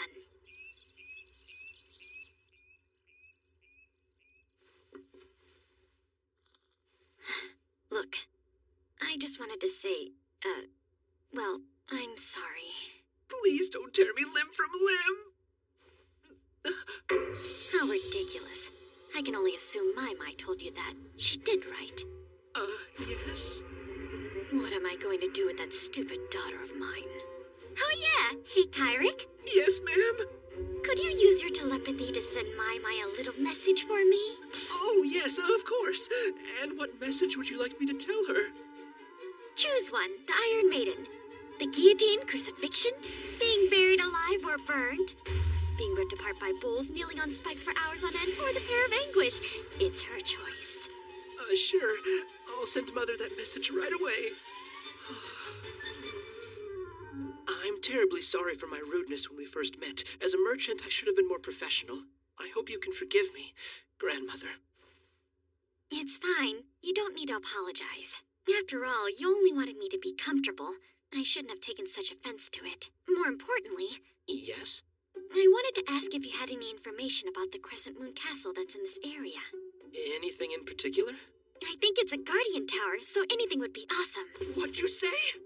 Look, I just wanted to say, well, I'm sorry. Please don't tear me limb from limb! How ridiculous. I can only assume Mai told you that. She did, right? Yes? What am I going to do with that stupid daughter of mine? Oh yeah! Hey, Kyrick? Yes, ma'am? Could you use your telepathy to send Mai a little message for me? Oh, yes, of course. And what message would you like me to tell her? Choose one. The Iron Maiden. The guillotine, crucifixion, being buried alive or burned, being ripped apart by bulls, kneeling on spikes for hours on end, or the pair of anguish. It's her choice. Sure. I'll send Mother that message right away. I'm terribly sorry for my rudeness when we first met. As a merchant, I should have been more professional. I hope you can forgive me, Grandmother. It's fine. You don't need to apologize. After all, you only wanted me to be comfortable. I shouldn't have taken such offense to it. More importantly... Yes? I wanted to ask if you had any information about the Crescent Moon Castle that's in this area. Anything in particular? I think it's a guardian tower, so anything would be awesome. What'd you say?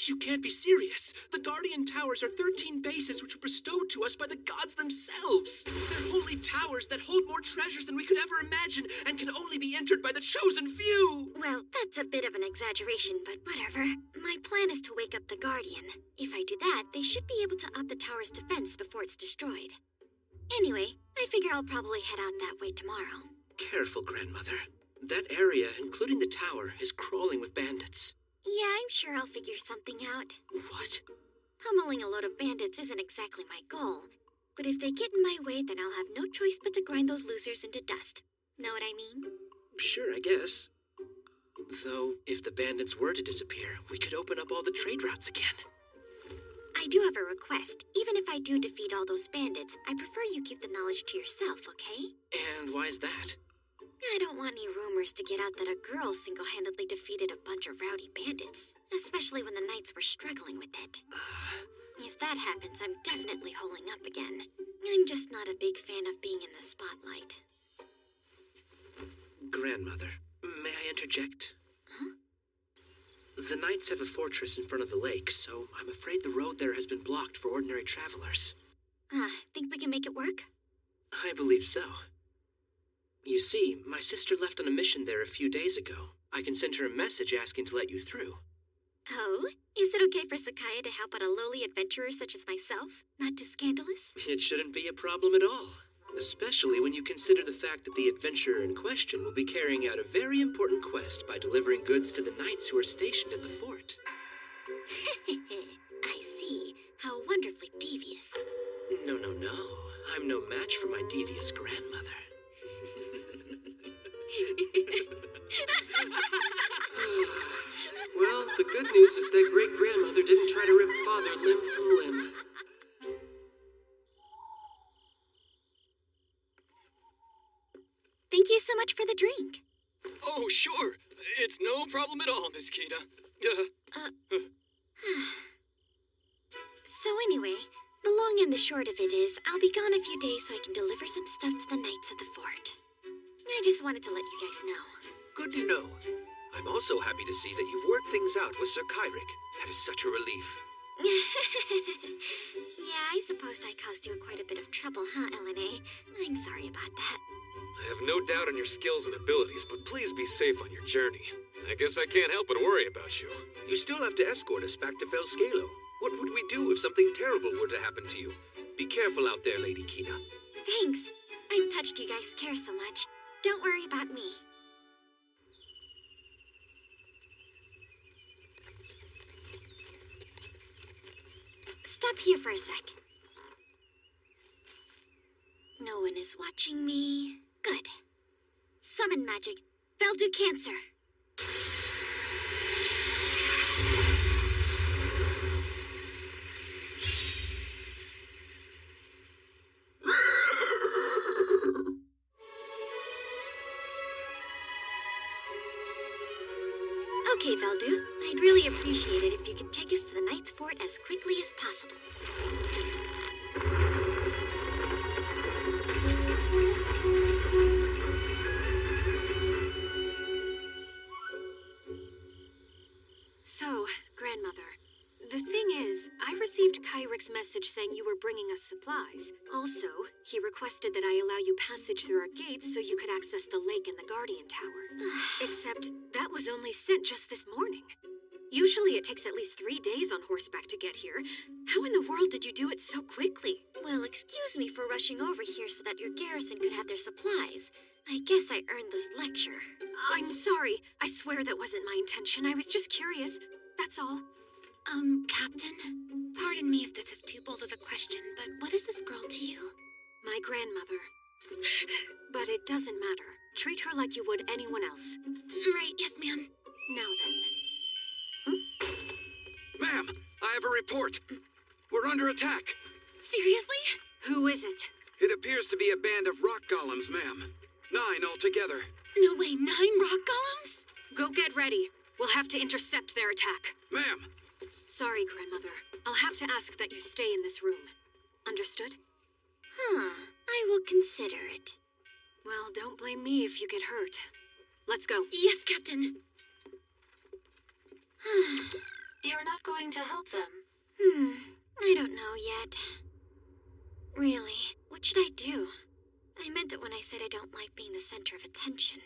You can't be serious. The Guardian Towers are 13 bases which were bestowed to us by the gods themselves. They're holy towers that hold more treasures than we could ever imagine and can only be entered by the chosen few. Well, that's a bit of an exaggeration, but whatever. My plan is to wake up the Guardian. If I do that, they should be able to up the tower's defense before it's destroyed. Anyway, I figure I'll probably head out that way tomorrow. Careful, Grandmother. That area, including the tower, is crawling with bandits. Yeah, I'm sure I'll figure something out. What? Pummeling a load of bandits isn't exactly my goal. But if they get in my way, then I'll have no choice but to grind those losers into dust. Know what I mean? Sure, I guess. Though, if the bandits were to disappear, we could open up all the trade routes again. I do have a request. Even if I do defeat all those bandits, I prefer you keep the knowledge to yourself, okay? And why is that? I don't want any rumors to get out that a girl single-handedly defeated a bunch of rowdy bandits, especially when the knights were struggling with it. If that happens, I'm definitely holing up again. I'm just not a big fan of being in the spotlight. Grandmother, may I interject? Huh? The knights have a fortress in front of the lake, so I'm afraid the road there has been blocked for ordinary travelers. Think we can make it work? I believe so. You see, my sister left on a mission there a few days ago. I can send her a message asking to let you through. Oh? Is it okay for Sakaya to help out a lowly adventurer such as myself? Not too scandalous? It shouldn't be a problem at all. Especially when you consider the fact that the adventurer in question will be carrying out a very important quest by delivering goods to the knights who are stationed at the fort. I see. How wonderfully devious. No. I'm no match for my devious grandmother. Well, the good news is that great-grandmother didn't try to rip father limb from limb. Thank you so much for the drink. Oh, sure. It's no problem at all, Miss Kita. So anyway, the long and the short of it is, I'll be gone a few days so I can deliver some stuff to the knights at the fort. I just wanted to let you guys know. Good to know. I'm also happy to see that you've worked things out with Sir Kyrick. That is such a relief. Yeah, I suppose I caused you quite a bit of trouble, huh, Elena? I'm sorry about that. I have no doubt on your skills and abilities, but please be safe on your journey. I guess I can't help but worry about you. You still have to escort us back to Felscalo. What would we do if something terrible were to happen to you? Be careful out there, Lady Kina. Thanks. I'm touched you guys care so much. Don't worry about me. Stop here for a sec. No one is watching me. Good. Summon magic. They'll do cancer. Okay, Veldu. I'd really appreciate it if you could take us to the Knight's Fort as quickly as possible. So, Grandmother, the thing is, I received Kyrick's message saying you were bringing us supplies. Also, he requested that I allow you passage through our gates so you could access the lake and the Guardian Tower. Except, that was only sent just this morning. Usually it takes at least 3 days on horseback to get here. How in the world did you do it so quickly? Well, excuse me for rushing over here so that your garrison could have their supplies. I guess I earned this lecture. I'm sorry. I swear that wasn't my intention. I was just curious. That's all. Captain? Pardon me if this is too bold of a question, but what is this girl to you? My grandmother. But it doesn't matter. Treat her like you would anyone else. Right, yes, ma'am. Now then. Ma'am, I have a report. We're under attack. Seriously? Who is it? It appears to be a band of rock golems, ma'am. 9 altogether. No way, 9 rock golems? Go get ready. We'll have to intercept their attack. Ma'am! Sorry, Grandmother. I'll have to ask that you stay in this room. Understood? I will consider it. Well, don't blame me if you get hurt. Let's go. Yes, Captain. You're not going to help them? I don't know yet. Really, what should I do? I meant it when I said I don't like being the center of attention.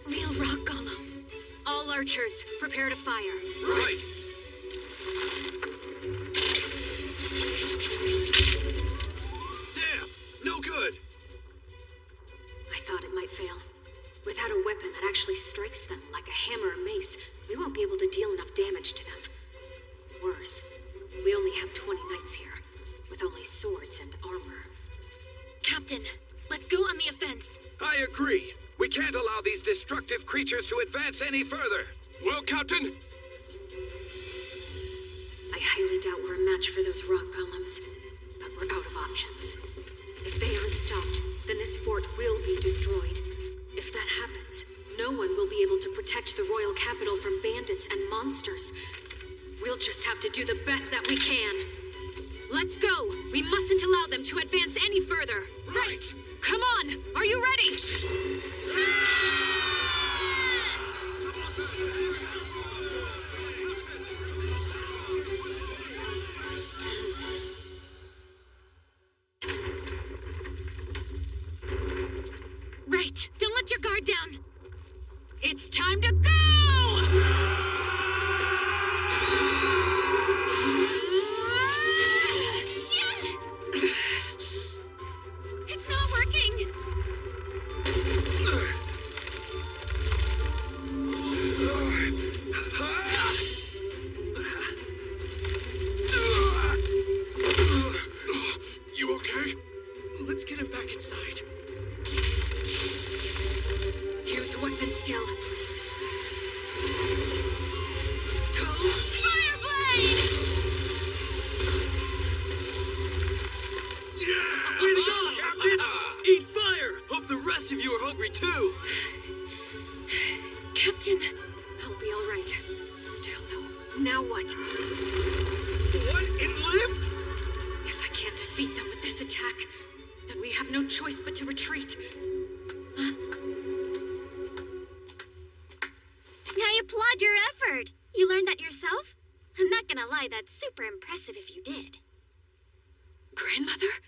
Real rock golems. All archers, prepare to fire. Right. Damn, no good. I thought it might fail. Without a weapon that actually strikes them, like a hammer or mace, we won't be able to deal enough damage to them. Worse, we only have 20 knights here, with only swords and armor. Captain, let's go on the offense. I agree. We can't allow these destructive creatures to advance any further. Well, Captain, highly doubt we're a match for those rock golems, but we're out of options. If they aren't stopped, then this fort will be destroyed. If that happens, no one will be able to protect the royal capital from bandits and monsters. We'll just have to do the best that we can. Let's go! We mustn't allow them to advance any further. Right! Come on! Are you ready? Right! Don't let your guard down! It's time to go! It's not working! You okay? Let's get him back inside. Use weapon skill. Go Fire Blade! Yeah! Way to go, Captain! Eat fire! Hope the rest of you are hungry too. Captain, I'll be all right. Still, though, now what? What? It lived? If I can't defeat them with this attack, then we have no choice but to retreat. I applaud your effort. You learned that yourself? I'm not gonna lie, that's super impressive if you did. Grandmother?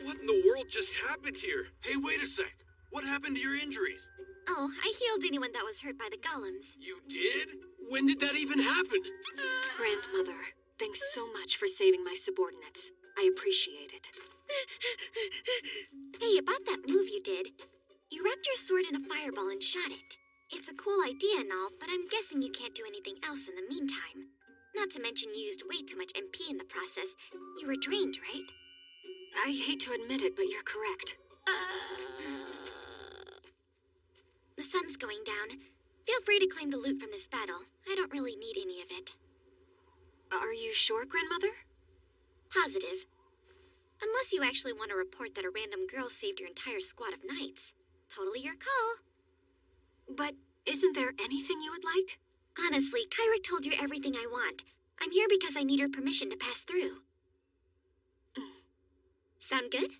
What in the world just happened here? Hey, wait a sec. What happened to your injuries? Oh, I healed anyone that was hurt by the golems. You did? When did that even happen? Grandmother, thanks so much for saving my subordinates. I appreciate it. Hey, about that move you did. You wrapped your sword in a fireball and shot it. It's a cool idea and all, but I'm guessing you can't do anything else in the meantime. Not to mention you used way too much MP in the process. You were drained, right? I hate to admit it, but you're correct. The sun's going down. Feel free to claim the loot from this battle. I don't really need any of it. Are you sure, Grandmother? Positive. Unless you actually want to report that a random girl saved your entire squad of knights. Totally your call. But isn't there anything you would like? Honestly, Kyrick told you everything I want. I'm here because I need your permission to pass through. Sound good?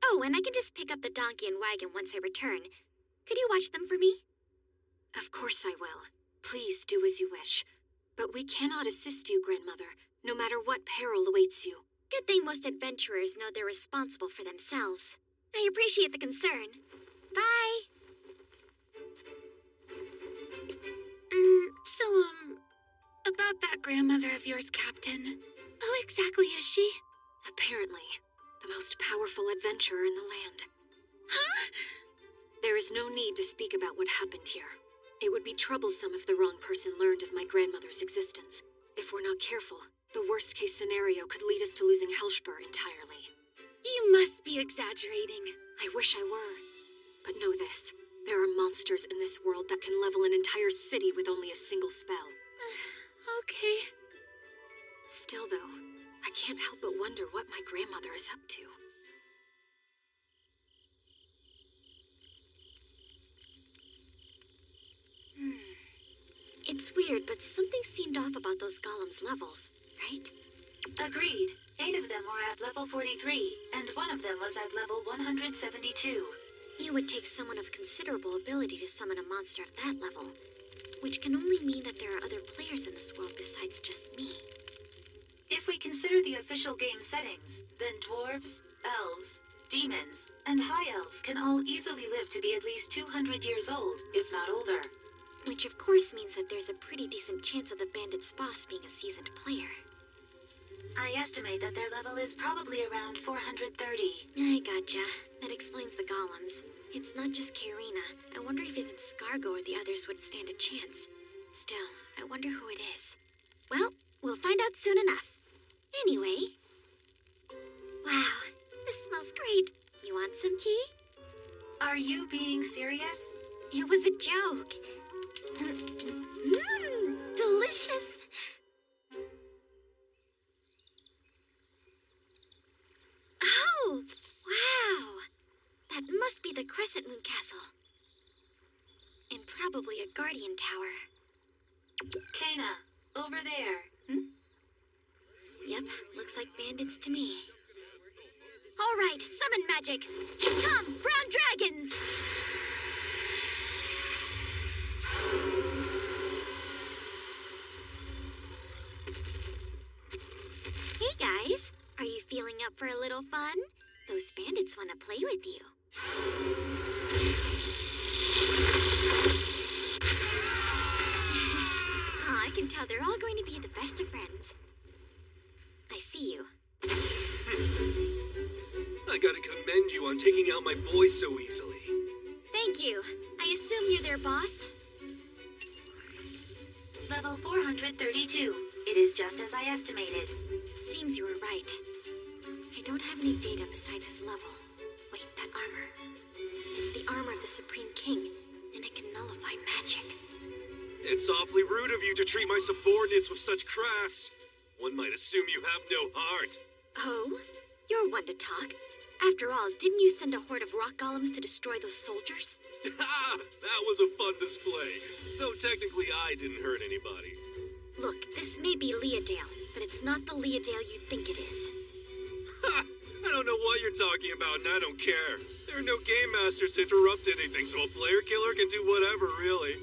Oh, and I can just pick up the donkey and wagon once I return. Could you watch them for me? Of course I will. Please do as you wish. But we cannot assist you, Grandmother, no matter what peril awaits you. Good thing most adventurers know they're responsible for themselves. I appreciate the concern. Bye! About that grandmother of yours, Captain. Who exactly is she? Apparently, the most powerful adventurer in the land. Huh? There is no need to speak about what happened here. It would be troublesome if the wrong person learned of my grandmother's existence. If we're not careful, the worst-case scenario could lead us to losing Helshper entirely. You must be exaggerating. I wish I were. But know this. There are monsters in this world that can level an entire city with only a single spell. Okay. Still, though, I can't help but wonder what my grandmother is up to. It's weird, but something seemed off about those golems' levels, right? Agreed. 8 of them were at level 43, and 1 of them was at level 172. It would take someone of considerable ability to summon a monster of that level, which can only mean that there are other players in this world besides just me. If we consider the official game settings, then dwarves, elves, demons, and high elves can all easily live to be at least 200 years old, if not older. Which of course means that there's a pretty decent chance of the bandit's boss being a seasoned player. I estimate that their level is probably around 430. I gotcha. That explains the golems. It's not just Karina. I wonder if even Scargo or the others would stand a chance. Still, I wonder who it is. Well, We'll find out soon enough. Anyway. Wow, this smells great. You want some key? Are you being serious? It was a joke. Delicious. Oh, wow. That must be the Crescent Moon Castle. And probably a Guardian Tower. Kana, over there. Yep, looks like bandits to me. All right, summon magic. Come, brown dragons! Hey guys, are you feeling up for a little fun? Those bandits want to play with you. Oh, I can tell they're all going to be the best of friends. I see you. I gotta commend you on taking out my boy so easily. Thank you. I assume you're their boss? Level 432. It is just as I estimated. Seems you were right. I don't have any data besides his level. Wait, that armor. It's the armor of the Supreme King, and it can nullify magic. It's awfully rude of you to treat my subordinates with such crass. One might assume you have no heart. Oh? You're one to talk. After all, didn't you send a horde of rock golems to destroy those soldiers? That was a fun display. Though technically I didn't hurt anybody. Look, this may be Leodale, but it's not the Leodale you think it is. I don't know what you're talking about, and I don't care. There are no game masters to interrupt anything, so a player killer can do whatever, really.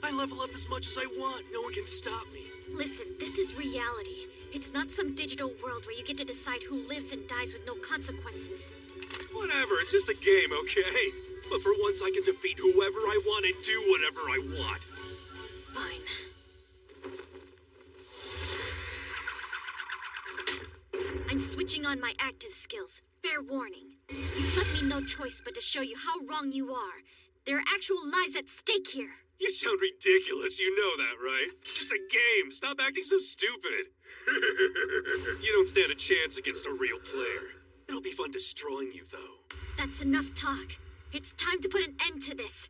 I level up as much as I want. No one can stop me. Listen, this is reality. It's not some digital world where you get to decide who lives and dies with no consequences. Whatever, it's just a game, okay? But for once I can defeat whoever I want and do whatever I want. Fine. I'm switching on my active skills. Fair warning. You've left me no choice but to show you how wrong you are. There are actual lives at stake here. You sound ridiculous, you know that, right? It's a game. Stop acting so stupid. You don't stand a chance against a real player. It'll be fun destroying you, though. That's enough talk. It's time to put an end to this.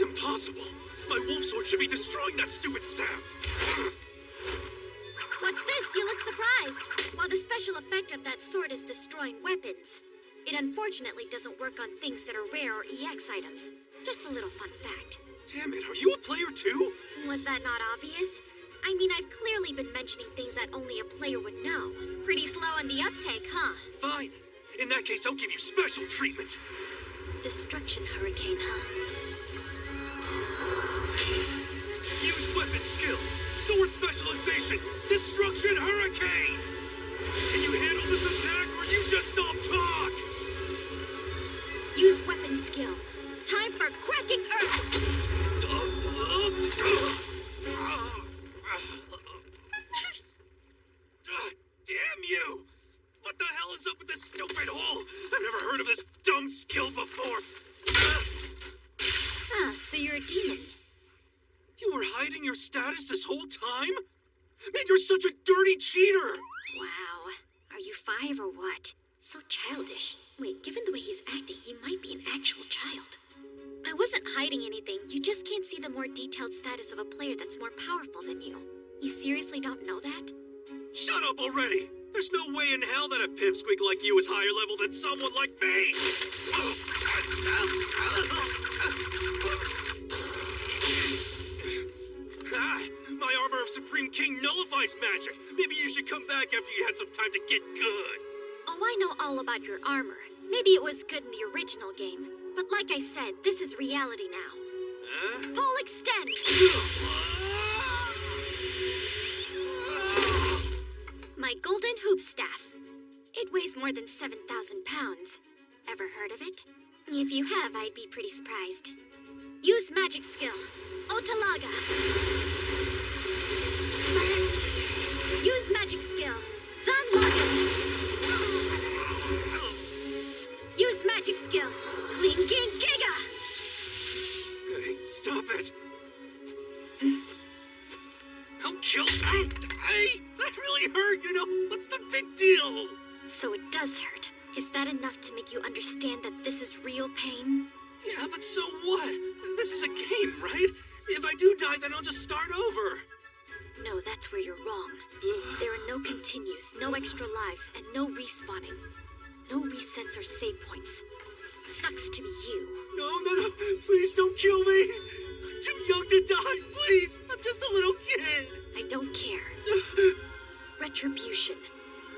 Impossible. My wolf sword should be destroying that stupid staff. What's this? You look surprised. While the special effect of that sword is destroying weapons, it unfortunately doesn't work on things that are rare or EX items. Just a little fun fact. Damn it, are you a player too? Was that not obvious? I mean, I've clearly been mentioning things that only a player would know. Pretty slow on the uptake, huh? Fine. In that case, I'll give you special treatment. Destruction Hurricane, huh? Use weapon skill. Sword specialization. Destruction Hurricane. Can you handle this attack or you just don't talk? Use weapon skill. Time for cracking earth. Damn you! What the hell is up with this stupid hole? I've never heard of this dumb skill before. Ah, so you're a demon. You were hiding your status this whole time? Man, you're such a dirty cheater! Wow. Are you 5 or what? So childish. Wait, given the way he's acting, he might be an actual child. I wasn't hiding anything. You just can't see the more detailed status of a player that's more powerful than you. You seriously don't know that? Shut up already! There's no way in hell that a pipsqueak like you is higher level than someone like me! My armor of Supreme King nullifies magic. Maybe you should come back after you had some time to get good. Oh, I know all about your armor. Maybe it was good in the original game. But like I said, this is reality now. Pole extend! My golden hoop staff. It weighs more than 7,000 pounds. Ever heard of it? If you have, I'd be pretty surprised. Use magic skill. Otalaga. Use magic skill. Zanlaga. Use magic skill. Clean Giga. Hey, stop it! pain. Yeah, but so what? This is a game, right? If I do die, then I'll just start over. No, that's where you're wrong. There are no continues, no extra lives, and no respawning. No resets or save points. Sucks to be you. No, please don't kill me. I'm too young to die, please. I'm just a little kid. I don't care. Retribution.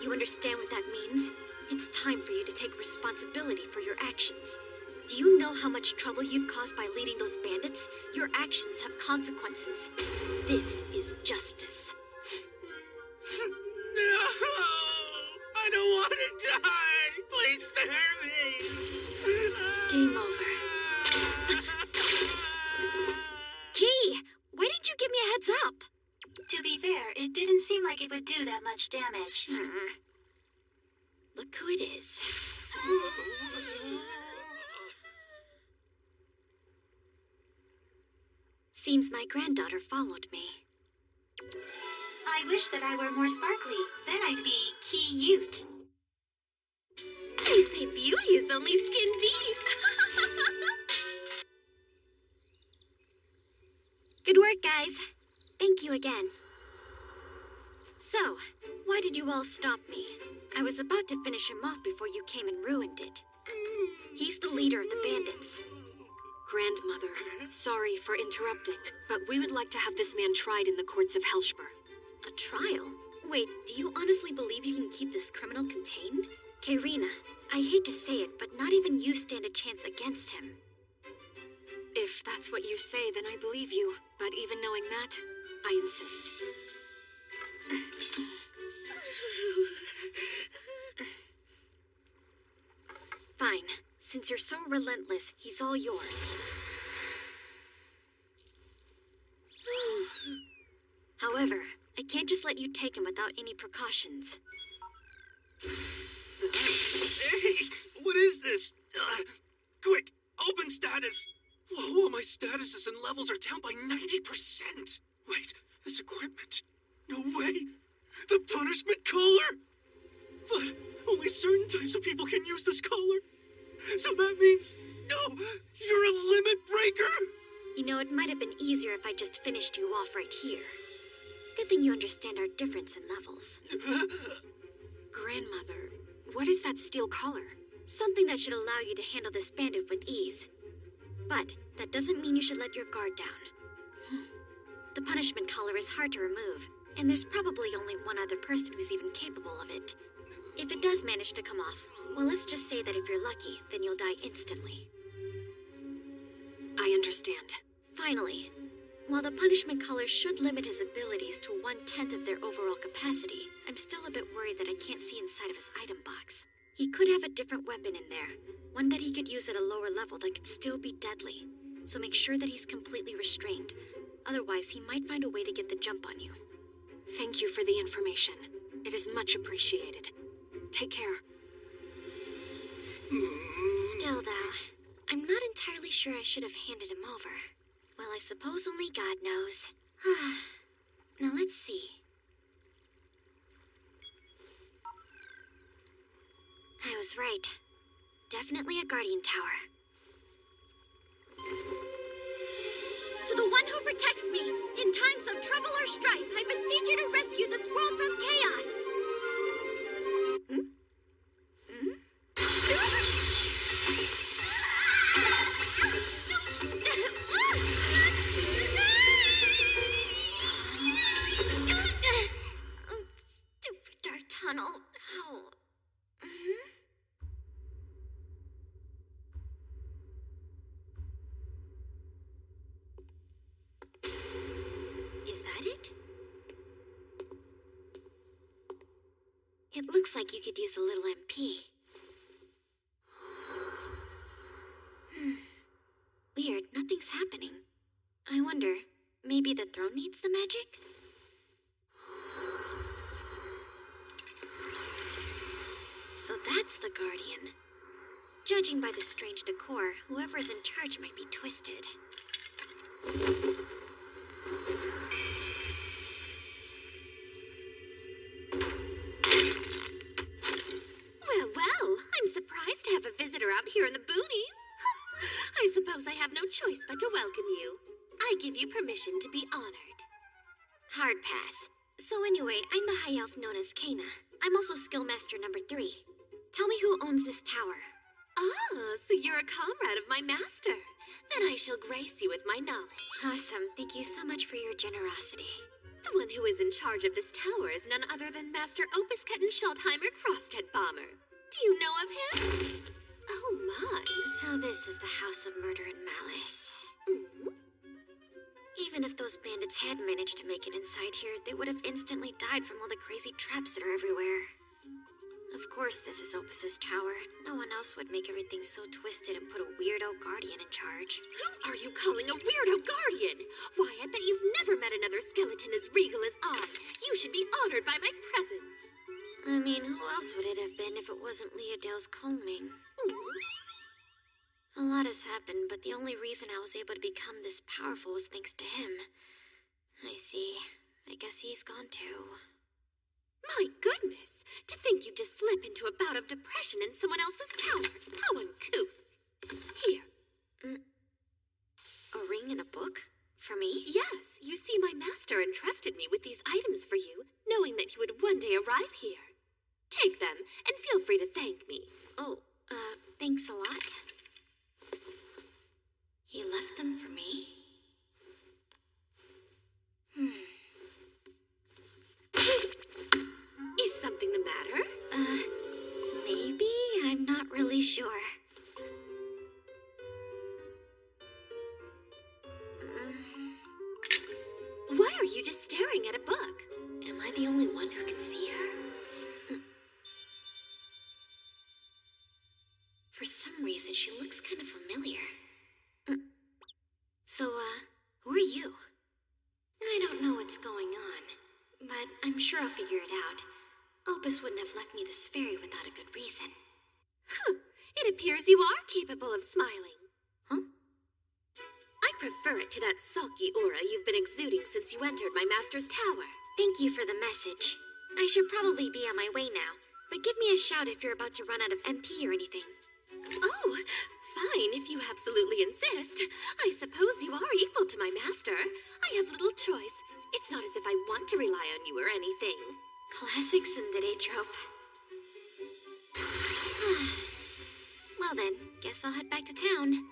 You understand what that means? It's time for you to take responsibility for your actions. Do you know how much trouble you've caused by leading those bandits? Your actions have consequences. This is justice. No! I don't want to die! Please spare me! Game over. Key! Why didn't you give me a heads up? To be fair, it didn't seem like it would do that much damage. Look who it is. Seems my granddaughter followed me. I wish that I were more sparkly. Then I'd be cute. You say beauty is only skin deep. Good work, guys. Thank you again. So, why did you all stop me? I was about to finish him off before you came and ruined it. He's the leader of the bandits. Grandmother, sorry for interrupting, but we would like to have this man tried in the courts of Helshper. A trial? Wait, do you honestly believe you can keep this criminal contained? Kairina, I hate to say it, but not even you stand a chance against him. If that's what you say, then I believe you. But even knowing that, I insist. Fine. Since you're so relentless, he's all yours. However, I can't just let you take him without any precautions. Hey, what is this? Quick, open status. Whoa, my statuses and levels are down by 90%. Wait, this equipment. No way. The punishment collar? But only certain types of people can use this collar. So that means, no, you're a limit breaker. You know, it might have been easier if I just finished you off right here. Good thing you understand our difference in levels. Grandmother, what is that steel collar? Something that should allow you to handle this bandit with ease. But that doesn't mean you should let your guard down. The punishment collar is hard to remove, and there's probably only one other person who's even capable of it. If it does manage to come off, well, let's just say that if you're lucky, then you'll die instantly. I understand. Finally, while the punishment collar should limit his abilities to 1/10 of their overall capacity, I'm still a bit worried that I can't see inside of his item box. He could have a different weapon in there, one that he could use at a lower level that could still be deadly. So make sure that he's completely restrained. Otherwise, he might find a way to get the jump on you. Thank you for the information. It is much appreciated. Take care. Still, though, I'm not entirely sure I should have handed him over. Well, I suppose only God knows. Now let's see. I was right. Definitely a guardian tower. To the one who protects me, in times of trouble or strife, I beseech you to rescue this world from chaos. Stupid dark tunnel. Ow. Is that it? It looks like you could use a little MP. Weird, nothing's happening. I wonder, maybe the throne needs the magic? So that's the Guardian. Judging by the strange decor, whoever is in charge might be twisted. Well, I'm surprised to have a visitor out here in the boonies. suppose I have no choice but to welcome you. I give you permission to be honored. Hard pass. So anyway, I'm the high elf known as Kana. I'm also Skillmaster number 3. Tell me who owns this tower. Ah, so you're a comrade of my master. Then I shall grace you with my knowledge. Awesome. Thank you so much for your generosity. The one who is in charge of this tower is none other than Master Opusketten Schaldheimer Crosthead Bomber. Do you know of him? Oh my. So this is the House of Murder and Malice. Even if those bandits had managed to make it inside here, they would have instantly died from all the crazy traps that are everywhere. Of course this is Opus's tower. No one else would make everything so twisted and put a weirdo guardian in charge. Who are you calling a weirdo guardian? Why, I bet you've never met another skeleton as regal as I. You should be honored by my presence. I mean, who else would it have been if it wasn't Leodale's combing? A lot has happened, but the only reason I was able to become this powerful was thanks to him. I see. I guess he's gone too. My goodness! To think you'd just slip into a bout of depression in someone else's tower. How uncouth. Here. A ring and a book? For me? Yes. You see, my master entrusted me with these items for you, knowing that you would one day arrive here. Take them, and feel free to thank me. Oh, thanks a lot. He left them for me? Is something the matter? Maybe? I'm not really sure. Why are you just staring at a book? Am I the only one who can see her? For some reason, she looks kind of familiar. So, who are you? I don't know what's going on, but I'm sure I'll figure it out. Opus wouldn't have left me this fairy without a good reason. It appears you are capable of smiling. Huh? I prefer it to that sulky aura you've been exuding since you entered my master's tower. Thank you for the message. I should probably be on my way now, but give me a shout if you're about to run out of MP or anything. Oh, fine, if you absolutely insist. I suppose you are equal to my master. I have little choice. It's not as if I want to rely on you or anything. Classic tsundere trope. Well then, guess I'll head back to town.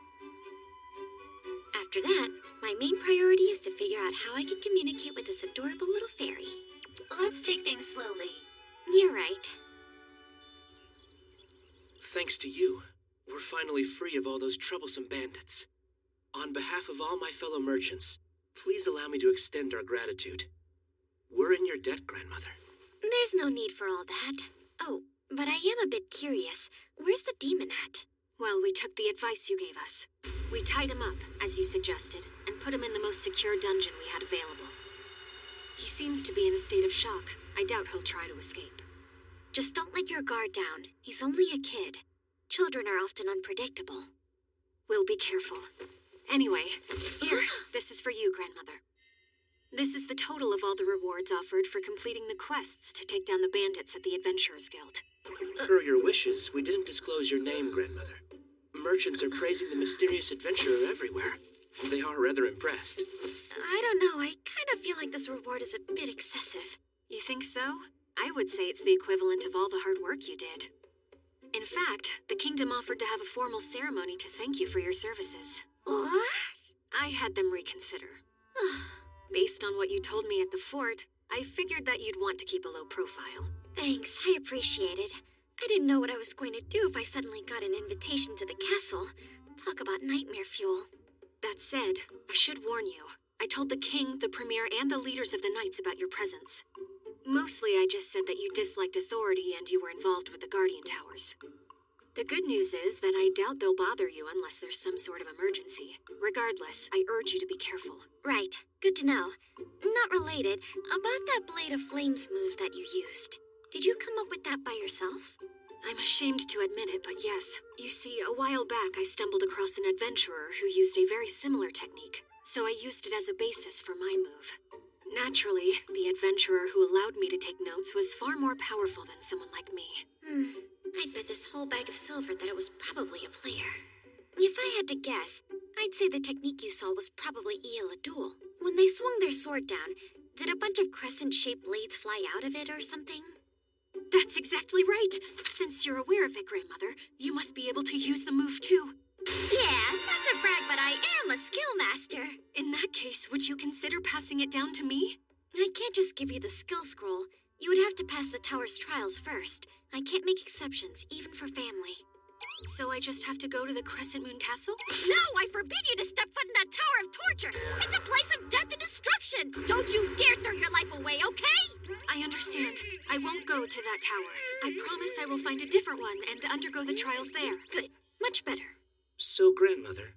After that, my main priority is to figure out how I can communicate with this adorable little fairy. Let's take things slowly. You're right. Thanks to you, we're finally free of all those troublesome bandits. On behalf of all my fellow merchants, please allow me to extend our gratitude. We're in your debt, Grandmother. There's no need for all that. Oh, but I am a bit curious. Where's the demon at? Well, we took the advice you gave us. We tied him up, as you suggested, and put him in the most secure dungeon we had available. He seems to be in a state of shock. I doubt he'll try to escape. Just don't let your guard down. He's only a kid. Children are often unpredictable. We'll be careful. Anyway, here, this is for you, Grandmother. This is the total of all the rewards offered for completing the quests to take down the bandits at the Adventurers Guild. Per your wishes, we didn't disclose your name, Grandmother. Merchants are praising the mysterious adventurer everywhere. They are rather impressed. I don't know, I kind of feel like this reward is a bit excessive. You think so? I would say it's the equivalent of all the hard work you did. In fact, the kingdom offered to have a formal ceremony to thank you for your services. What? I had them reconsider. Based on what you told me at the fort, I figured that you'd want to keep a low profile. Thanks, I appreciate it. I didn't know what I was going to do if I suddenly got an invitation to the castle. Talk about nightmare fuel. That said, I should warn you. I told the king, the premier, and the leaders of the knights about your presence. Mostly I just said that you disliked authority and you were involved with the Guardian Towers. The good news is that I doubt they'll bother you unless there's some sort of emergency. Regardless, I urge you to be careful. Right. Good to know. Not related, about that Blade of Flames move that you used. Did you come up with that by yourself? I'm ashamed to admit it, but yes. You see, a while back I stumbled across an adventurer who used a very similar technique, so I used it as a basis for my move. Naturally, the adventurer who allowed me to take notes was far more powerful than someone like me. I'd bet this whole bag of silver that it was probably a player. If I had to guess, I'd say the technique you saw was probably Eel Duel. When they swung their sword down, did a bunch of crescent-shaped blades fly out of it or something? That's exactly right. Since you're aware of it, Grandmother, you must be able to use the move too. Yeah, not to brag, but I am a skill master. In that case, would you consider passing it down to me? I can't just give you the skill scroll. You would have to pass the tower's trials first. I can't make exceptions, even for family. So I just have to go to the Crescent Moon Castle? No, I forbid you to step foot in that tower of torture. It's a place of death and destruction. Don't you dare throw your life away, okay? I understand. I won't go to that tower. I promise I will find a different one and undergo the trials there. Good. Much better. So, Grandmother,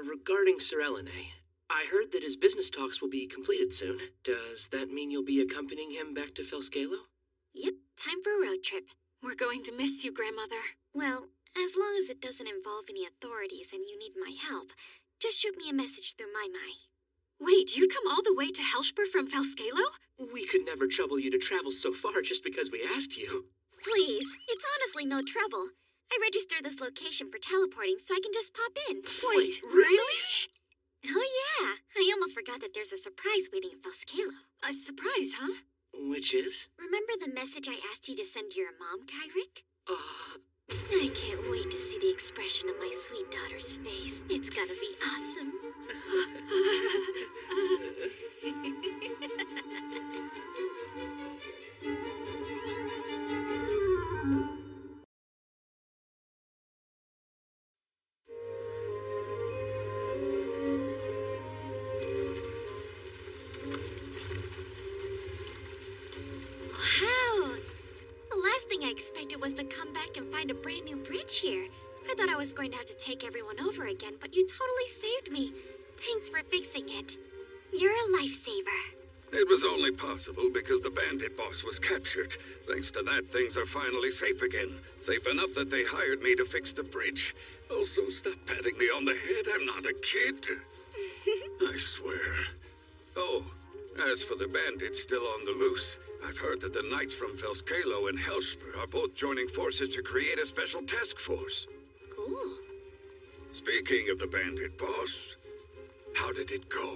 regarding Sir Elene, I heard that his business talks will be completed soon. Does that mean you'll be accompanying him back to Felscalo? Yep, time for a road trip. We're going to miss you, Grandmother. Well, as long as it doesn't involve any authorities and you need my help, just shoot me a message through Magi. Wait, you'd come all the way to Helshper from Felscalo? We could never trouble you to travel so far just because we asked you. Please, it's honestly no trouble. I registered this location for teleporting so I can just pop in. Wait, really? Oh yeah, I almost forgot that there's a surprise waiting in Felscalo. A surprise, huh? Which is? Remember the message I asked you to send to your mom, Kyrick? I can't wait to see the expression of my sweet daughter's face. It's gonna be awesome. Wow! The last thing I expected was to come back and find a brand new bridge here. I thought I was going to have to take everyone over again, but you totally saved me. Thanks for fixing it. You're a lifesaver. It was only possible because the bandit boss was captured. Thanks to that, things are finally safe again. Safe enough that they hired me to fix the bridge. Also, stop patting me on the head. I'm not a kid. I swear. Oh, as for the bandits still on the loose, I've heard that the knights from Felscalo and Helshper are both joining forces to create a special task force. Cool. Speaking of the bandit boss, how did it go?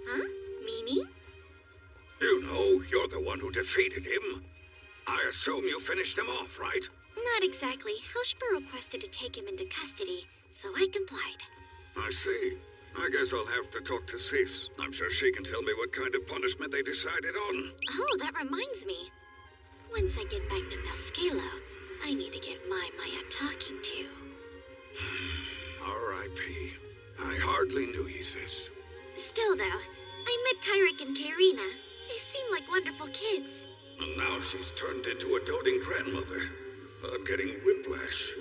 Huh? Meaning? You know, you're the one who defeated him. I assume you finished him off, right? Not exactly. Helshper requested to take him into custody, so I complied. I see. I guess I'll have to talk to Sis. I'm sure she can tell me what kind of punishment they decided on. Oh, that reminds me. Once I get back to Felscalo, I need to give Maya a talking to. R.I.P. I hardly knew you, Sis. Still, though, I met Kyrick and Karina. They seem like wonderful kids. And now she's turned into a doting grandmother. I'm getting whiplash.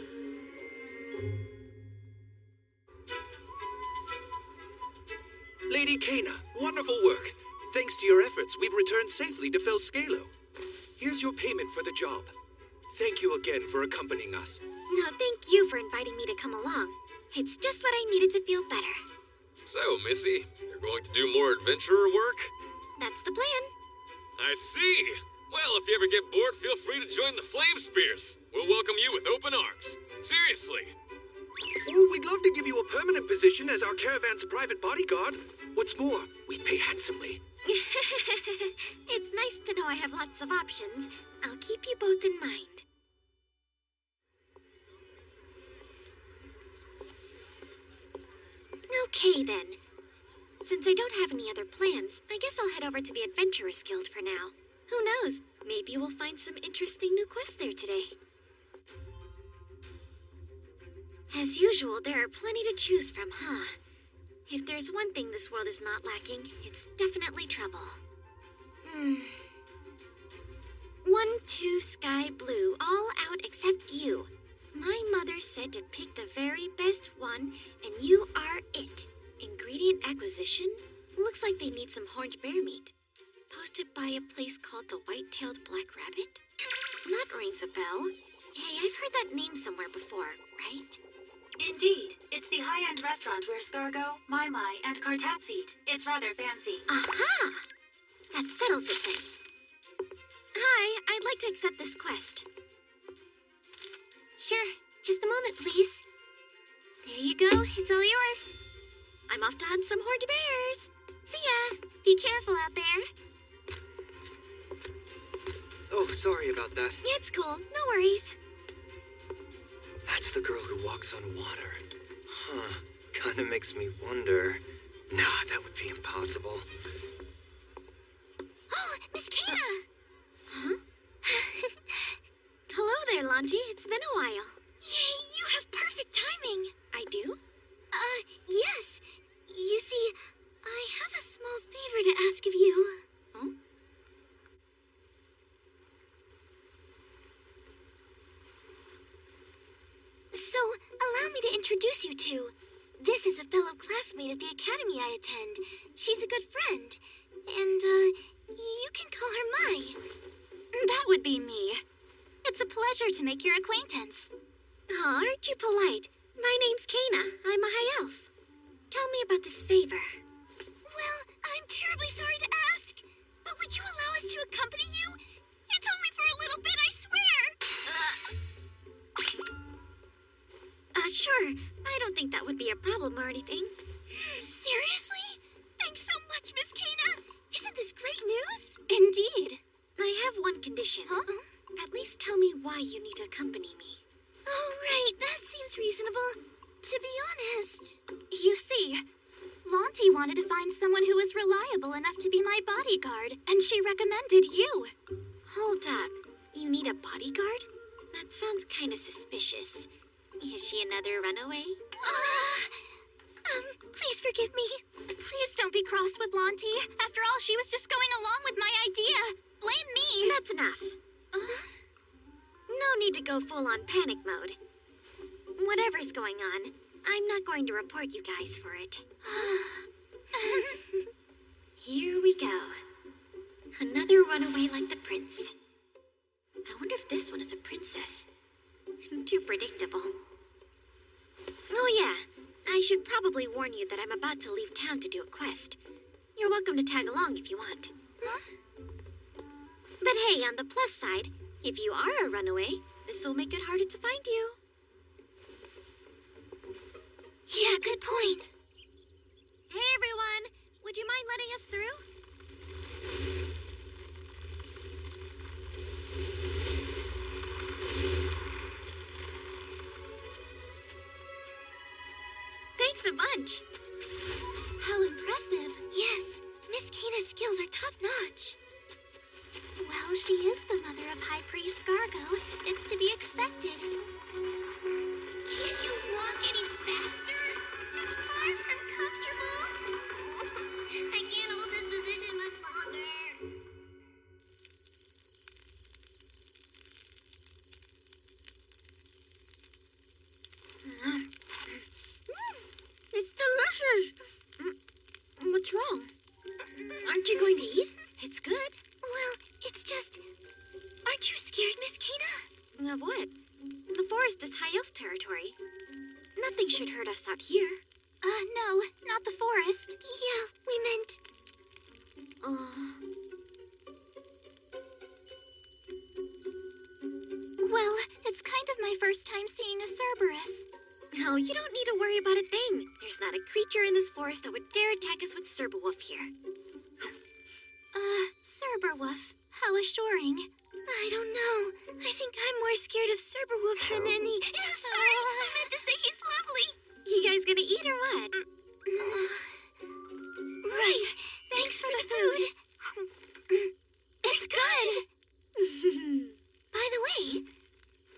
Lady Kana, wonderful work. Thanks to your efforts, we've returned safely to Felscalo. Here's your payment for the job. Thank you again for accompanying us. No, thank you for inviting me to come along. It's just what I needed to feel better. So, Missy, you're going to do more adventurer work? That's the plan. I see. Well, if you ever get bored, feel free to join the Flame Spears. We'll welcome you with open arms. Seriously. Oh, we'd love to give you a permanent position as our caravan's private bodyguard. What's more, we pay handsomely. It's nice to know I have lots of options. I'll keep you both in mind. Okay, then. Since I don't have any other plans, I guess I'll head over to the Adventurers Guild for now. Who knows? Maybe we'll find some interesting new quests there today. As usual, there are plenty to choose from, huh? If there's one thing this world is not lacking, it's definitely trouble. 1, 2, sky blue, all out except you. My mother said to pick the very best one, and you are it. Ingredient acquisition? Looks like they need some horned bear meat. Posted by a place called the White-Tailed Black Rabbit? That rings a bell. Hey, I've heard that name somewhere before, right? Indeed. It's the high-end restaurant where Scargo, Mai, and Kartats eat. It's rather fancy. Aha! That settles it then. Hi, I'd like to accept this quest. Sure. Just a moment, please. There you go. It's all yours. I'm off to hunt some horned bears. See ya. Be careful out there. Oh, sorry about that. It's cool. No worries. That's the girl who walks on water. Huh. Kinda makes me wonder. Nah, that would be impossible. Oh, Miss Kana! Huh? Hello there, Lonty. It's been a while. Yay, you have perfect timing. I do? Yes. You see, I have a small favor to ask of you. Huh? So, allow me to introduce you to. This is a fellow classmate at the academy I attend. She's a good friend. And, you can call her Mai. That would be me. It's a pleasure to make your acquaintance. Aw, aren't you polite? My name's Kana. I'm a high elf. Tell me about this favor. Well, I'm terribly sorry to ask, but would you allow us to accompany you? It's only for a little bit, I swear! Sure. I don't think that would be a problem or anything. Seriously? Thanks so much, Miss Kana! Isn't this great news? Indeed. I have one condition. Huh? At least tell me why you need to accompany me. Oh, right. That seems reasonable. To be honest... You see, Lonty wanted to find someone who was reliable enough to be my bodyguard, and she recommended you. Hold up. You need a bodyguard? That sounds kind of suspicious. Is she another runaway? Please forgive me. Please don't be cross with Lonty. After all, she was just going along with my idea. Blame me. That's enough. No need to go full-on panic mode. Whatever's going on, I'm not going to report you guys for it. Here we go. Another runaway like the prince. I wonder if this one is a princess. Too predictable. Oh yeah, I should probably warn you that I'm about to leave town to do a quest. You're welcome to tag along if you want. But hey, on the plus side, if you are a runaway, this will make it harder to find you. Yeah, good point. Hey everyone, would you mind letting us through? Thanks a bunch. How impressive. Yes, Miss Kana's skills are top-notch. Well, she is the mother of High Priest Scargo. It's to be expected. Can't you walk any faster? This is far from comfortable. I can't hold this position much longer. It's delicious. What's wrong? Aren't you going to eat? It's good. Well, it's just... Aren't you scared, Miss Kana? Of what? The forest is high elf territory. Nothing should hurt us out here. No, not the forest. Yeah, we meant... Well, it's kind of my first time seeing a Cerberus. Oh, you don't need to worry about a thing. There's not a creature in this forest that would dare attack us with Cerberwolf here. Cerberwolf. How assuring. I don't know. I think I'm more scared of Cerberwolf than any... Sorry, I meant to say he's lovely. You guys gonna eat or what? Right. Thanks for the food. It's good. By the way,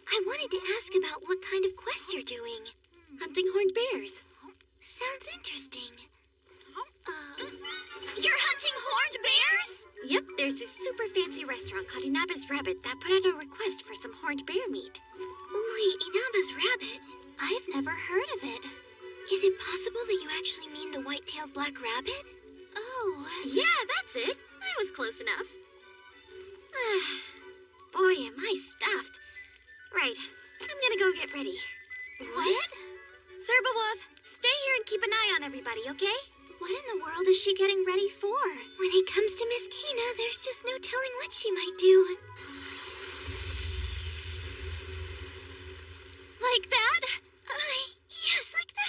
I wanted to ask about what kind of quest you're doing. Hunting horned bears. Sounds interesting. You're hunting horned bears? Yep, there's this super fancy restaurant called Inaba's Rabbit that put out a request for some horned bear meat. Wait, Inaba's Rabbit? I've never heard of it. Is it possible that you actually mean the white-tailed black rabbit? Oh. Yeah, that's it. I was close enough. Boy, am I stuffed. Right, I'm gonna go get ready. What? Cerberwolf, stay here and keep an eye on everybody, okay? What in the world is she getting ready for? When it comes to Miss Kana, there's just no telling what she might do. Like that? Yes, like that.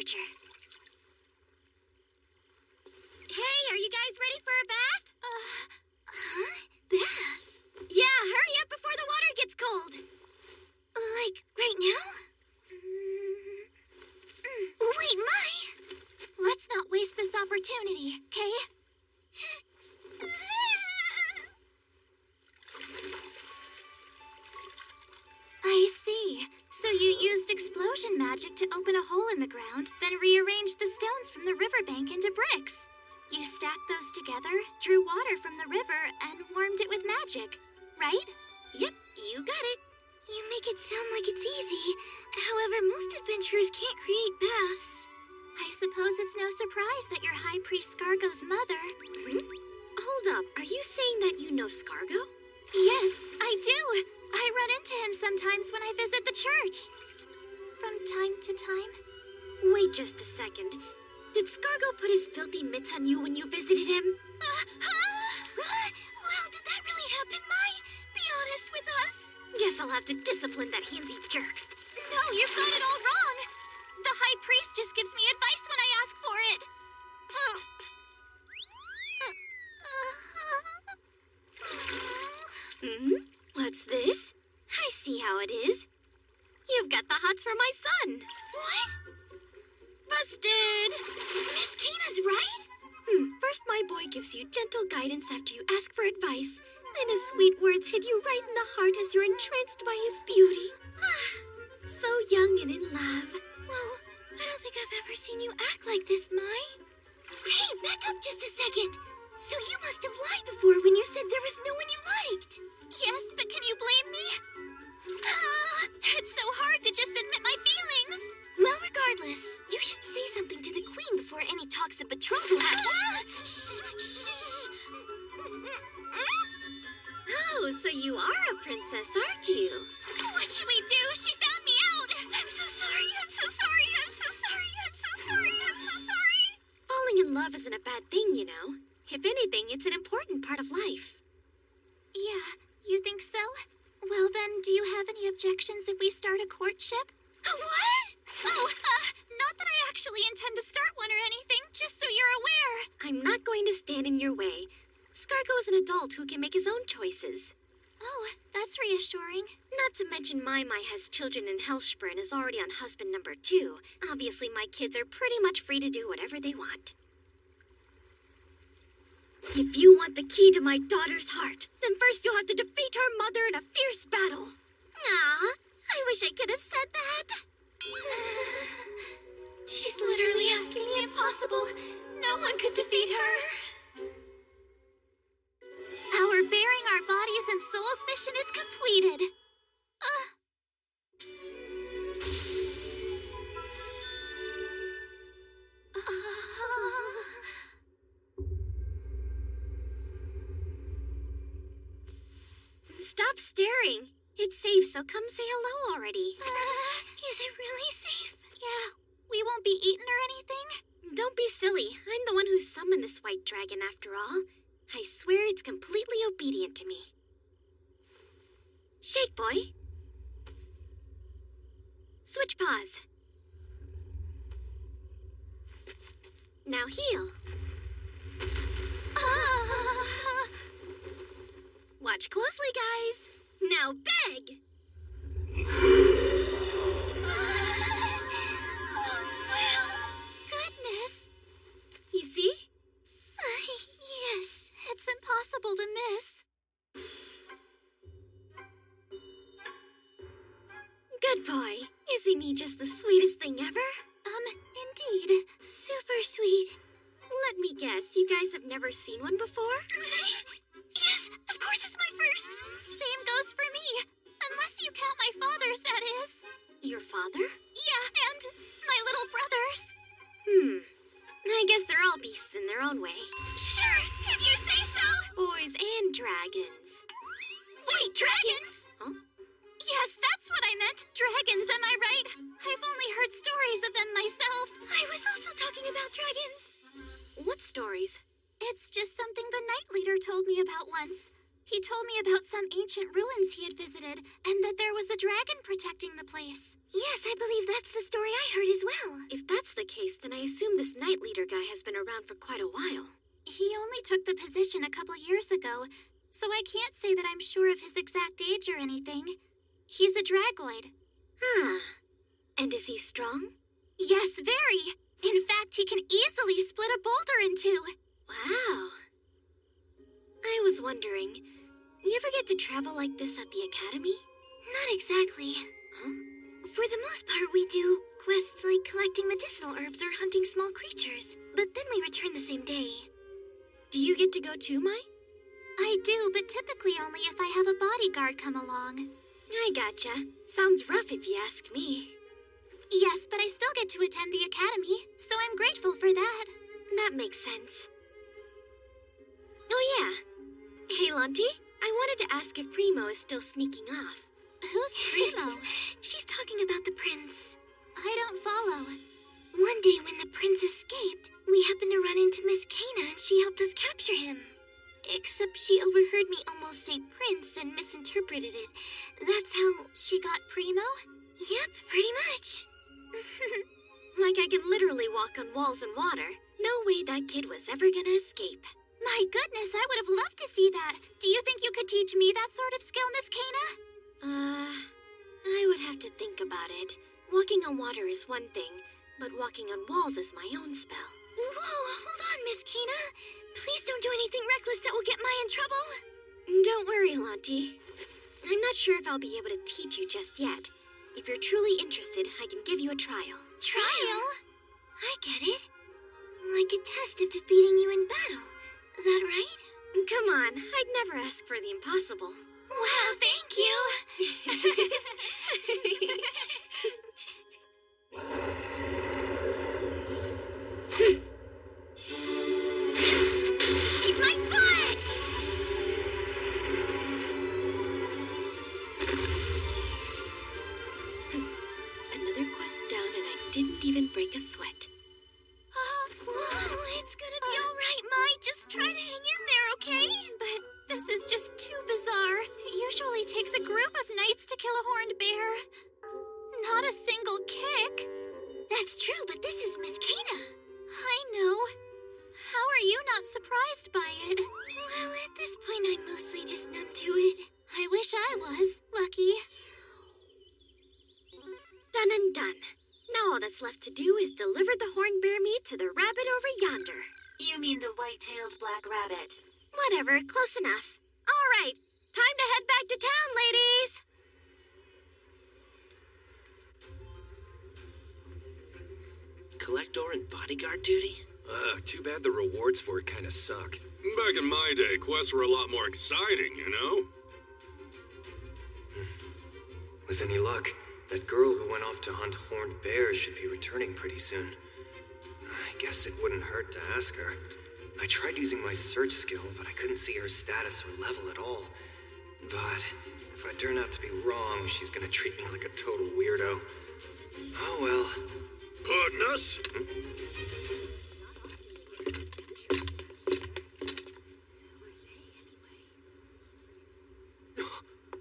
departure. Hey, are you guys ready for a bath? Bath? Yeah, hurry up before the water gets cold. Like, right now? Wait, Mai! Let's not waste this opportunity, okay? I see. So you used explosion magic to open a hole in the ground, then rearranged the stones from the riverbank into bricks. You stacked those together, drew water from the river, and warmed it with magic, right? Yep, you got it. You make it sound like it's easy. However, most adventurers can't create baths. I suppose it's no surprise that you're High Priest Scargo's mother. Hold up, are you saying that you know Scargo? Yes, I do. I run into him sometimes when I visit the church. From time to time. Wait just a second. Did Scargo put his filthy mitts on you when you visited him? Well, did that really happen, Mai? Be honest with us. Guess I'll have to discipline that handsy jerk. No, you've got it all wrong. The High Priest just gives me advice when I ask for it. What's this? I see how it is. You've got the hots for my son. What? Busted! Miss Kana's right? First, my boy gives you gentle guidance after you ask for advice. Then his sweet words hit you right in the heart as you're entranced by his beauty. So young and in love. Well, I don't think I've ever seen you act like this, Mai. Hey, back up just a second. So you must have lied before when you said there was no one you liked. Yes, but can you blame me? It's so hard to just admit my feelings. Well, regardless, you should say something to the Queen before any talks of betrothal happen. Shh. Oh, so you are a princess, aren't you? What should we do? She found me out. I'm so sorry. I'm so sorry. I'm so sorry. I'm so sorry. I'm so sorry. Falling in love isn't a bad thing, you know. If anything, it's an important part of life. Yeah, you think so? Well then, do you have any objections if we start a courtship? What? Oh, not that I actually intend to start one or anything, just so you're aware. I'm not going to stand in your way. Scargo is an adult who can make his own choices. Oh, that's reassuring. Not to mention Mai has children in Hellspur and is already on husband number 2. Obviously, my kids are pretty much free to do whatever they want. If you want the key to my daughter's heart, then first you'll have to defeat her mother in a fierce battle. I wish I could have said that. She's literally asking the impossible. No one could defeat her. Our bearing our bodies and souls mission is completed. Stop staring. It's safe, so come say hello already. Is it really safe? Yeah, we won't be eaten or anything? Don't be silly. I'm the one who summoned this white dragon after all. I swear it's completely obedient to me. Shake, boy. Switch paws. Now heel. Watch closely, guys. Now beg. Goodness. You see? Yes, it's impossible to miss. Good boy. Isn't he just the sweetest thing ever? Indeed. Super sweet. Let me guess, you guys have never seen one before? Yes, of course it's my first. Same goes for me. Unless you count my father's, that is. Your father? Yeah, and my little brothers. I guess they're all beasts in their own way. Sure, if you say so. Boys and dragons. Wait, dragons? Huh? Yes, that's what I meant. Dragons, am I right? I've only heard stories of them myself. I was also talking about dragons. What stories? It's just something the Knight Leader told me about once. He told me about some ancient ruins he had visited. haunted, and that there was a dragon protecting the place. Yes, I believe that's the story I heard as well. If that's the case, then I assume this Night Leader guy has been around for quite a while. He only took the position a couple years ago, so I can't say that I'm sure of his exact age or anything. He's a dragoid. Huh. And is he strong? Yes, very. In fact, he can easily split a boulder in two. Wow. I was wondering, you ever get to travel like this at the academy? Not exactly. Huh? For the most part, we do quests like collecting medicinal herbs or hunting small creatures, but then we return the same day. Do you get to go too, Mai? I do, but typically only if I have a bodyguard come along. I gotcha. Sounds rough if you ask me. Yes, but I still get to attend the academy, so I'm grateful for that. That makes sense. Oh yeah. Hey, Lanti, I wanted to ask if Primo is still sneaking off. Who's Primo? She's talking about the prince. I don't follow. One day when the prince escaped, we happened to run into Miss Kana and she helped us capture him. Except she overheard me almost say prince and misinterpreted it. That's how... She got Primo? Yep, pretty much. Like I can literally walk on walls and water. No way that kid was ever gonna escape. My goodness, I would have loved to see that. Do you think you could teach me that sort of skill, Miss Kana? I would have to think about it. Walking on water is one thing, but walking on walls is my own spell. Whoa, hold on, Miss Kana. Please don't do anything reckless that will get Mai in trouble. Don't worry, Lanti. I'm not sure if I'll be able to teach you just yet. If you're truly interested, I can give you a trial. Trial? I get it. Like a test of defeating you in battle. That right? Come on, I'd never ask for the impossible. Wow, thank you. Eat my butt! Another quest down and I didn't even break a sweat. Whoa, it's gonna be all right, Mai. Just try to hang in there, okay? But this is just too bizarre. It usually takes a group of knights to kill a horned bear. Not a single kick. That's true, but this is Miss Kana. I know. How are you not surprised by it? Well, at this point, I'm mostly just numb to it. I wish I was. Lucky. Done and done. Now all that's left to do is deliver the horned bear meat to the rabbit over yonder. You mean the white-tailed black rabbit? Whatever, close enough. All right, time to head back to town, ladies! Collector and bodyguard duty? Too bad the rewards for it kind of suck. Back in my day, quests were a lot more exciting, you know? With any luck, that girl who went off to hunt horned bears should be returning pretty soon. I guess it wouldn't hurt to ask her. I tried using my search skill, but I couldn't see her status or level at all. But if I turn out to be wrong, she's gonna treat me like a total weirdo. Oh well. Pardon us?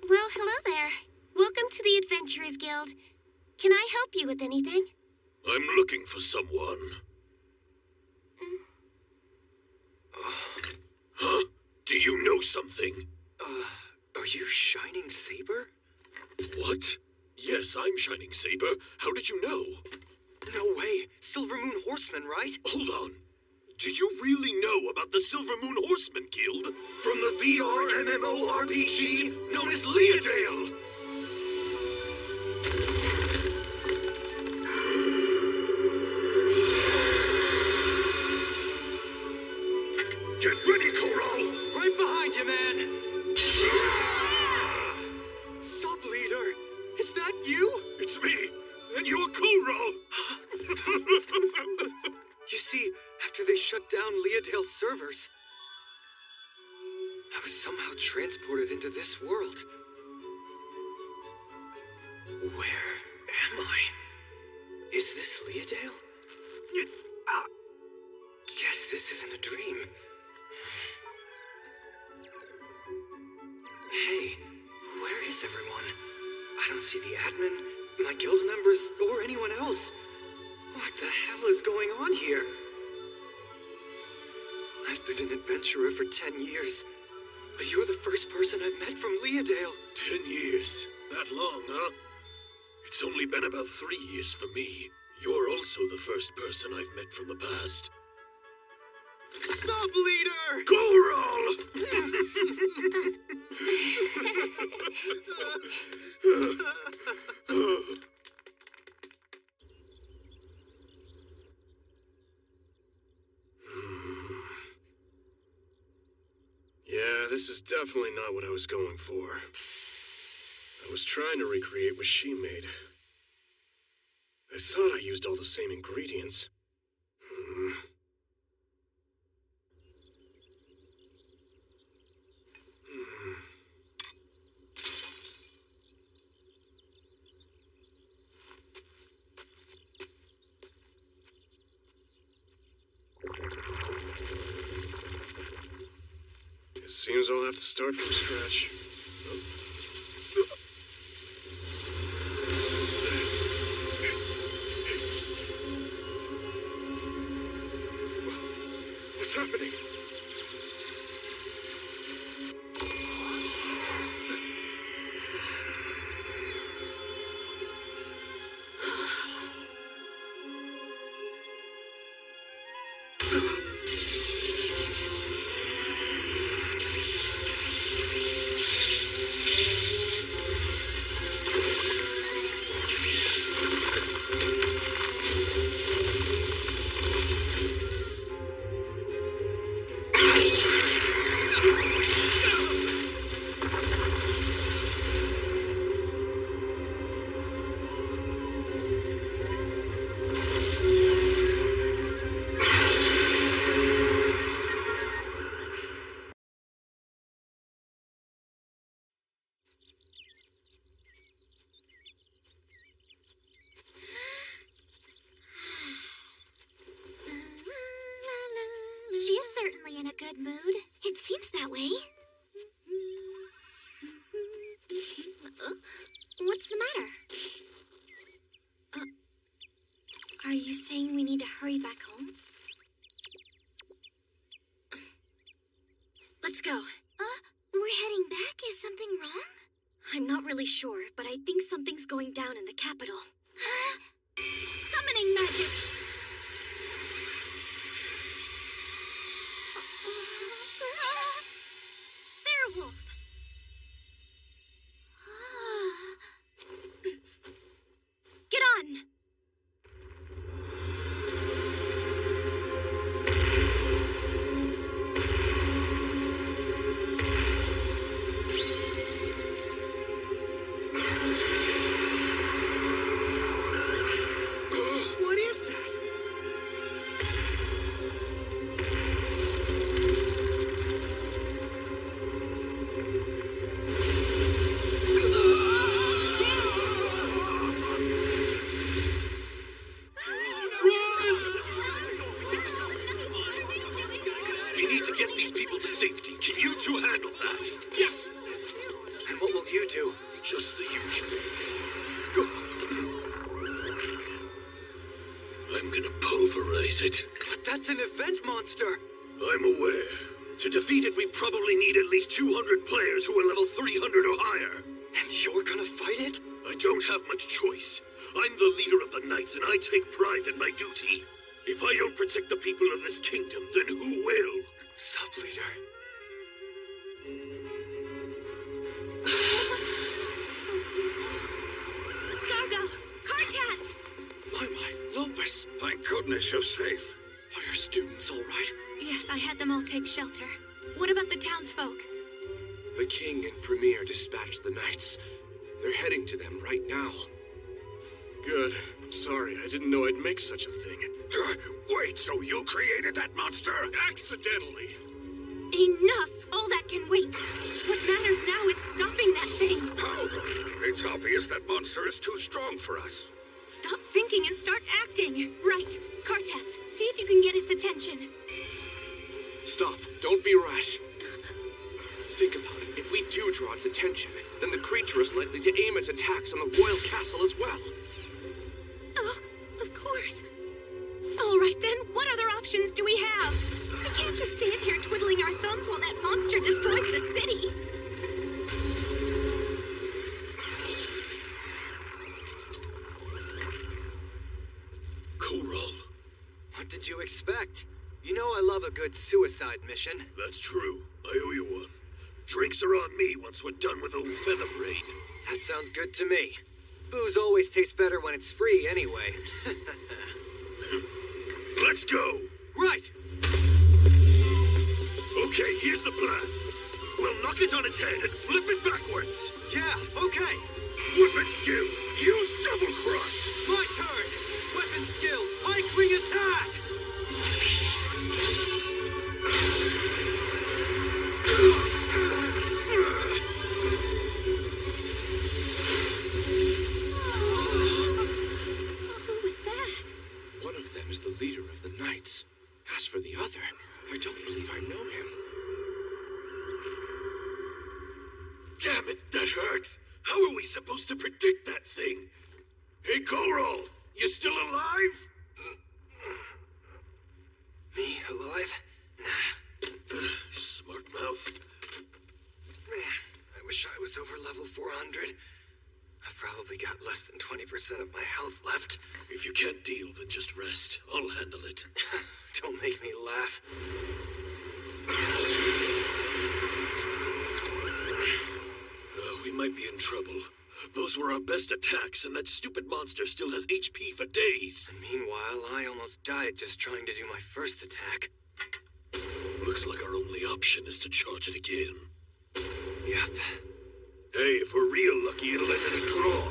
Well, hello there. Welcome to the Adventurers Guild. Can I help you with anything? I'm looking for someone. Huh? Do you know something? Are you Shining Saber? What? Yes, I'm Shining Saber. How did you know? No way. Silver Moon Horseman, right? Hold on. Do you really know about the Silver Moon Horseman Guild? From the VR MMORPG known as Leodale! Get ready, Coral! Right behind you, man! Sub-leader, is that you? It's me, and you're Coral! You see, after they shut down Leodale servers, I was somehow transported into this world. Where am I? Is this Leodale? Guess this isn't a dream. Hey, where is everyone? I don't see the admin, my guild members, or anyone else. What the hell is going on here? I've been an adventurer for 10 years, but you're the first person I've met from Leodale. 10 years? That long, huh? It's only been about 3 years for me. You're also the first person I've met from the past. Sub-leader! Go roll! Yeah, this is definitely not what I was going for. I was trying to recreate what she made. I thought I used all the same ingredients. It seems I'll have to start from scratch. What's happening? She's certainly in a good mood. It seems that way. What's the matter? Are you saying we need to hurry back home? Let's go. We're heading back? Is something wrong? I'm not really sure, but I think something's going down in the capital. Summoning magic! Werewolf! Get on! What is that? We need to get these people to safety. Can you two handle that? Yes. And what will you do? Just the usual. Go. I'm gonna pulverize it. But that's an event monster. I'm aware. To defeat it, we probably need at least 200 players who are level 300 or higher. And you're gonna fight it? I don't have much choice. I'm the leader of the Knights, and I take pride in my duty. If I don't protect the people of this kingdom, then who will? Sub-leader. Scargo! Cartats! Lopus! Thank goodness you're safe. Are your students all right? Yes, I had them all take shelter. What about the townsfolk? The king and premier dispatched the knights. They're heading to them right now. Good. I'm sorry. I didn't know I'd make such a thing. Wait, so you created that monster? Accidentally. Enough! All that can wait. What matters now is stopping that thing. How? It's obvious that monster is too strong for us. Stop thinking and start acting. Right. Cartats, see if you can get its attention. Stop. Don't be rash. Think about it. If we do draw its attention, then the creature is likely to aim its attacks on the royal castle as well. Oh, of course. All right then, what other options do we have? We can't just stand here twiddling our thumbs while that monster destroys the city. Coral. What did you expect? You know I love a good suicide mission. That's true. I owe you one. Drinks are on me once we're done with old Featherbrain. That sounds good to me. Booze always tastes better when it's free anyway. Let's go! Right! Okay, here's the plan. We'll knock it on its head and flip it backwards. Yeah, okay. Weapon skill, use double crush. My turn. Weapon skill, pike wing attack. Who was that? One of them is the leader of the Knights. As for the other, I don't believe I know him. Damn it, that hurts. How are we supposed to predict that thing? Hey, Coral, you still alive? Me alive? Smart mouth. I wish I was over level 400. I've probably got less than 20% of my health left. If you can't deal, then just rest. I'll handle it. Don't make me laugh. We might be in trouble. Those were our best attacks, and that stupid monster still has HP for days. Meanwhile, I almost died just trying to do my first attack. Looks like our only option is to charge it again. Yep. Hey, if we're real lucky, it'll end in a draw.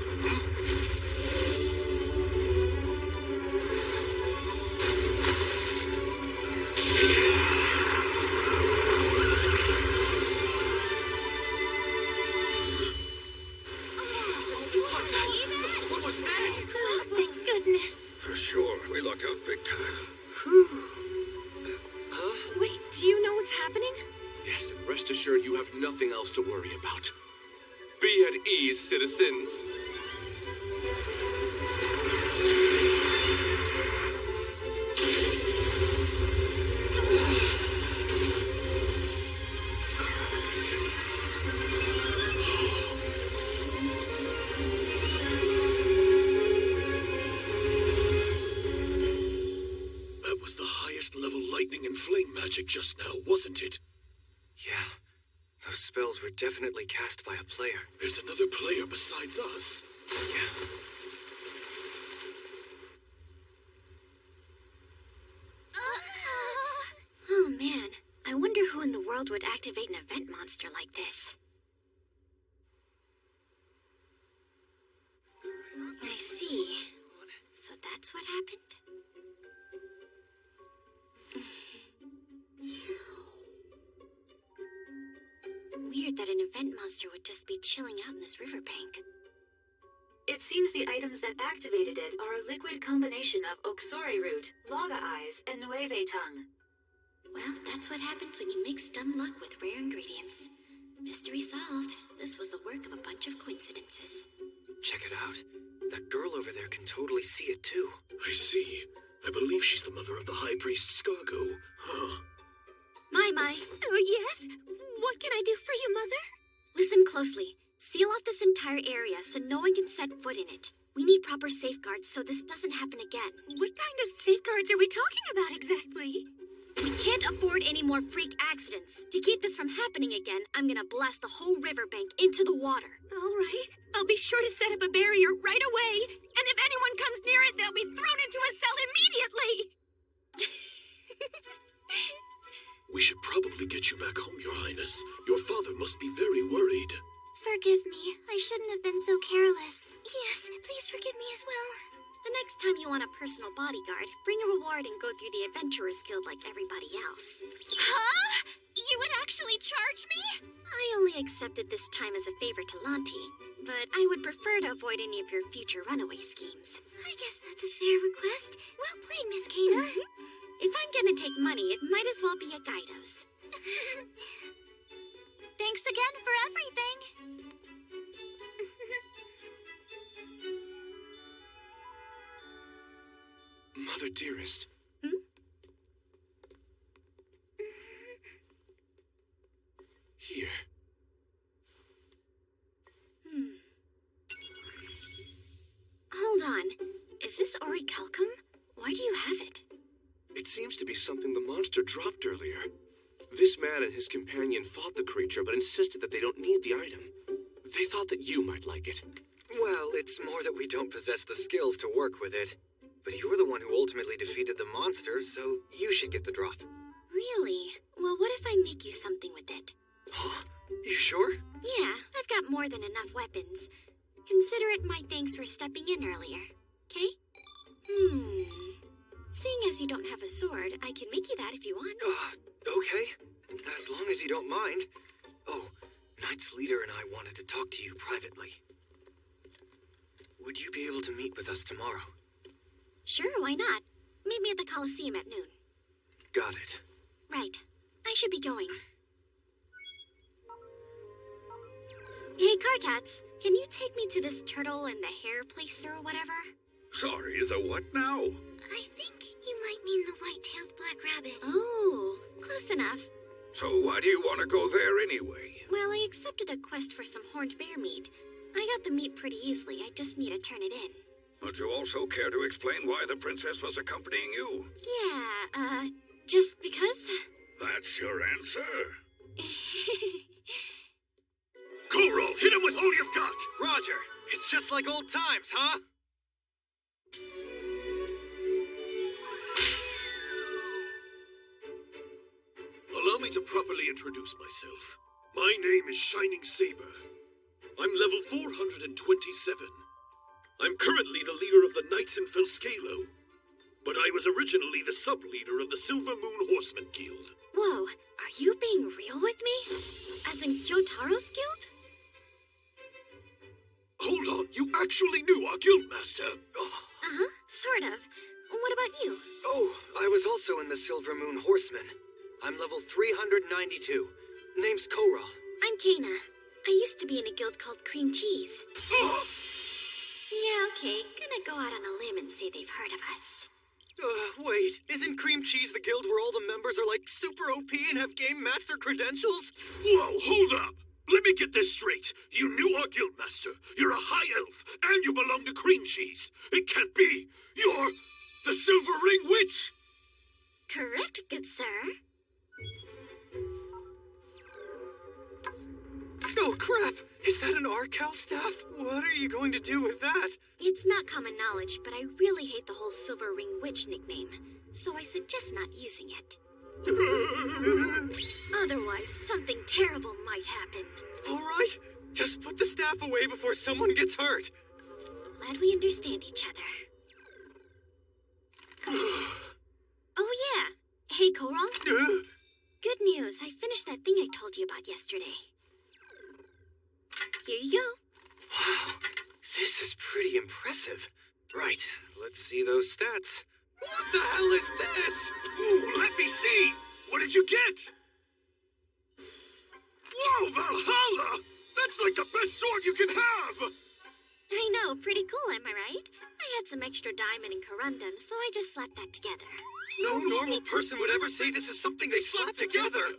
What was that? Oh, thank goodness. For sure, we lucked out big time. Huh? Wait, do you know what's happening? Yes, and rest assured you have nothing else to worry about. Be at ease, citizens. That was the highest level lightning and flame magic just now, wasn't it? Yeah. Those spells were definitely cast by a player. There's another player besides us. Yeah. Oh man, I wonder who in the world would activate an event monster like this. I see. So that's what happened? Weird that an event monster would just be chilling out in this riverbank. It seems the items that activated it are a liquid combination of Oxori root, Laga eyes, and Nueve tongue. Well, that's what happens when you mix dumb luck with rare ingredients. Mystery solved. This was the work of a bunch of coincidences. Check it out. That girl over there can totally see it too. I see. I believe she's the mother of the High Priest Scargo. Huh. My. Oh, yes? What can I do for you, Mother? Listen closely. Seal off this entire area so no one can set foot in it. We need proper safeguards so this doesn't happen again. What kind of safeguards are we talking about exactly? We can't afford any more freak accidents. To keep this from happening again, I'm gonna blast the whole riverbank into the water. All right. I'll be sure to set up a barrier right away. And if anyone comes near it, they'll be thrown into a cell immediately. We should probably get you back home, Your Highness. Your father must be very worried. Forgive me. I shouldn't have been so careless. Yes, please forgive me as well. The next time you want a personal bodyguard, bring a reward and go through the Adventurer's Guild like everybody else. Huh? You would actually charge me? I only accepted this time as a favor to Lanti, but I would prefer to avoid any of your future runaway schemes. I guess that's a fair request. Well played, Miss Kana. If I'm gonna take money, it might as well be a Guido's. Thanks again for everything. Mother dearest. Here. Hold on. Is this orichalcum? Why do you have it? It seems to be something the monster dropped earlier. This man and his companion fought the creature, but insisted that they don't need the item. They thought that you might like it. Well, it's more that we don't possess the skills to work with it. But you're the one who ultimately defeated the monster, so you should get the drop. Really? Well, what if I make you something with it? Huh? You sure? Yeah, I've got more than enough weapons. Consider it my thanks for stepping in earlier, okay? Seeing as you don't have a sword, I can make you that if you want. Okay. As long as you don't mind. Oh, Knight's leader and I wanted to talk to you privately. Would you be able to meet with us tomorrow? Sure, why not? Meet me at the Coliseum at noon. Got it. Right. I should be going. Hey, Kartats, can you take me to this turtle and the hair place or whatever? Sorry, the what now? I think you might mean the white-tailed black rabbit. Oh, close enough. So why do you want to go there anyway? Well, I accepted a quest for some horned bear meat. I got the meat pretty easily, I just need to turn it in. Would you also care to explain why the princess was accompanying you? Yeah, just because? That's your answer? Coral, hit him with all you've got! Roger! It's just like old times, huh? Allow me to properly introduce myself. My name is Shining Saber. I'm level 427. I'm currently the leader of the Knights in Felscalo, but I was originally the sub-leader of the Silver Moon Horseman Guild. Whoa, are you being real with me? As in Kyotaro's guild? Hold on, you actually knew our guildmaster? Uh-huh, sort of. What about you? Oh, I was also in the Silver Moon Horseman. I'm level 392. Name's Coral. I'm Kana. I used to be in a guild called Cream Cheese. Yeah, okay. Gonna go out on a limb and say they've heard of us. Wait, isn't Cream Cheese the guild where all the members are like super OP and have game master credentials? Whoa, hold up! Let me get this straight. You knew our guildmaster, you're a high elf, and you belong to Cream Cheese. It can't be! You're the Silver Ring Witch! Correct, good sir. Oh, crap! Is that an Arcal staff? What are you going to do with that? It's not common knowledge, but I really hate the whole Silver Ring Witch nickname, so I suggest not using it. Otherwise, something terrible might happen. All right, just put the staff away before someone gets hurt. Glad we understand each other. Oh yeah. Hey, Coral. Good news, I finished that thing I told you about yesterday. Here you go. Wow, this is pretty impressive. Right, let's see those stats. What the hell is this? Ooh, let me see! What did you get? Whoa, Valhalla! That's like the best sword you can have! I know, pretty cool, am I right? I had some extra diamond and corundum, so I just slapped that together. No normal person would ever say this is something they slapped together.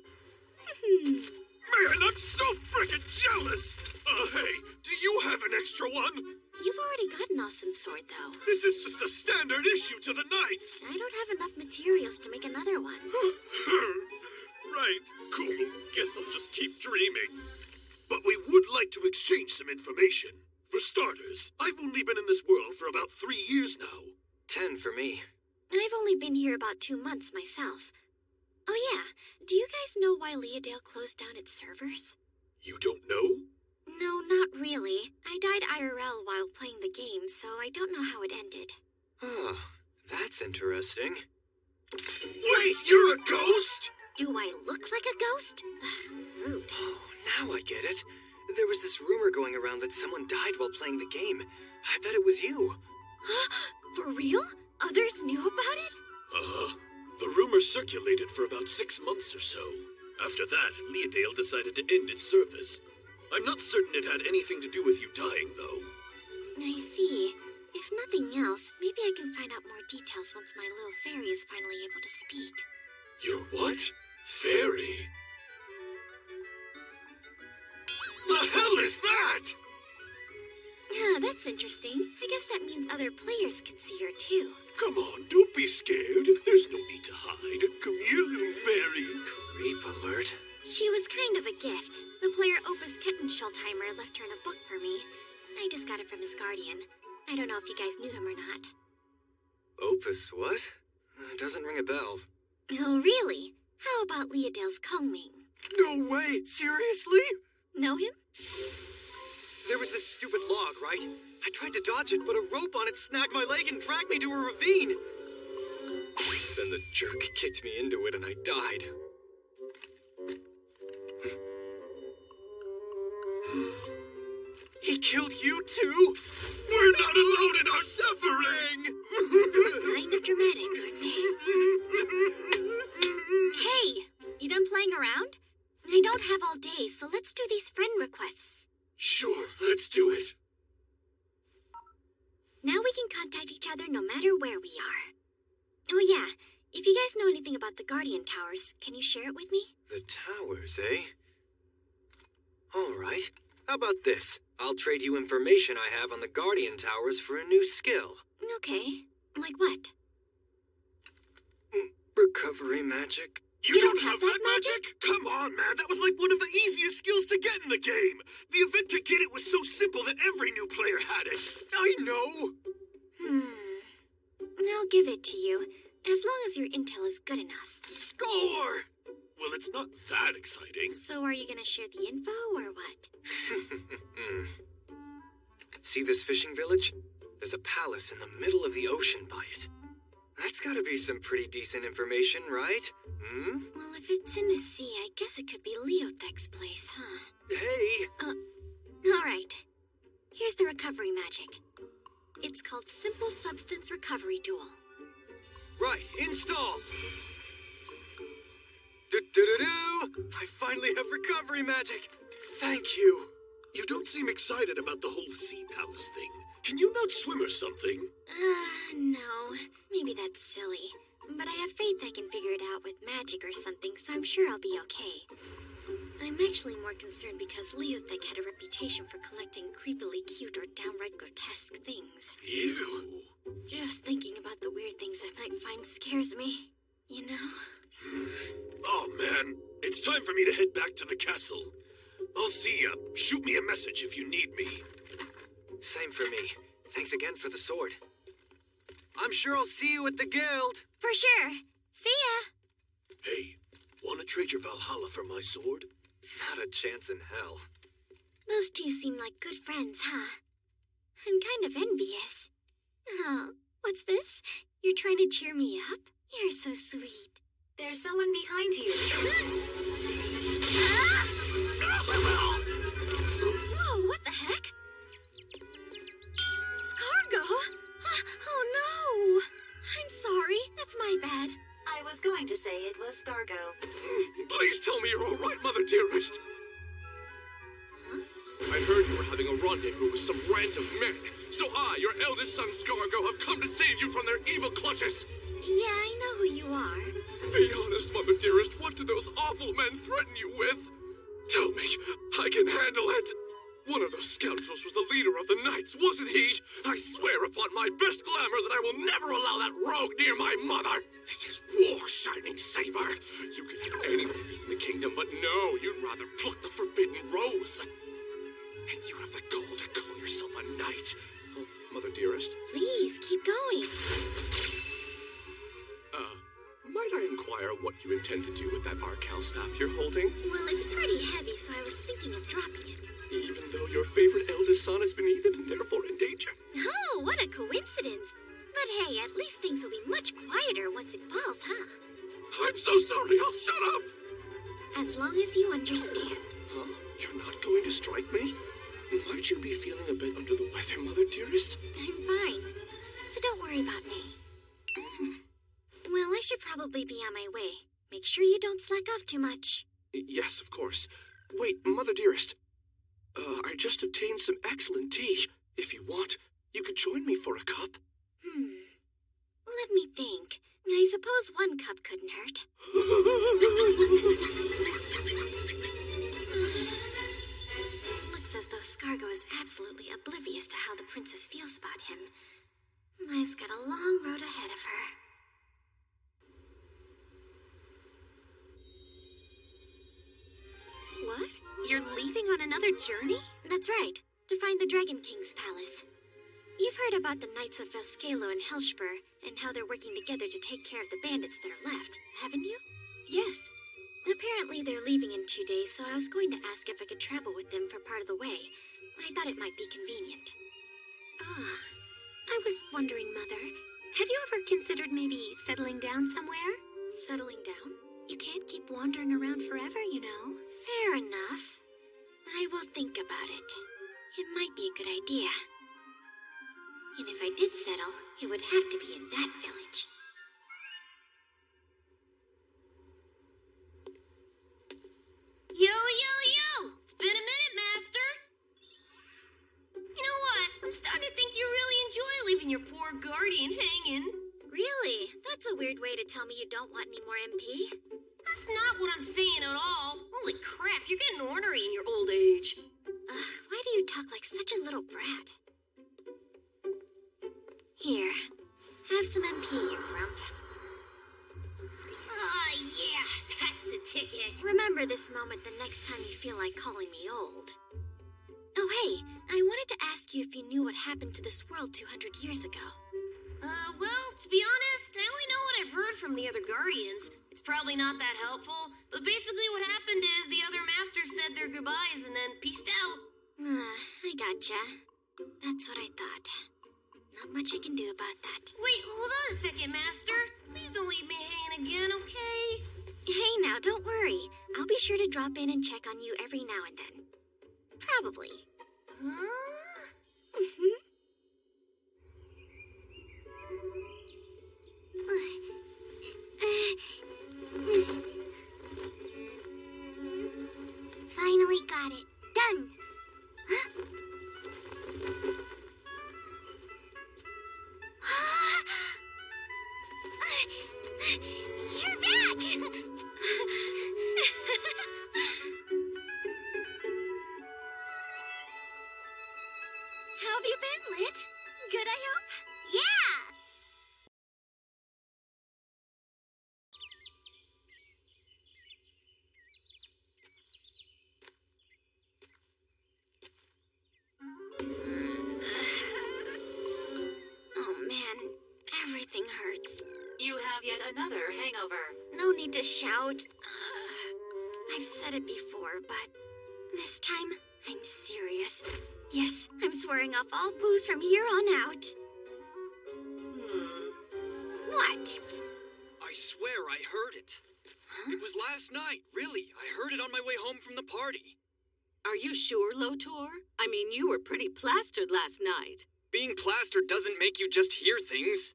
Man, I'm so freaking jealous! Hey, do you have an extra one? You've already got an awesome sword, though. This is just a standard issue to the Knights. I don't have enough materials to make another one. Right, cool. Guess I'll just keep dreaming. But we would like to exchange some information. For starters, I've only been in this world for about 3 years now. 10 for me. I've only been here about 2 months myself. Oh yeah, do you guys know why Leodale closed down its servers? You don't know? No, not really. I died IRL while playing the game, so I don't know how it ended. Oh, that's interesting. Wait, you're a ghost? Do I look like a ghost? Rude. Oh, now I get it. There was this rumor going around that someone died while playing the game. I bet it was you. For real? Others knew about it? Uh-huh. The rumor circulated for about 6 months or so. After that, Leodale decided to end its service. I'm not certain it had anything to do with you dying, though. I see. If nothing else, maybe Maybe I can find out more details once my little fairy is finally able to speak. Your what? Fairy? The hell is that? Ah, that's interesting. I guess that means other players can see her too. Come on, don't be scared. There's no need to hide. Come here, little fairy. Creep alert. She was kind of a gift. The player Opus Kettenschultheimer left her in a book for me. I just got it from his guardian. I don't know if you guys knew him or not. Opus what? Doesn't ring a bell. Oh, really? How about Leodale's Kongming? No way! Seriously? Know him? There was this stupid log, right? I tried to dodge it, but a rope on it snagged my leg and dragged me to a ravine. Then the jerk kicked me into it and I died. He killed you too? We're not alone in our suffering! Kind of dramatic, aren't they? Hey, you done playing around? I don't have all day, so let's do these friend requests. Sure, let's do it. Now we can contact each other no matter where we are. Oh yeah, if you guys know anything about the Guardian Towers, can you share it with me? The towers, eh? All right. How about this? I'll trade you information I have on the Guardian Towers for a new skill. Okay. Like what? Recovery magic. You don't have that magic? Come on, man. That was like one of the easiest skills to get in the game. The event to get it was so simple that every new player had it. I know. I'll give it to you, as long as your intel is good enough. Score! Well, it's not that exciting. So are you gonna share the info, or what? See this fishing village? There's a palace in the middle of the ocean by it. That's gotta be some pretty decent information, right? Well, if it's in the sea, I guess it could be Leothek's place, huh? Hey! Alright. Here's the recovery magic. It's called Simple Substance Recovery Duel. Right, install! Do-do-do-do! I finally have recovery magic! Thank you! You don't seem excited about the whole sea palace thing. Can you not swim or something? No. Maybe that's silly. But I have faith I can figure it out with magic or something, so I'm sure I'll be okay. I'm actually more concerned because Leothek had a reputation for collecting creepily cute or downright grotesque things. Ew. Just thinking about the weird things I might find scares me, you know? Oh, man. It's time for me to head back to the castle. I'll see ya. Shoot me a message if you need me. Same for me. Thanks again for the sword. I'm sure I'll see you at the guild. For sure. See ya. Hey, wanna trade your Valhalla for my sword? Not a chance in hell. Those two seem like good friends, huh? I'm kind of envious. Oh, what's this? You're trying to cheer me up? You're so sweet. There's someone behind you. Whoa, what the heck? Scargo? Oh no! I'm sorry, that's my bad. I was going to say it was Scargo. Please tell me you're all right, Mother Dearest. I heard you were having a rendezvous with some random men. So I, your eldest son Scargo, have come to save you from their evil clutches. Yeah, I know who you are. Be honest, Mother Dearest. What did those awful men threaten you with? Tell me. I can handle it. One of those scoundrels was the leader of the Knights, wasn't he? I swear upon my best glamour that I will never allow that rogue near my mother. This is war, Shining Saber. You could have anyone in the kingdom, but no, you'd rather pluck the forbidden rose. And you have the gall to call yourself a knight. Oh, Mother Dearest. Please, keep going. Might I inquire what you intend to do with that Arkel staff you're holding? Well, it's pretty heavy, so I was thinking of dropping it. Even though your favorite eldest son has been even and therefore in danger? Oh, what a coincidence. But hey, at least things will be much quieter once it falls, huh? I'm so sorry, I'll shut up! As long as you understand. Huh? You're not going to strike me? Might you be feeling a bit under the weather, Mother Dearest? I'm fine, so don't worry about me. Well, I should probably be on my way. Make sure you don't slack off too much. Yes, of course. Wait, Mother Dearest. I just obtained some excellent tea. If you want, you could join me for a cup. dragon cup couldn't hurt. Looks as though Scargo is absolutely oblivious to how the princess feels about him. Mai's got a long road ahead of her. What? You're leaving on another journey? That's right, to find the Dragon King's palace. You've heard about the Knights of Felskalo and Helshper, and how they're working together to take care of the bandits that are left, haven't you? Yes. Apparently they're leaving in 2 days, so I was going to ask if I could travel with them for part of the way. I thought it might be convenient. Ah, I was wondering, Mother, have you ever considered maybe settling down somewhere? Settling down? You can't keep wandering around forever, you know. Fair enough. I will think about it. It might be a good idea. And if I did settle, it would have to be in that village. Yo, yo, yo! It's been a minute, Master! You know what? I'm starting to think you really enjoy leaving your poor guardian hanging. Really? That's a weird way to tell me you don't want any more MP. That's not what I'm saying at all. Holy crap, you're getting ornery in your old age. Why do you talk like such a little brat? Here, have some MP, you grump. Ah, yeah, that's the ticket. Remember this moment the next time you feel like calling me old. Oh, hey, I wanted to ask you if you knew what happened to this world 200 years ago. Well, to be honest, I only know what I've heard from the other Guardians. It's probably not that helpful, but basically what happened is the other Masters said their goodbyes and then peaced out. I gotcha. That's what I thought. Not much I can do about that. Wait, hold on a second, Master. Please don't leave me hanging again, okay? Hey now, don't worry. I'll be sure to drop in and check on you every now and then. Probably. Huh? Finally got it. Done. You're back! How have you been, Lit? Good, I hope? Yeah! Oh man, everything hurts. You have yet another hangover. No need to shout. I've said it before, but this time, I'm serious. Yes, I'm swearing off all booze from here on out. What? I swear I heard it. Huh? It was last night, really. I heard it on my way home from the party. Are you sure, Lotor? I mean, you were pretty plastered last night. Being plastered doesn't make you just hear things.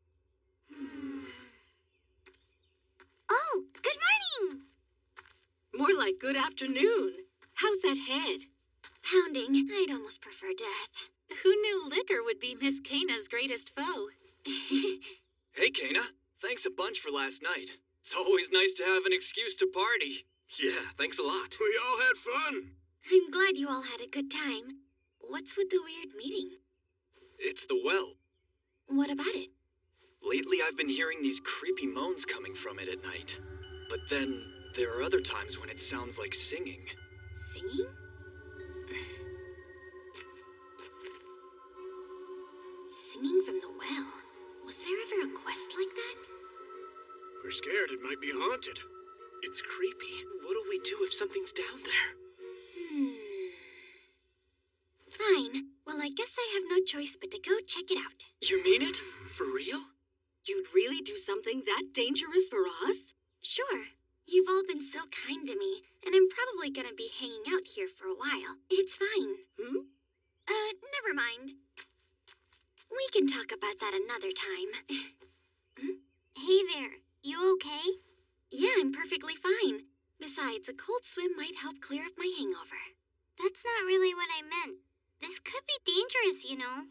Oh, good morning! More like good afternoon. How's that head? Pounding. I'd almost prefer death. Who knew liquor would be Miss Kana's greatest foe? Hey, Kana. Thanks a bunch for last night. It's always nice to have an excuse to party. Yeah, thanks a lot. We all had fun. I'm glad you all had a good time. What's with the weird meeting? It's the well. What about it? Lately, I've been hearing these creepy moans coming from it at night. But then, there are other times when it sounds like singing. Singing? Singing from the well? Was there ever a quest like that? We're scared it might be haunted. It's creepy. What do we do if something's down there? Fine. Well, I guess I have no choice but to go check it out. You mean it? For real? You'd really do something that dangerous for us? Sure. You've all been so kind to me, and I'm probably gonna be hanging out here for a while. It's fine. Never mind. We can talk about that another time. Hey there, you okay? Yeah, I'm perfectly fine. Besides, a cold swim might help clear up my hangover. That's not really what I meant. This could be dangerous, you know.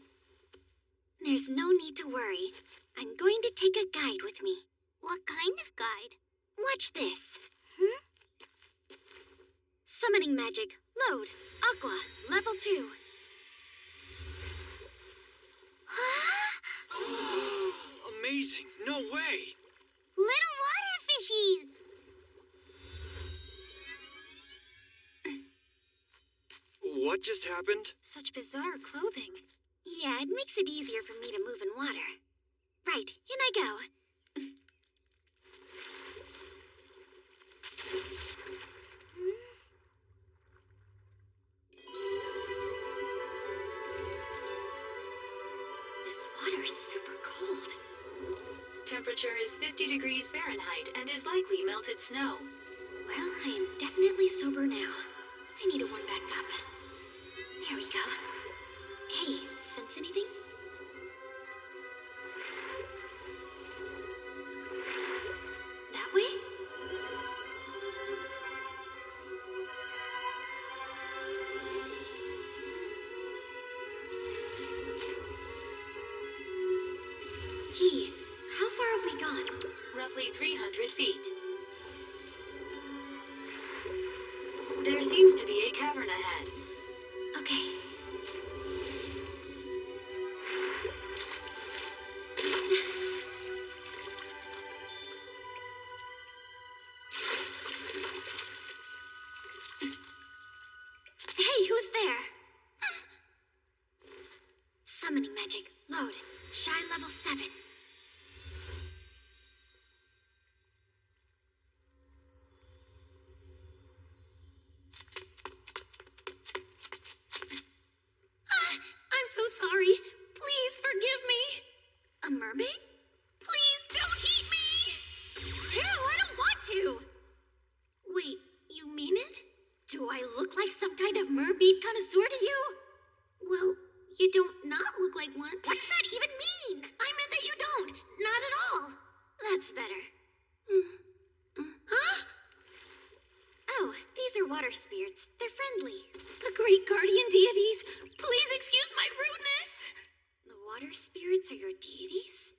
There's no need to worry. I'm going to take a guide with me. What kind of guide? Watch this. Summoning magic. Load. Aqua. Level 2. Amazing. No way. Little water fishies! What just happened? Such bizarre clothing. Yeah, it makes it easier for me to move in water. Right, in I go. This water is super cold. Temperature is 50 degrees Fahrenheit and is likely melted snow. Well, I am definitely sober now. I need to warm back up. There we go. Hey, sense anything? That way? Key, how far have we gone? Roughly 300 feet. There seems to be a cavern ahead. Okay. Hey, who's there? Summoning magic. Load. Shy level 7. I'm so sorry. Please forgive me. A mermaid? Please don't eat me! Ew, I don't want to! Wait, you mean it? Do I look like some kind of mermaid connoisseur to you? Well, you don't not look like one. What's that even mean? I meant that you don't. Not at all. That's better. Huh? Oh, these are water spirits. They're friendly. The great guardian deities, please excuse my rudeness. The water spirits are your deities?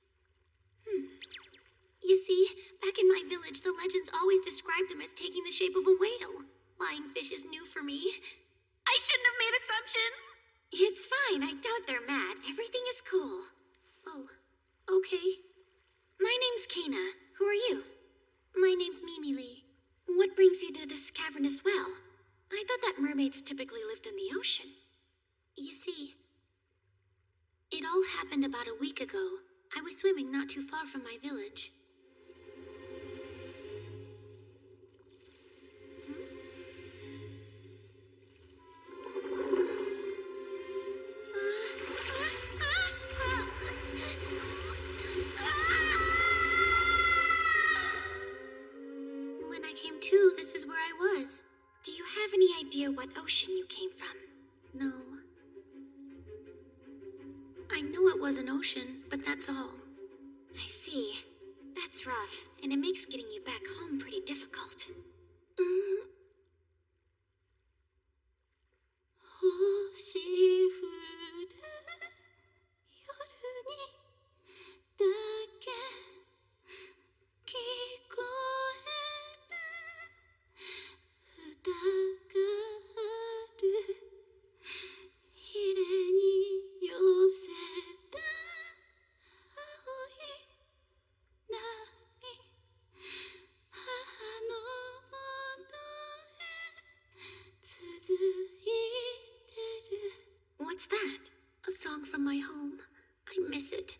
You see, back in my village, the legends always described them as taking the shape of a whale. Flying fish is new for me. I shouldn't have made assumptions. It's fine. I doubt they're mad. Everything is cool. Oh, okay. My name's Kana. Who are you? My name's Mimi Lee. What brings you to this cavernous well? I thought that mermaids typically lived in the ocean. You see, it all happened about a week ago. I was swimming not too far from my village. When I came to, this is where I was. Do you have any idea what ocean you came from? No. I know it was an ocean, but that's all. I see. That's rough, and it makes getting you back home pretty difficult. What's that? A song from my home. I miss it.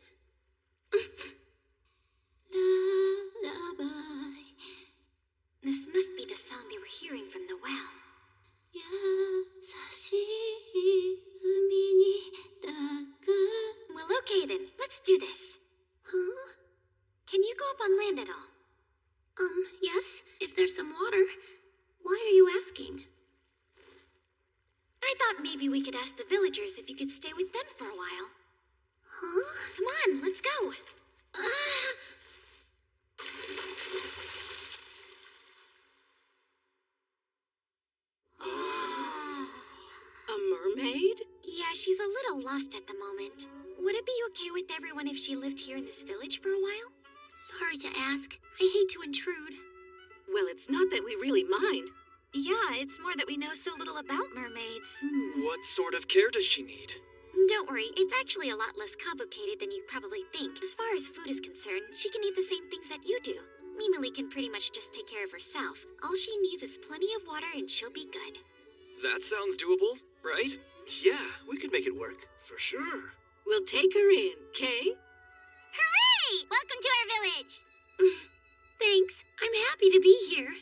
Lullaby. This must be the song they were hearing from the well. Well, okay then. Let's do this. Huh? Can you go up on land at all? Yes, if there's some water. Why are you asking? I thought maybe we could ask the villagers if you could stay with them for a while. Huh? Come on, let's go. A mermaid? Yeah, she's a little lost at the moment. Would it be okay with everyone if she lived here in this village for a while? Sorry to ask. I hate to intrude. Well, it's not that we really mind. Yeah, it's more that we know so little about mermaids. What sort of care does she need? Don't worry, it's actually a lot less complicated than you probably think. As far as food is concerned, she can eat the same things that you do. Mimily can pretty much just take care of herself. All she needs is plenty of water and she'll be good. That sounds doable, right? Yeah, we could make it work. For sure. We'll take her in, Kay? Hooray! Welcome to our village! Thanks. I'm happy to be here.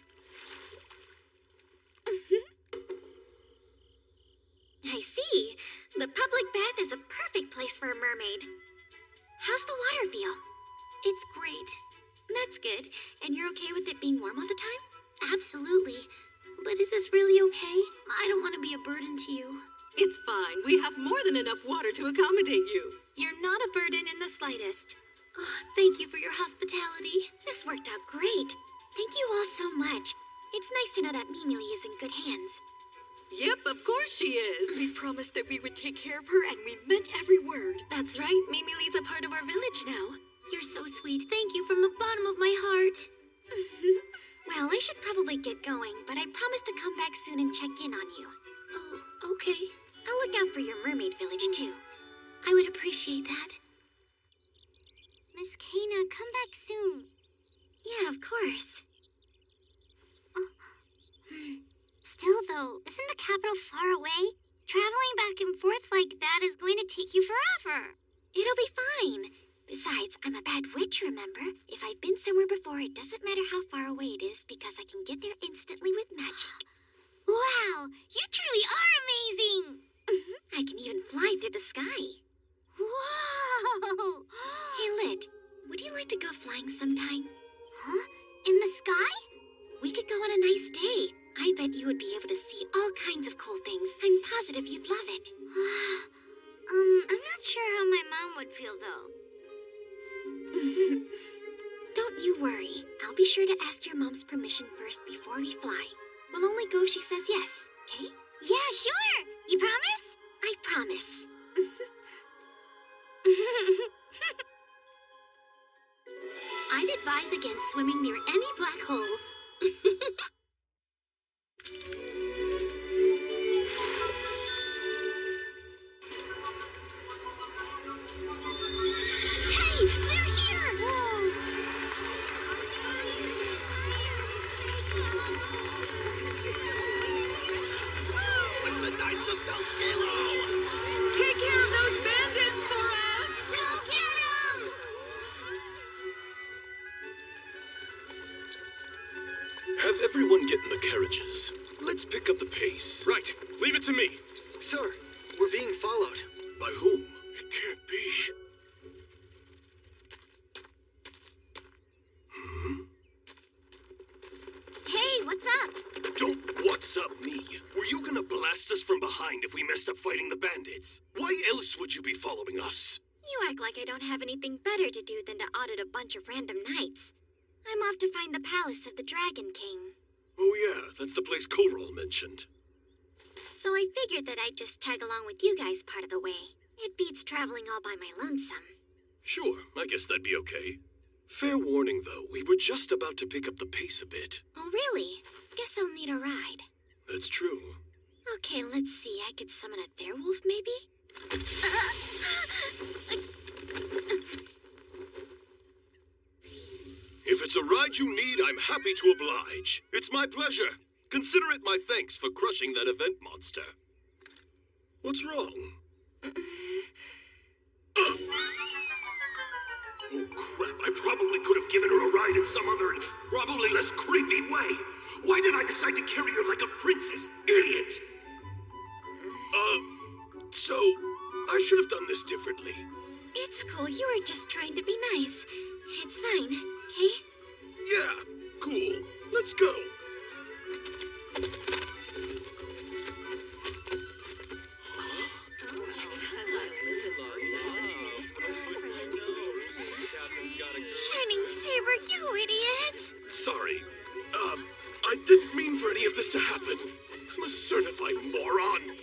I see. The public bath is a perfect place for a mermaid. How's the water feel? It's great. That's good. And you're okay with it being warm all the time? Absolutely. But is this really okay? I don't want to be a burden to you. It's fine. We have more than enough water to accommodate you. You're not a burden in the slightest. Oh, thank you for your hospitality. This worked out great. Thank you all so much. It's nice to know that Mimily is in good hands. Yep, of course she is. We promised that we would take care of her, and we meant every word. That's right. Mimily's a part of our village now. You're so sweet. Thank you from the bottom of my heart. Well, I should probably get going, but I promise to come back soon and check in on you. Oh, okay. I'll look out for your mermaid village, too. I would appreciate that. Miss Kana, come back soon. Yeah, of course. Still, though, isn't the capital far away? Traveling back and forth like that is going to take you forever. It'll be fine. Besides, I'm a bad witch, remember? If I've been somewhere before, it doesn't matter how far away it is because I can get there instantly with magic. Wow, you truly are amazing! I can even fly through the sky. Whoa! Hey, Lit, would you like to go flying sometime? Huh? In the sky? We could go on a nice day. I bet you would be able to see all kinds of cool things. I'm positive you'd love it. I'm not sure how my mom would feel, though. Don't you worry. I'll be sure to ask your mom's permission first before we fly. We'll only go if she says yes, okay? Yeah, sure! You promise? I promise. I'd advise against swimming near any black holes. Hey, they're here! Whoa! It's the Knights of Felscalo! Take care of those bandits for us! Go get them! Have everyone get in the carriages. Let's pick up the pace. Right. Leave it to me. Sir, we're being followed. By whom? It can't be. Hey, what's up? Don't what's up me. Were you gonna blast us from behind if we messed up fighting the bandits? Why else would you be following us? You act like I don't have anything better to do than to audit a bunch of random knights. I'm off to find the palace of the Dragon King. Oh yeah, that's the place Koral mentioned. So I figured that I'd just tag along with you guys part of the way. It beats traveling all by my lonesome. Sure, I guess that'd be okay. Fair warning, though, we were just about to pick up the pace a bit. Oh, really? Guess I'll need a ride. That's true. Okay, let's see. I could summon a werewolf, maybe? If it's a ride you need, I'm happy to oblige. It's my pleasure. Consider it my thanks for crushing that event monster. What's wrong? Oh, crap. I probably could have given her a ride in some other, probably less creepy way. Why did I decide to carry her like a princess? Idiot! So, I should have done this differently. It's cool. You were just trying to be nice. It's fine, okay? Yeah, cool. Let's go. Shining Saber, you idiot! Sorry. I didn't mean for any of this to happen. I'm a certified moron.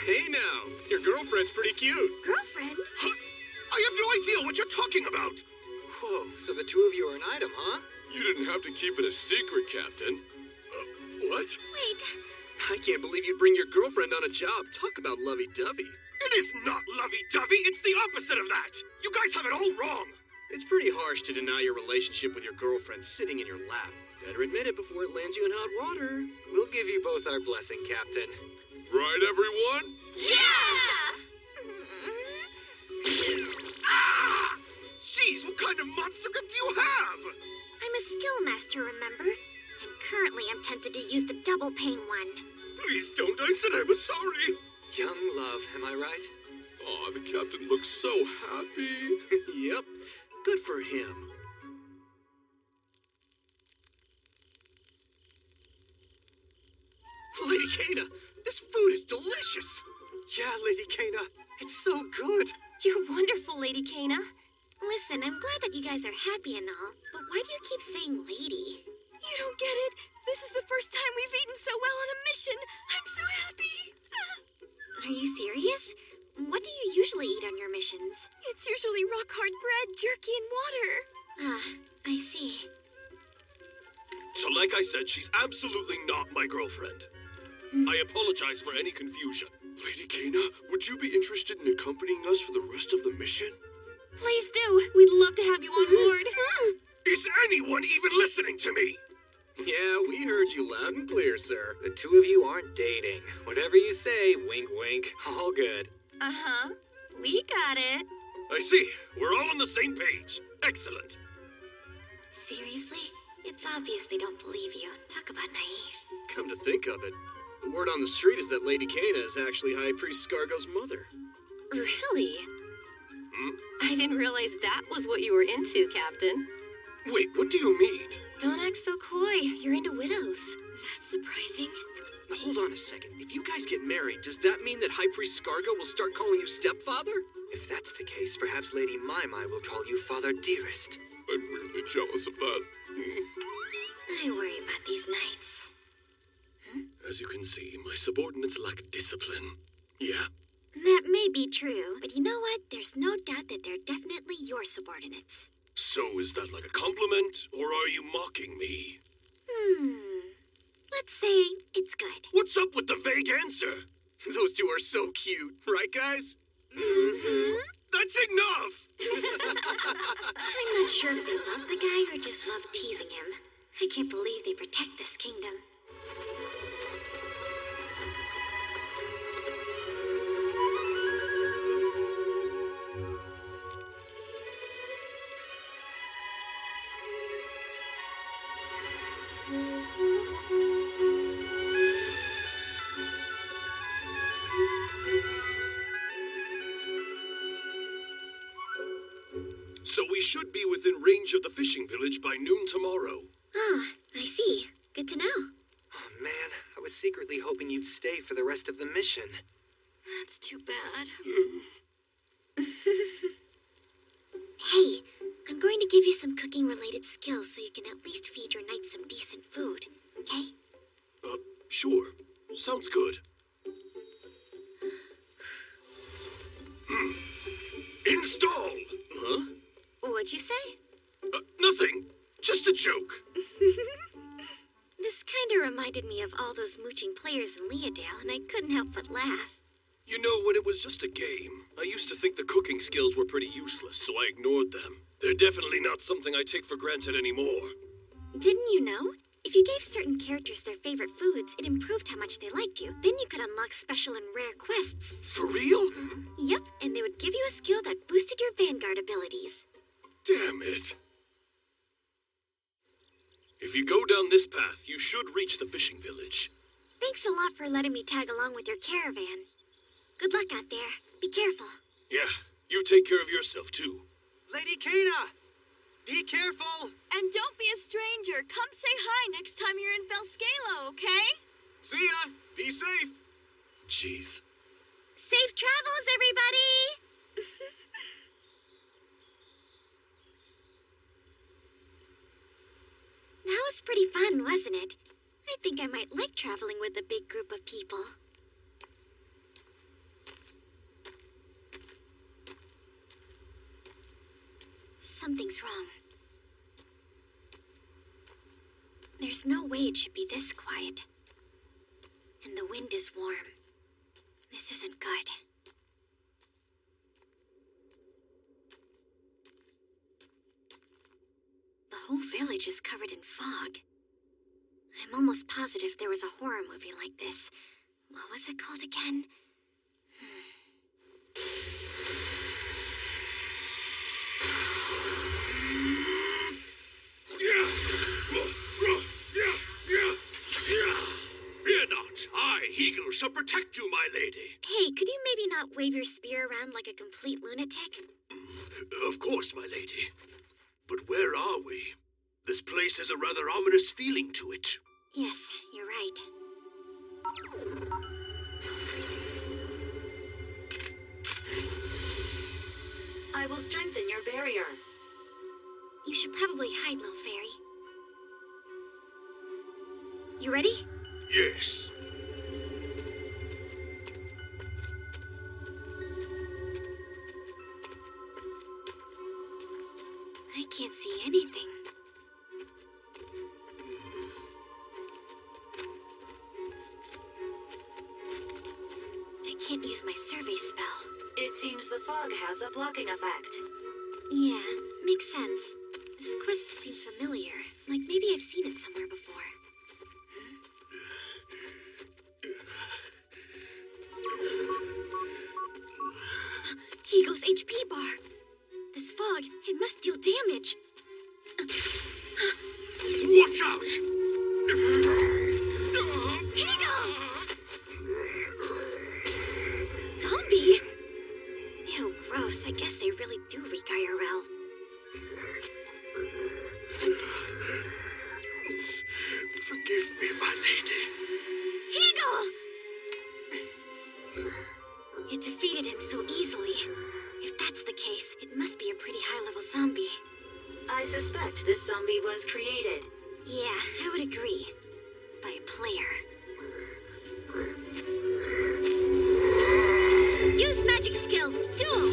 Hey now, your girlfriend's pretty cute. Girlfriend? Huh? I have no idea what what you're talking about! Whoa, so the two of you are an item, huh? You didn't have to keep it a secret, Captain. What? Wait. I can't believe you'd bring your girlfriend on a job. Talk about lovey-dovey. It is not lovey-dovey, it's the opposite of that! You guys have it all wrong! It's pretty harsh to deny your relationship with your girlfriend sitting in your lap. Better admit it before it lands you in hot water. We'll give you both our blessing, Captain. Right, everyone? Yeah! Ah! Jeez, what kind of monster grip do you have? I'm a skill master, remember? And currently I'm tempted to use the double pain one. Please don't, I said I was sorry. Young love, am I right? Aw, the captain looks so happy. Yep, good for him. Lady Kana, this food is delicious. Yeah, Lady Kana, it's so good. You're wonderful, Lady Kana. Listen, I'm glad that you guys are happy and all, but why do you keep saying lady? You don't get it. This is the first time we've eaten so well on a mission. I'm so happy. Are you serious? What do you usually eat on your missions? It's usually rock-hard bread, jerky, and water. Ah, I see. So like I said, she's absolutely not my girlfriend. I apologize for any confusion. Lady Kana, would you be interested in accompanying us for the rest of the mission? Please do. We'd love to have you on board. Is anyone even listening to me? Yeah, we heard you loud and clear, sir. The two of you aren't dating. Whatever you say, wink wink, all good. Uh-huh. We got it. I see. We're all on the same page. Excellent. Seriously? It's obvious they don't believe you. Talk about naive. Come to think of it, the word on the street is that Lady Kana is actually High Priest Scargo's mother. Really? I didn't realize that was what you were into, Captain. Wait, what do you mean? Don't act so coy. You're into widows. That's surprising. Now, hold on a second. If you guys get married, does that mean that High Priest Scargo will start calling you stepfather? If that's the case, perhaps Lady Mai will call you Father Dearest. I'm really jealous of that. I worry about these nights. As you can see, my subordinates lack discipline. Yeah. That may be true, but you know what? There's no doubt that they're definitely your subordinates. So is that like a compliment, or are you mocking me? Let's say it's good. What's up with the vague answer? Those two are so cute, right, guys? That's enough! I'm not sure if they love the guy or just love teasing him. I can't believe they protect this kingdom. So we should be within range of the fishing village by noon tomorrow. Oh, I see. Good to know. Oh man, I was secretly hoping you'd stay for the rest of the mission. That's too bad. Hey, I'm going to give you some cooking-related skills so you can at least feed your knights some decent food, okay? Sure. Sounds good. Install! Huh? What'd you say? Nothing. Just a joke. This kinda reminded me of all those mooching players in Leodale, and I couldn't help but laugh. You know, when it was just a game, I used to think the cooking skills were pretty useless, so I ignored them. They're definitely not something I take for granted anymore. Didn't you know? If you gave certain characters their favorite foods, it improved how much they liked you. Then you could unlock special and rare quests. For real? Yep, and they would give you a skill that boosted your Vanguard abilities. Damn it. If you go down this path, you should reach the fishing village. Thanks a lot for letting me tag along with your caravan. Good luck out there. Be careful. Yeah, you take care of yourself, too. Lady Kana! Be careful! And don't be a stranger. Come say hi next time you're in Velscalo, okay? See ya! Be safe! Jeez. Safe travels, everybody! That was pretty fun, wasn't it? I think I might like traveling with a big group of people. Something's wrong. There's no way it should be this quiet. And the wind is warm. This isn't good. The whole village is covered in fog. I'm almost positive there was a horror movie like this. What was it called again? Fear not. I, Eagle, shall protect you, my lady. Hey, could you maybe not wave your spear around like a complete lunatic? Of course, my lady. But where are we? This place has a rather ominous feeling to it. Yes, you're right. I will strengthen your barrier. You should probably hide, little fairy. You ready? Yes. I can't see anything. I can't use my survey spell. It seems the fog has a blocking effect. Yeah, makes sense. This quest seems familiar, like maybe I've seen it somewhere before. Eagle's HP bar. This fog, it must deal damage. Watch out! Eagle! Zombie? Ew, gross. I guess they really do wreak IRL. Forgive me, my lady. Eagle! It defeated him so easily. If that's the case, it must be a pretty high-level zombie. I suspect this zombie was created. Yeah, I would agree. By a player. Use magic skill! Duel!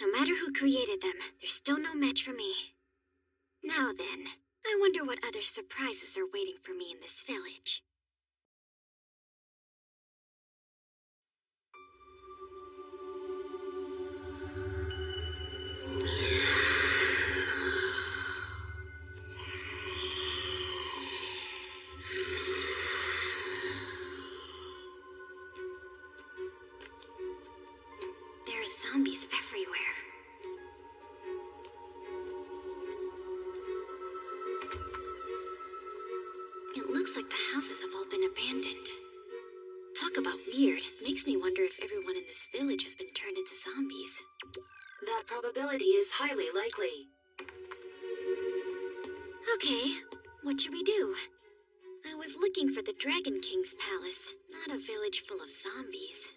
No matter who created them, there's still no match for me. Now then, I wonder what other surprises are waiting for me in this village. There's zombies everywhere. It looks like the houses have all been abandoned. Talk about weird. Makes me wonder if everyone in this village has been turned into zombies. That probability is highly likely. Okay, what should we do? I was looking for the Dragon King's palace, not a village full of zombies.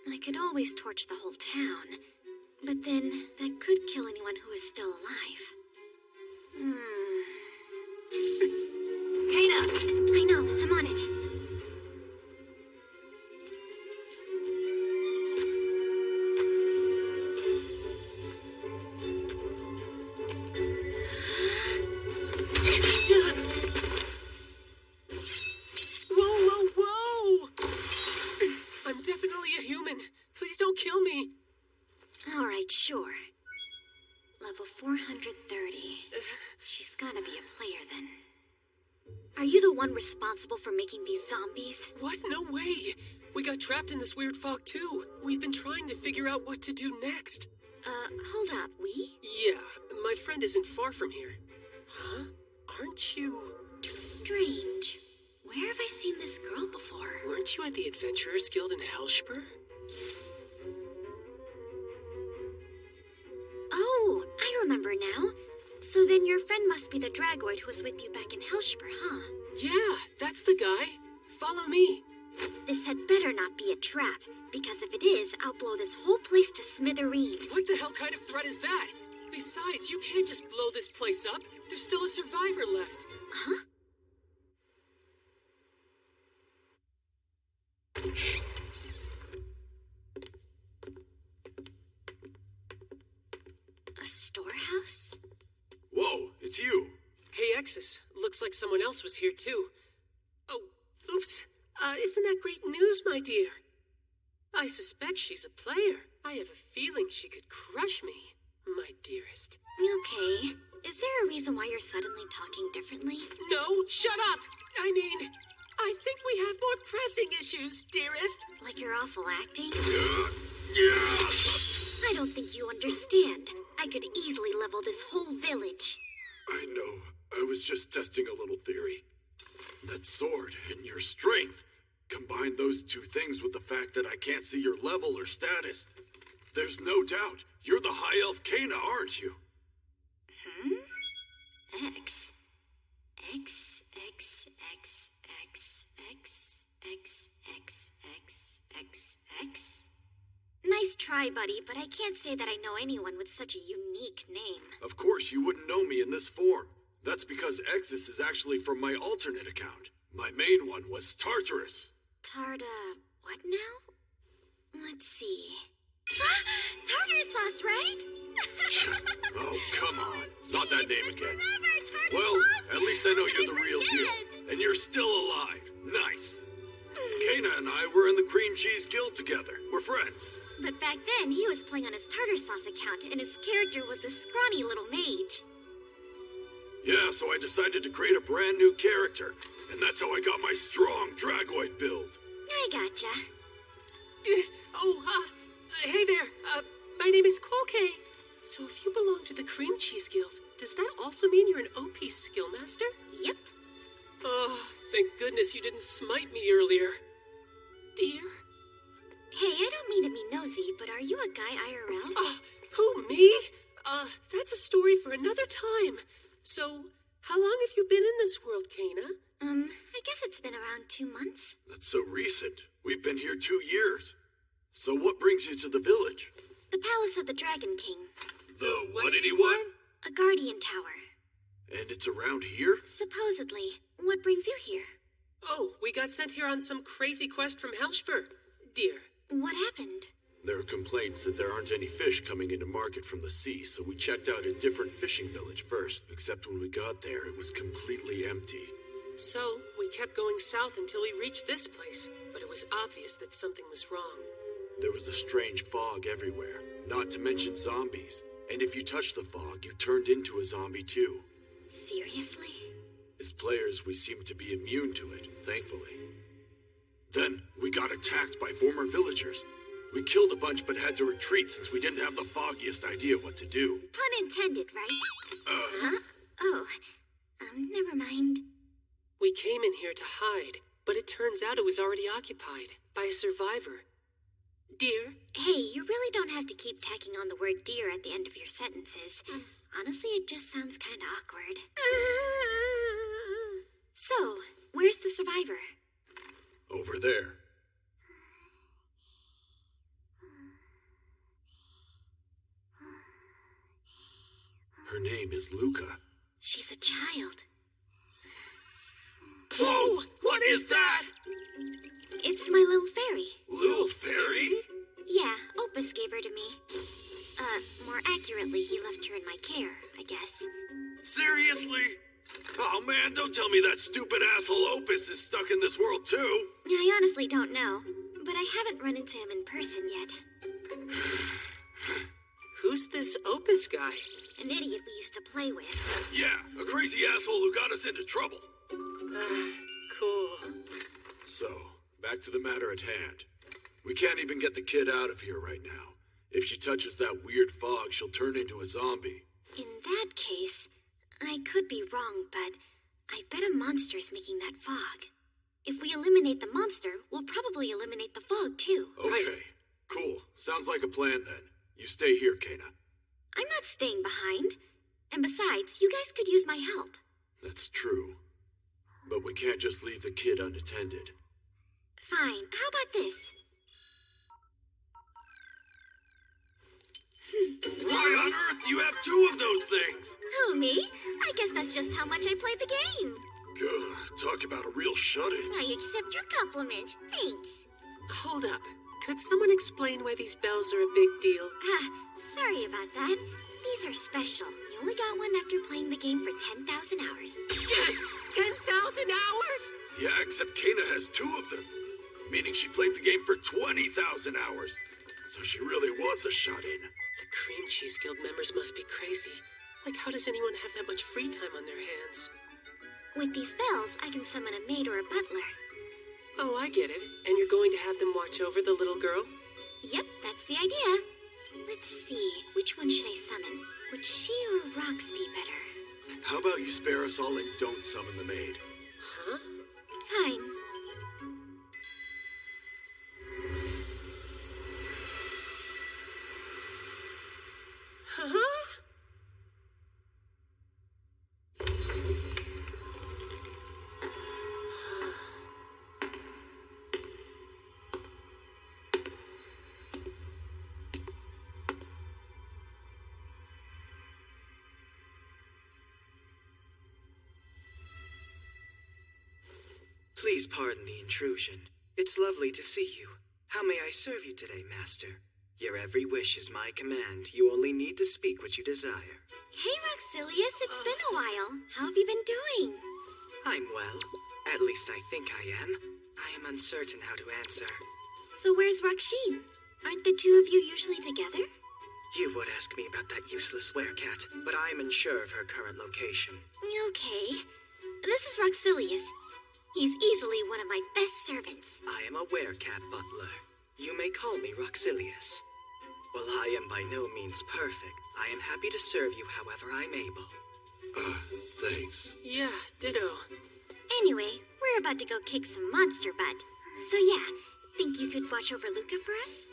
I could always torch the whole town, but then that could kill anyone who is still alive. Hana! I know, I'm on it. Whoa! I'm definitely a human. Please don't kill me. All right, sure. Level 430. She's gotta be a player then. Are you the one responsible for making these zombies? What? No way. We got trapped in this weird fog too. We've been trying to figure out what to do next. Hold up, we? Yeah, my friend isn't far from here. Huh? Aren't you... Strange. Where have I seen this girl before? Weren't you at the Adventurers Guild in Helshper? Oh, I remember now. So then your friend must be the Dragoid who was with you back in Helshper, huh? Yeah, that's the guy. Follow me. This had better not be a trap, because if it is, I'll blow this whole place to smithereens. What the hell kind of threat is that? Besides, you can't just blow this place up. There's still a survivor left. Huh? it's you. Hey, Exus. Looks like someone else was here, too. Oh, oops. Isn't that great news, my dear? I suspect she's a player. I have a feeling she could crush me, my dearest. Okay. Is there a reason why you're suddenly talking differently? No, shut up! I mean, I think we have more pressing issues, dearest. Like your awful acting? Yeah! I don't think you understand. I could easily level this whole village. I know. I was just testing a little theory. That sword and your strength. Combine those two things with the fact that I can't see your level or status. There's no doubt you're the High Elf Kana, aren't you? X. X, X, X, X, X, X, X, X, X, X. Nice try, buddy, but I can't say that I know anyone with such a unique name. Of course you wouldn't know me in this form. That's because Exus is actually from my alternate account. My main one was Tartarus. What now? Let's see. Tartar sauce, right? Oh, come on. Not that name again. Well, at least I know you're the real deal. And you're still alive. Nice. Kana and I were in the Cream Cheese Guild together. We're friends. But back then, he was playing on his tartar sauce account, and his character was this scrawny little mage. Yeah, so I decided to create a brand new character. And that's how I got my strong Dragoid build. I gotcha. Hey there. My name is Quolke. So if you belong to the Cream Cheese Guild, does that also mean you're an OP skill master? Yep. Oh, thank goodness you didn't smite me earlier. Dear? Hey, I don't mean to be nosy, but are you a guy IRL? Who, me? That's a story for another time. So, how long have you been in this world, Kana? I guess it's been around 2 months. That's so recent. We've been here 2 years. So what brings you to the village? The Palace of the Dragon King. The what did he want? A guardian tower. And it's around here? Supposedly. What brings you here? Oh, we got sent here on some crazy quest from Helshper. Dear. What happened? There are complaints that there aren't any fish coming into market from the sea, so we checked out a different fishing village first. Except when we got there, it was completely empty. So, we kept going south until we reached this place, but it was obvious that something was wrong. There was a strange fog everywhere, not to mention zombies. And if you touched the fog, you turned into a zombie too. Seriously? As players, we seemed to be immune to it, thankfully. Then, we got attacked by former villagers. We killed a bunch but had to retreat since we didn't have the foggiest idea what to do. Pun intended, right? Huh? Oh, never mind. We came in here to hide, but it turns out it was already occupied by a survivor. Dear? Hey, you really don't have to keep tacking on the word dear at the end of your sentences. Honestly, it just sounds kind of awkward. So, where's the survivor? Over there. Her name is Luca. She's a child. Whoa! What is that? It's my little fairy. Little fairy? Yeah, Opus gave her to me. More accurately, he left her in my care, I guess. Seriously? Oh man, don't tell me that stupid asshole Opus is stuck in this world too. I honestly don't know, but I haven't run into him in person yet. Who's this Opus guy? An idiot we used to play with. Yeah, a crazy asshole who got us into trouble. Cool. So, back to the matter at hand. We can't even get the kid out of here right now. If she touches that weird fog, she'll turn into a zombie. In that case, I could be wrong, but I bet a monster's making that fog. If we eliminate the monster, we'll probably eliminate the fog too. Okay, cool. Sounds like a plan then. You stay here, Kana. I'm not staying behind. And besides, you guys could use my help. That's true. But we can't just leave the kid unattended. Fine. How about this? Why on earth do you have 2 of those things? Who, me? I guess that's just how much I played the game. Talk about a real shut-in. I accept your compliment. Thanks. Hold up. Could someone explain why these bells are a big deal? Sorry about that. These are special, You only got one after playing the game for 10,000 hours. 10,000 hours? Yeah, except Kana has 2 of them. Meaning she played the game for 20,000 hours. So she really was a shut-in. The Cream Cheese Guild members must be crazy. Like, how does anyone have that much free time on their hands? With these spells, I can summon a maid or a butler. Oh, I get it. And you're going to have them watch over the little girl? Yep, that's the idea. Let's see, which one should I summon? Would she or Rox be better? How about you spare us all and don't summon the maid? Huh? Fine. Huh? Please pardon the intrusion. It's lovely to see you. How may I serve you today, Master? Your every wish is my command. You only need to speak what you desire. Hey, Roxilius, it's been a while. How have you been doing? I'm well. At least I think I am. I am uncertain how to answer. So where's Raksheen? Aren't the two of you usually together? You would ask me about that useless werecat, but I am unsure of her current location. Okay. This is Roxilius. He's easily one of my best servants. I am a werecat butler. You may call me Roxilius. While I am by no means perfect, I am happy to serve you however I'm able. Thanks. Yeah, ditto. Anyway, we're about to go kick some monster butt. So yeah, think you could watch over Luca for us?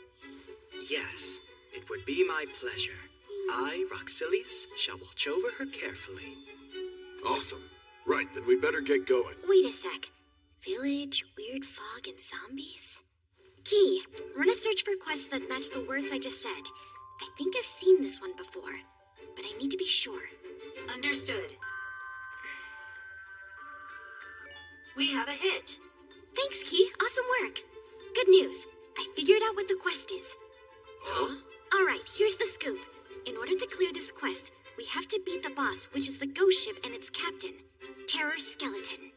Yes, it would be my pleasure. I, Roxilius, shall watch over her carefully. Awesome. Right, then we better get going. Wait a sec. Village, weird fog, and zombies? Key, run a search for quests that match the words I just said. I think I've seen this one before, but I need to be sure. Understood. We have a hit. Thanks, Key. Awesome work. Good news. I figured out what the quest is. Huh? Alright, here's the scoop. In order to clear this quest, we have to beat the boss, which is the ghost ship and its captain, Terror Skeleton.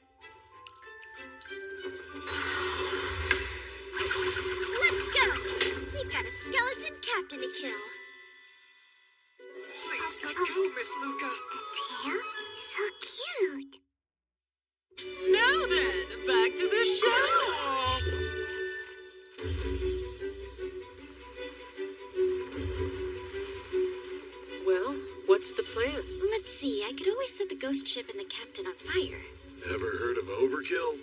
Let's go! We've got a skeleton captain to kill. Please let go, Miss Luca. Tail? So cute. Now then, back to the show! Well, what's the plan? Let's see, I could always set the ghost ship and the captain on fire. Ever heard of overkill?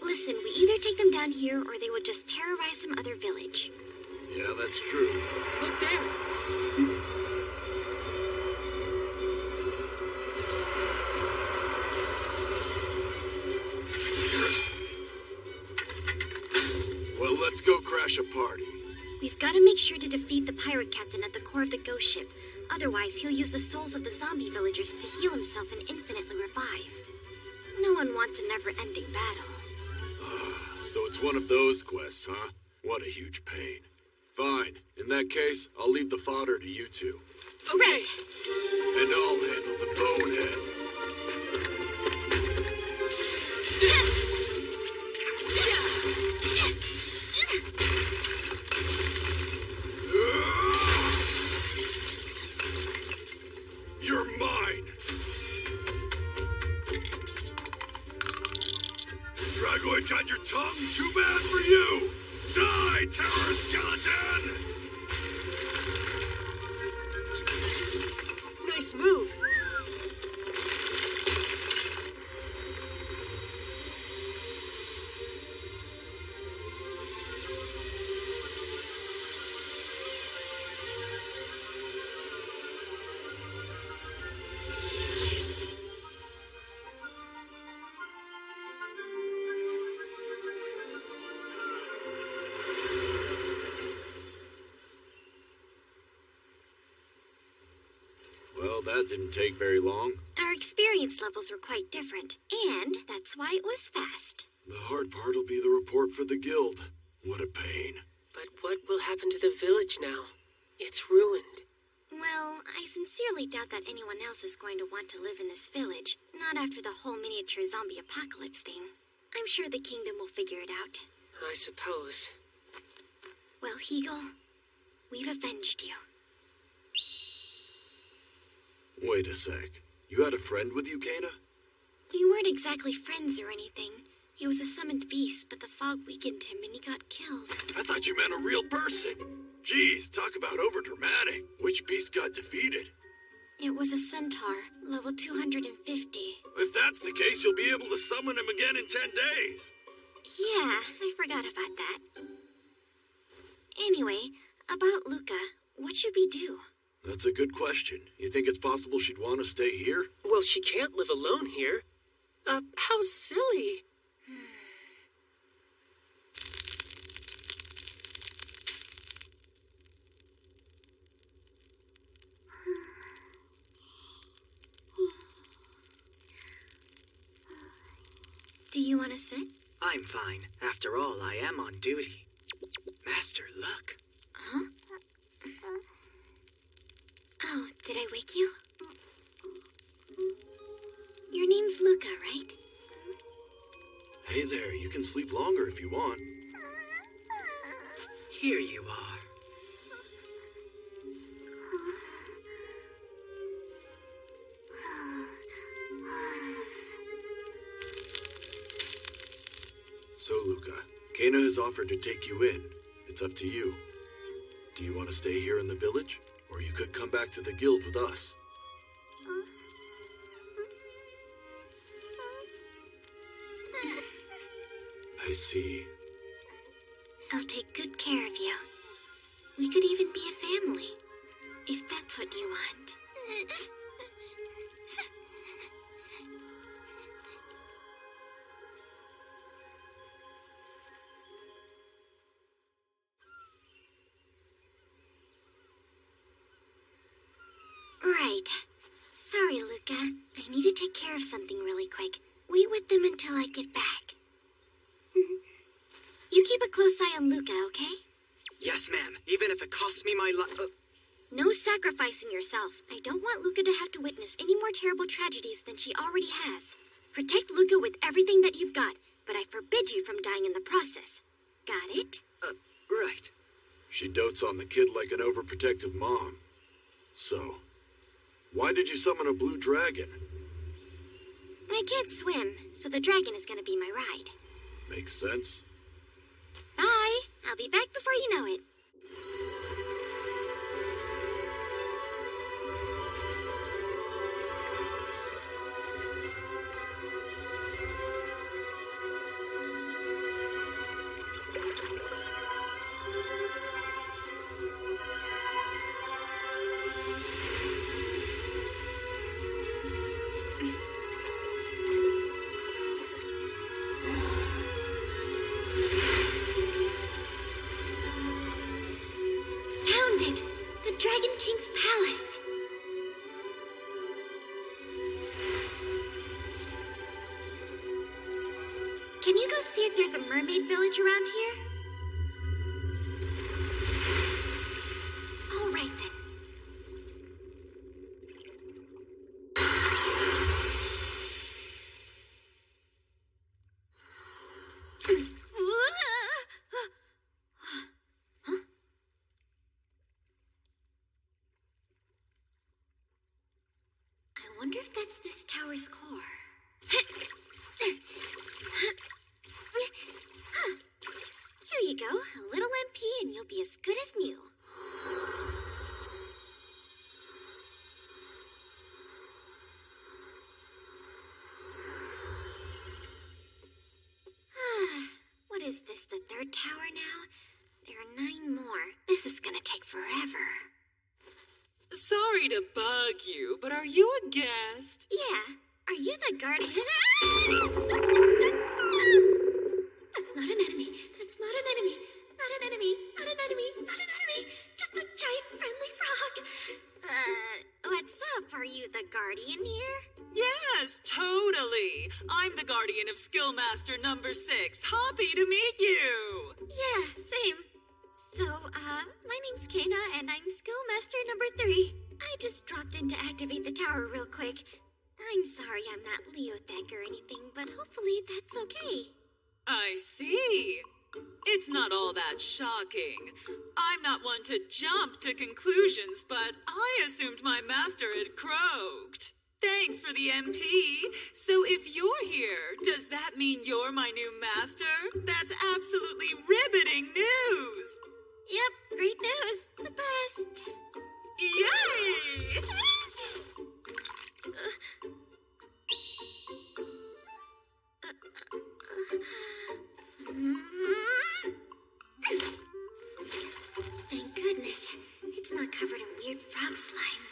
Listen, we either take them down here or they would just terrorize some other village. Yeah, that's true. Look there! Well, let's go crash a party. We've got to make sure to defeat the pirate captain at the core of the ghost ship. Otherwise, he'll use the souls of the zombie villagers to heal himself and infinitely revive. No one wants a never-ending battle. So it's one of those quests, huh? What a huge pain. Fine. In that case, I'll leave the fodder to you two. Okay. And I'll handle the bonehead. You're mine! Dragoid got your tongue? Too bad for you! Die, Terror Skeleton! Nice move. Well, that didn't take very long. Our experience levels were quite different, and that's why it was fast. The hard part will be the report for the guild. What a pain. But what will happen to the village now? It's ruined. Well, I sincerely doubt that anyone else is going to want to live in this village, not after the whole miniature zombie apocalypse thing. I'm sure the kingdom will figure it out. I suppose. Well, Heagle, we've avenged you. Wait a sec. You had a friend with you, Kana? We weren't exactly friends or anything. He was a summoned beast, but the fog weakened him and he got killed. I thought you meant a real person. Jeez, talk about overdramatic. Which beast got defeated? It was a centaur, level 250. If that's the case, you'll be able to summon him again in 10 days. Yeah, I forgot about that. Anyway, about Luca, what should we do? That's a good question. You think it's possible she'd want to stay here? Well, she can't live alone here. How silly. Do you want to sit? I'm fine. After all, I am on duty. Master, look. Huh? Oh, did I wake you? Your name's Luca, right? Hey there, you can sleep longer if you want. Here you are. So, Luca, Kana has offered to take you in. It's up to you. Do you want to stay here in the village? Or you could come back to the guild with us. I see. I'll take good care of you. We could even be a family, if that's what you want. Right. Sorry, Luca. I need to take care of something really quick. Wait with them until I get back. You keep a close eye on Luca, okay? Yes, ma'am. Even if it costs me my life. No sacrificing yourself. I don't want Luca to have to witness any more terrible tragedies than she already has. Protect Luca with everything that you've got, but I forbid you from dying in the process. Got it? Right. She dotes on the kid like an overprotective mom. So, why did you summon a blue dragon? I can't swim, so the dragon is gonna be my ride. Makes sense. Bye! I'll be back before you know it. Can you go see if there's a mermaid village around here? All right then. Huh? I wonder if that's this tower's core. Here you go, a little MP and you'll be as good as new. What is this, the third tower now? There are 9 more. This is gonna take forever. Sorry to bug you, but are you a guest? Yeah. Are you the guardian? That's not an enemy. That's not an enemy. Not an enemy. Not an enemy. Not an enemy. Just a giant friendly frog. What's up? Are you the guardian here? Yes, totally. I'm the guardian of Skillmaster number 6. Happy to meet you. Yeah, same. My name's Kana, and I'm Skillmaster number 3. I just dropped in to activate the tower real quick. I'm sorry I'm not Leothek or anything, but hopefully that's okay. I see. It's not all that shocking. I'm not one to jump to conclusions, but I assumed my master had croaked. Thanks for the MP. So if you're here, does that mean you're my new master? That's absolutely riveting news. Yep, great news. The best. Yay! Thank goodness. It's not covered in weird frog slime.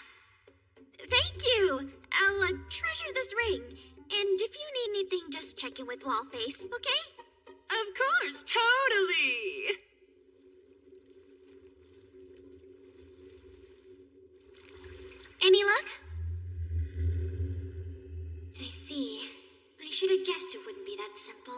Thank you! I'll treasure this ring. And if you need anything, just check in with Wallface, okay? Of course, totally! Any luck? I see. I should have guessed it wouldn't be that simple.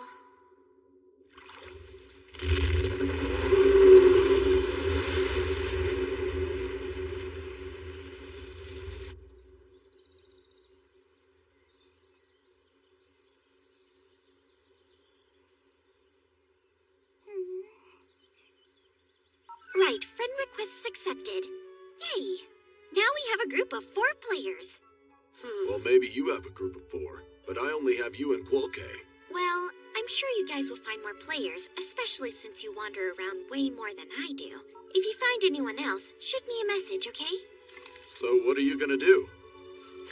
Right, friend requests accepted. Yay! Now we have a group of 4 players. Well, maybe you have a group of 4, but I only have you and Qualkay. Well, I'm sure you guys will find more players, especially since you wander around way more than I do. If you find anyone else, shoot me a message, okay? So what are you gonna do?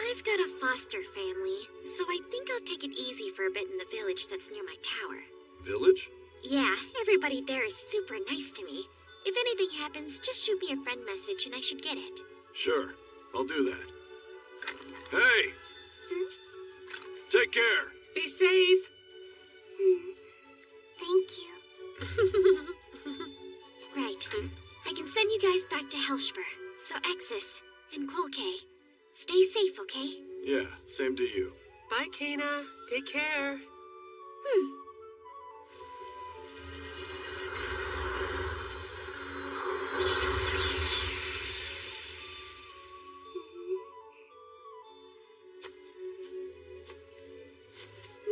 I've got a foster family, so I think I'll take it easy for a bit in the village that's near my tower. Village? Yeah, everybody there is super nice to me. If anything happens, just shoot me a friend message and I should get it. Sure, I'll do that. Hey! Take care! Be safe! Thank you. Right. I can send you guys back to Helshper. So Exis and Quolkay, stay safe, okay? Yeah, same to you. Bye, Kana. Take care.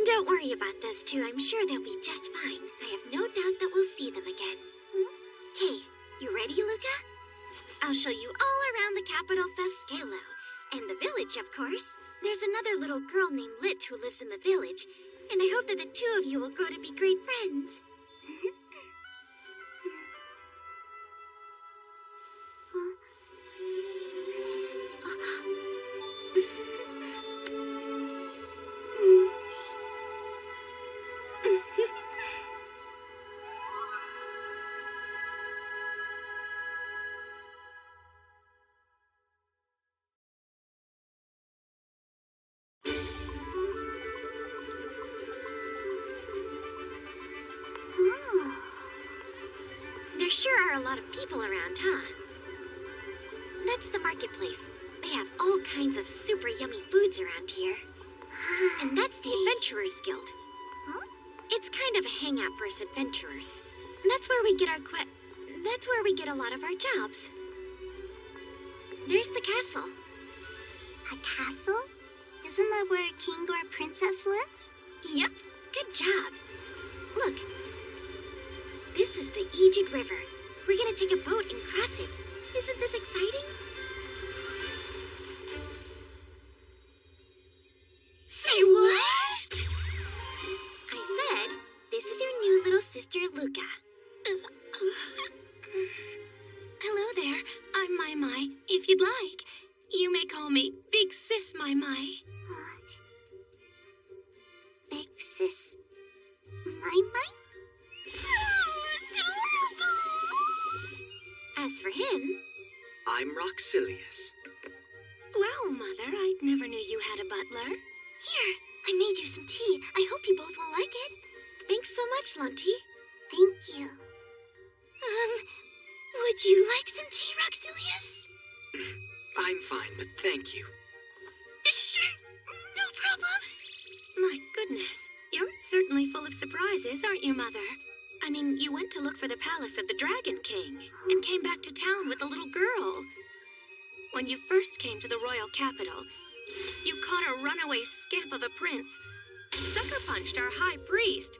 Don't worry about those two. I'm sure they'll be just fine. I have no doubt that we'll see them again. Okay, you ready, Luca? I'll show you all around the capital Fescalo. And the village, of course. There's another little girl named Lit who lives in the village. And I hope that the 2 of you will grow to be great friends. There sure are a lot of people around, huh? That's the marketplace. They have all kinds of super yummy foods around here. And that's the Adventurers Guild. It's kind of a hangout for us adventurers. That's where we get that's where we get a lot of our jobs. There's the castle. A castle? Isn't that where a king or a princess lives? Yep, good job. Look, this is the Aegid River. We're gonna take a boat and cross it. Isn't this exciting? Say what? I said, this is your new little sister, Luca. Hello there. I'm Mai Mai, if you'd like. You may call me Big Sis Mai Mai. Big sis. My? As for him... I'm Roxilius. Wow, Mother, I never knew you had a butler. Here, I made you some tea. I hope you both will like it. Thanks so much, Lunty. Thank you. Would you like some tea, Roxilius? I'm fine, but thank you. Sure, no problem. My goodness, you're certainly full of surprises, aren't you, Mother? I mean, you went to look for the palace of the Dragon King and came back to town with a little girl. When you first came to the royal capital, you caught a runaway scamp of a prince, sucker punched our high priest,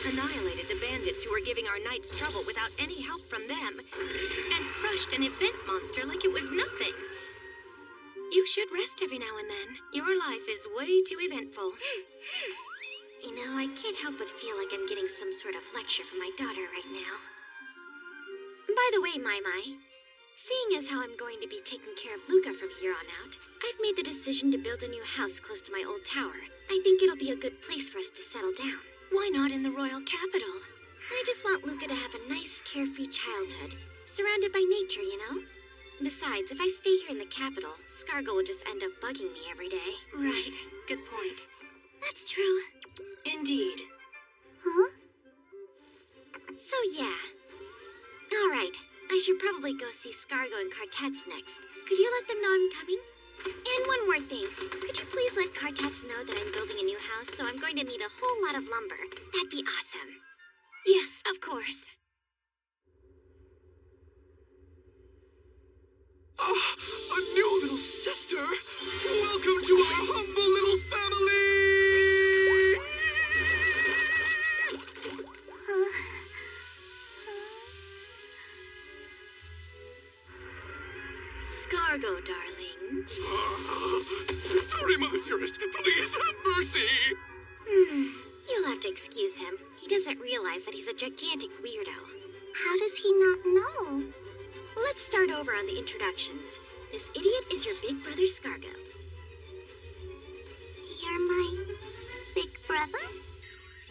annihilated the bandits who were giving our knights trouble without any help from them, and crushed an event monster like it was nothing. You should rest every now and then. Your life is way too eventful. You know, I can't help but feel like I'm getting some sort of lecture from my daughter right now. By the way, Mai, seeing as how I'm going to be taking care of Luca from here on out, I've made the decision to build a new house close to my old tower. I think it'll be a good place for us to settle down. Why not in the royal capital? I just want Luca to have a nice, carefree childhood, surrounded by nature, you know? Besides, if I stay here in the capital, Scargo will just end up bugging me every day. Right. Good point. That's true. Indeed. Huh? So yeah. Alright, I should probably go see Scargo and Cartats next. Could you let them know I'm coming? And one more thing. Could you please let Cartats know that I'm building a new house, so I'm going to need a whole lot of lumber? That'd be awesome. Yes, of course. Ah, a new little sister! Welcome to our humble little family! Scargo, darling. Sorry, Mother Dearest. Please have mercy! You'll have to excuse him. He doesn't realize that he's a gigantic weirdo. How does he not know? Let's start over on the introductions. This idiot is your big brother, Scargo. You're my big brother?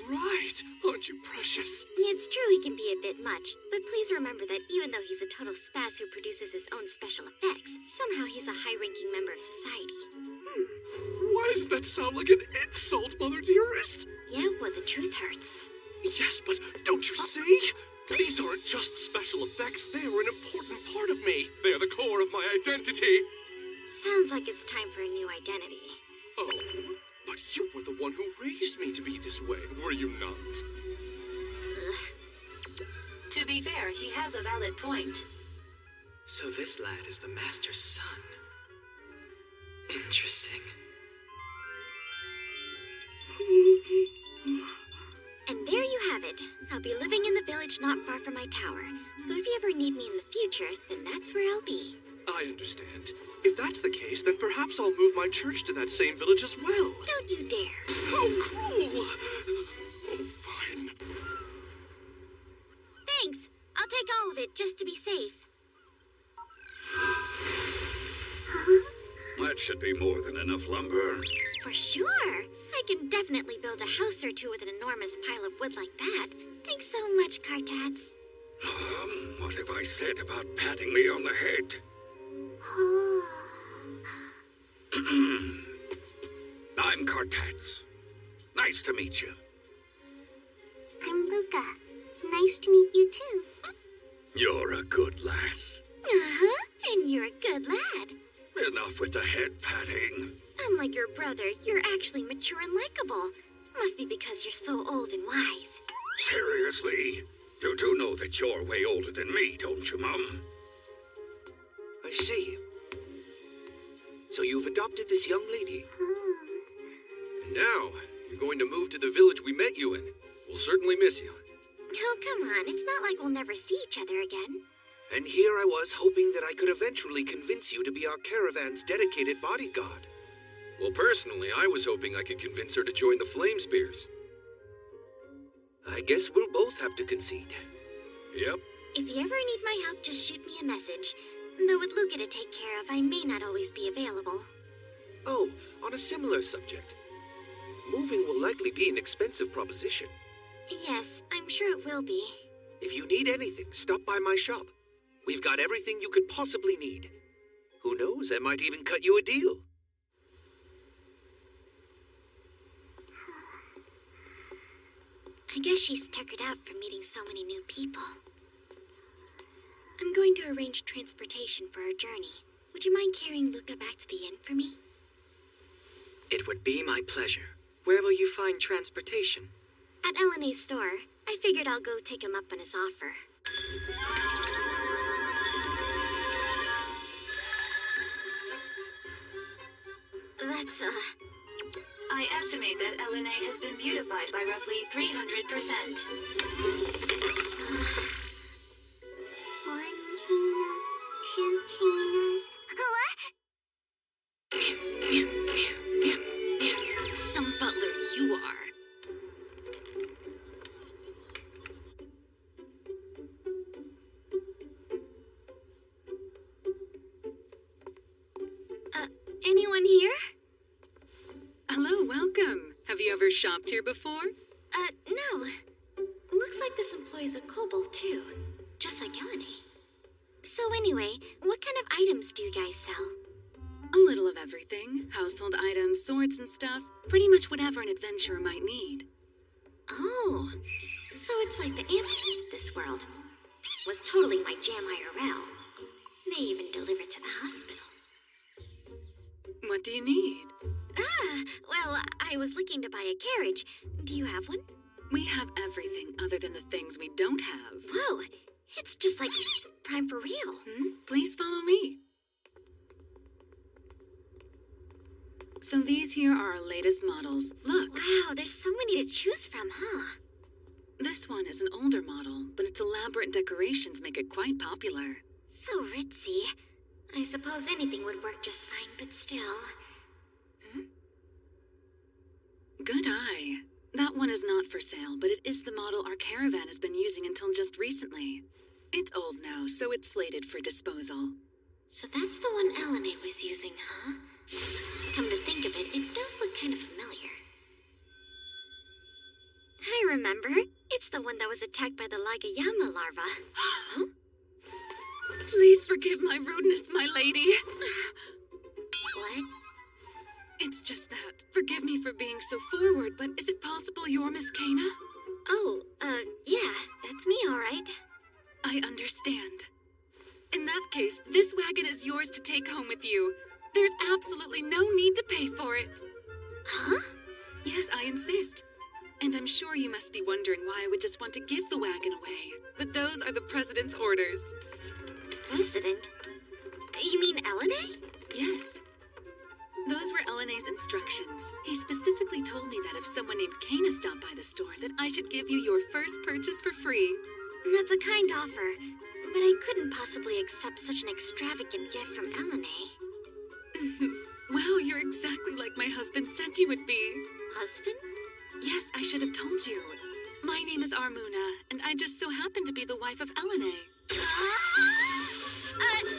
Right. Aren't you precious? It's true he can be a bit much, but please remember that even though he's a total spaz who produces his own special effects, somehow he's a high-ranking member of society. Why does that sound like an insult, Mother Dearest? Yeah, well, the truth hurts. Yes, but don't you see? These aren't just special effects. They are an important part of me. They are the core of my identity. Sounds like it's time for a new identity. Oh, but you were the one who raised me to be this way, were you not? To be fair, he has a valid point. So this lad is the Master's son. Interesting. And there you have it. I'll be living in the village not far from my tower. So if you ever need me in the future, then that's where I'll be. I understand. If that's the case, then perhaps I'll move my church to that same village as well. Don't you dare. How cruel! Oh, fine. Thanks. I'll take all of it just to be safe. That should be more than enough lumber. For sure. I can definitely build a house or two with an enormous pile of wood like that. Thanks so much, Cartats. What have I said about patting me on the head? I'm Cartats. Nice to meet you. I'm Luca. Nice to meet you too. You're a good lass. Uh-huh. And you're a good lad. Enough with the head patting. Unlike your brother, you're actually mature and likable. Must be because you're so old and wise. Seriously? You do know that you're way older than me, don't you, Mum? I see. So you've adopted this young lady. And now, you're going to move to the village we met you in. We'll certainly miss you. Oh, come on. It's not like we'll never see each other again. And here I was hoping that I could eventually convince you to be our caravan's dedicated bodyguard. Well, personally, I was hoping I could convince her to join the Flame Spears. I guess we'll both have to concede. Yep. If you ever need my help, just shoot me a message. Though with Luca to take care of, I may not always be available. Oh, on a similar subject. Moving will likely be an expensive proposition. Yes, I'm sure it will be. If you need anything, stop by my shop. We've got everything you could possibly need. Who knows, I might even cut you a deal. I guess she's tuckered out from meeting so many new people. I'm going to arrange transportation for our journey. Would you mind carrying Luca back to the inn for me? It would be my pleasure. Where will you find transportation? At Elena's store. I figured I'll go take him up on his offer. That's, I estimate that LNA has been beautified by roughly 300%. One Kina, two Kinas. What? Some butler you are. Anyone here? Hello, welcome. Have you ever shopped here before? No. Looks like this employee's a kobold, too. Just like Eleni. So anyway, what kind of items do you guys sell? A little of everything. Household items, swords and stuff. Pretty much whatever an adventurer might need. Oh. So it's like the amp this world. Was totally my jam IRL. They even delivered to the hospital. What do you need? Well, I was looking to buy a carriage. Do you have one? We have everything other than the things we don't have. Whoa, it's just like prime for real. Please follow me. So these here are our latest models. Look. Wow, there's so many to choose from, huh? This one is an older model, but its elaborate decorations make it quite popular. So ritzy. I suppose anything would work just fine, but still. Good eye. That one is not for sale, but it is the model our caravan has been using until just recently. It's old now, so it's slated for disposal. So that's the one Eleni was using, huh? Come to think of it, it does look kind of familiar. I remember. It's the one that was attacked by the Lagayama larva. Huh? Please forgive my rudeness, my lady. What? It's just that. Forgive me for being so forward, but is it possible you're Miss Kana? Oh, yeah, that's me, all right. I understand. In that case, this wagon is yours to take home with you. There's absolutely no need to pay for it. Huh? Yes, I insist. And I'm sure you must be wondering why I would just want to give the wagon away. But those are the President's orders. President? You mean Eleni? Yes. Those were Elene's instructions. He specifically told me that if someone named Kana stopped by the store, that I should give you your first purchase for free. That's a kind offer, but I couldn't possibly accept such an extravagant gift from Eleni. Wow, you're exactly like my husband said you would be. Husband? Yes, I should have told you. My name is Armuna, and I just so happen to be the wife of Elene.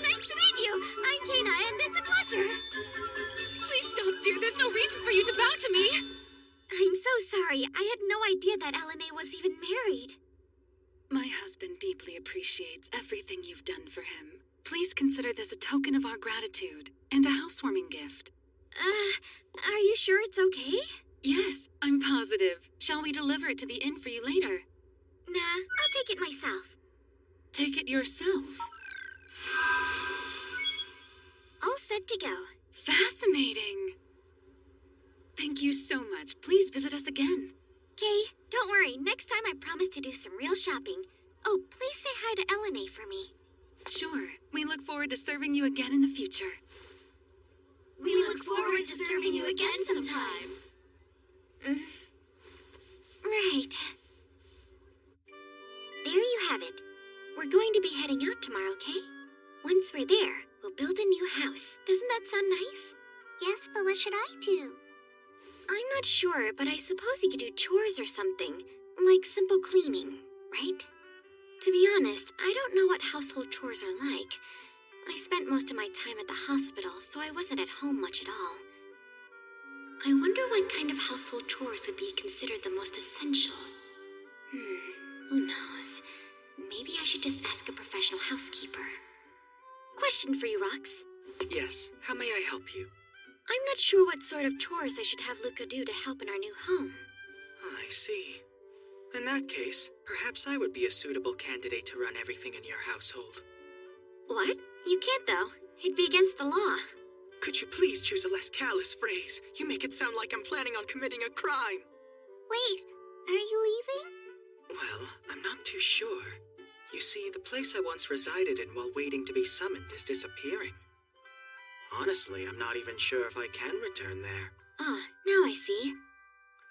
Nice to meet you. I'm Kana, and it's a pleasure. Please stop, dear. There's no reason for you to bow to me. I'm so sorry. I had no idea that Elene was even married. My husband deeply appreciates everything you've done for him. Please consider this a token of our gratitude and a housewarming gift. Are you sure it's okay? Yes, I'm positive. Shall we deliver it to the inn for you later? Nah, I'll take it myself. Take it yourself? All set to go. Fascinating. Thank you so much. Please visit us again. Okay, don't worry. Next time I promise to do some real shopping. Oh, please say hi to Eleni for me. Sure. We look forward to serving you again in the future. We look forward to serving you again sometime. Right. There you have it. We're going to be heading out tomorrow, okay? Once we're there, we'll build a new house. Doesn't that sound nice? Yes, but what should I do? I'm not sure, but I suppose you could do chores or something. Like simple cleaning, right? To be honest, I don't know what household chores are like. I spent most of my time at the hospital, so I wasn't at home much at all. I wonder what kind of household chores would be considered the most essential. Who knows? Maybe I should just ask a professional housekeeper. Question for you, Rox. Yes, how may I help you? I'm not sure what sort of chores I should have Luca do to help in our new home. I see. In that case, perhaps I would be a suitable candidate to run everything in your household. What? You can't, though. It'd be against the law. Could you please choose a less callous phrase? You make it sound like I'm planning on committing a crime. Wait, are you leaving? Well, I'm not too sure. You see, the place I once resided in while waiting to be summoned is disappearing. Honestly, I'm not even sure if I can return there. Ah, now I see.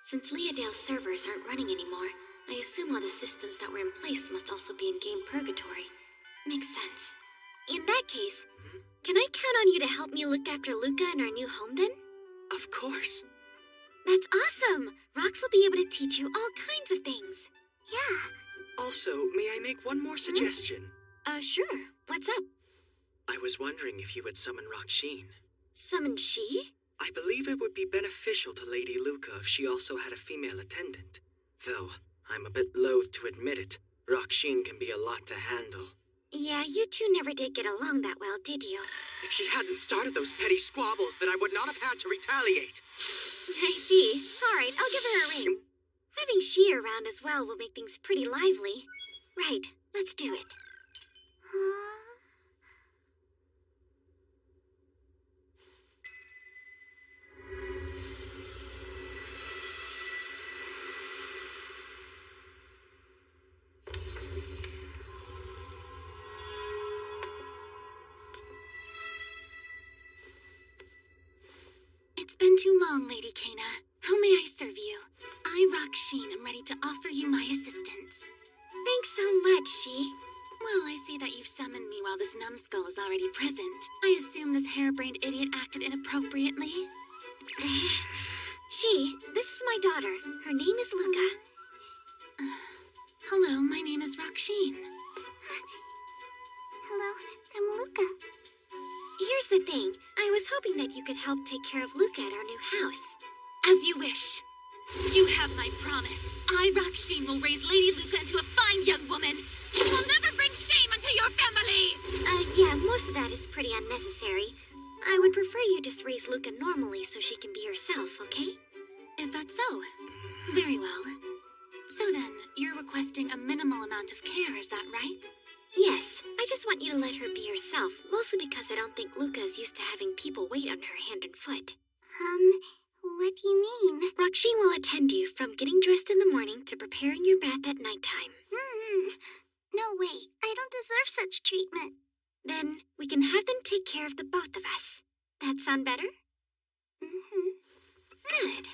Since Leodale's servers aren't running anymore, I assume all the systems that were in place must also be in game purgatory. Makes sense. In that case, can I count on you to help me look after Luca in our new home then? Of course. That's awesome! Rox will be able to teach you all kinds of things. Yeah. Also, may I make one more suggestion? Sure. What's up? I was wondering if you would summon Roxine. Summon she? I believe it would be beneficial to Lady Luca if she also had a female attendant. Though, I'm a bit loath to admit it. Roxine can be a lot to handle. Yeah, you two never did get along that well, did you? If she hadn't started those petty squabbles, then I would not have had to retaliate. I see. Alright, I'll give her a ring. Having she around as well will make things pretty lively. Right, let's do it. It's been too long, Lady Kena. How may I serve you? I, Roxine, am ready to offer you my assistance. Thanks so much, She. Well, I see that you've summoned me while this numbskull is already present. I assume this harebrained idiot acted inappropriately? She, this is my daughter. Her name is Luca. Hello, my name is Roxine. Hello, I'm Luca. Here's the thing. I was hoping that you could help take care of Luca at our new house. As you wish. You have my promise. I, Roxine, will raise Lady Luca into a fine young woman. She will never bring shame onto your family! Yeah, most of that is pretty unnecessary. I would prefer you just raise Luca normally so she can be herself, okay? Is that so? Very well. So then, you're requesting a minimal amount of care, is that right? Yes, I just want you to let her be herself, mostly because I don't think Luca is used to having people wait on her hand and foot. What do you mean? Roxine will attend you from getting dressed in the morning to preparing your bath at nighttime. No way, I don't deserve such treatment. Then we can have them take care of the both of us. That sound better? Good.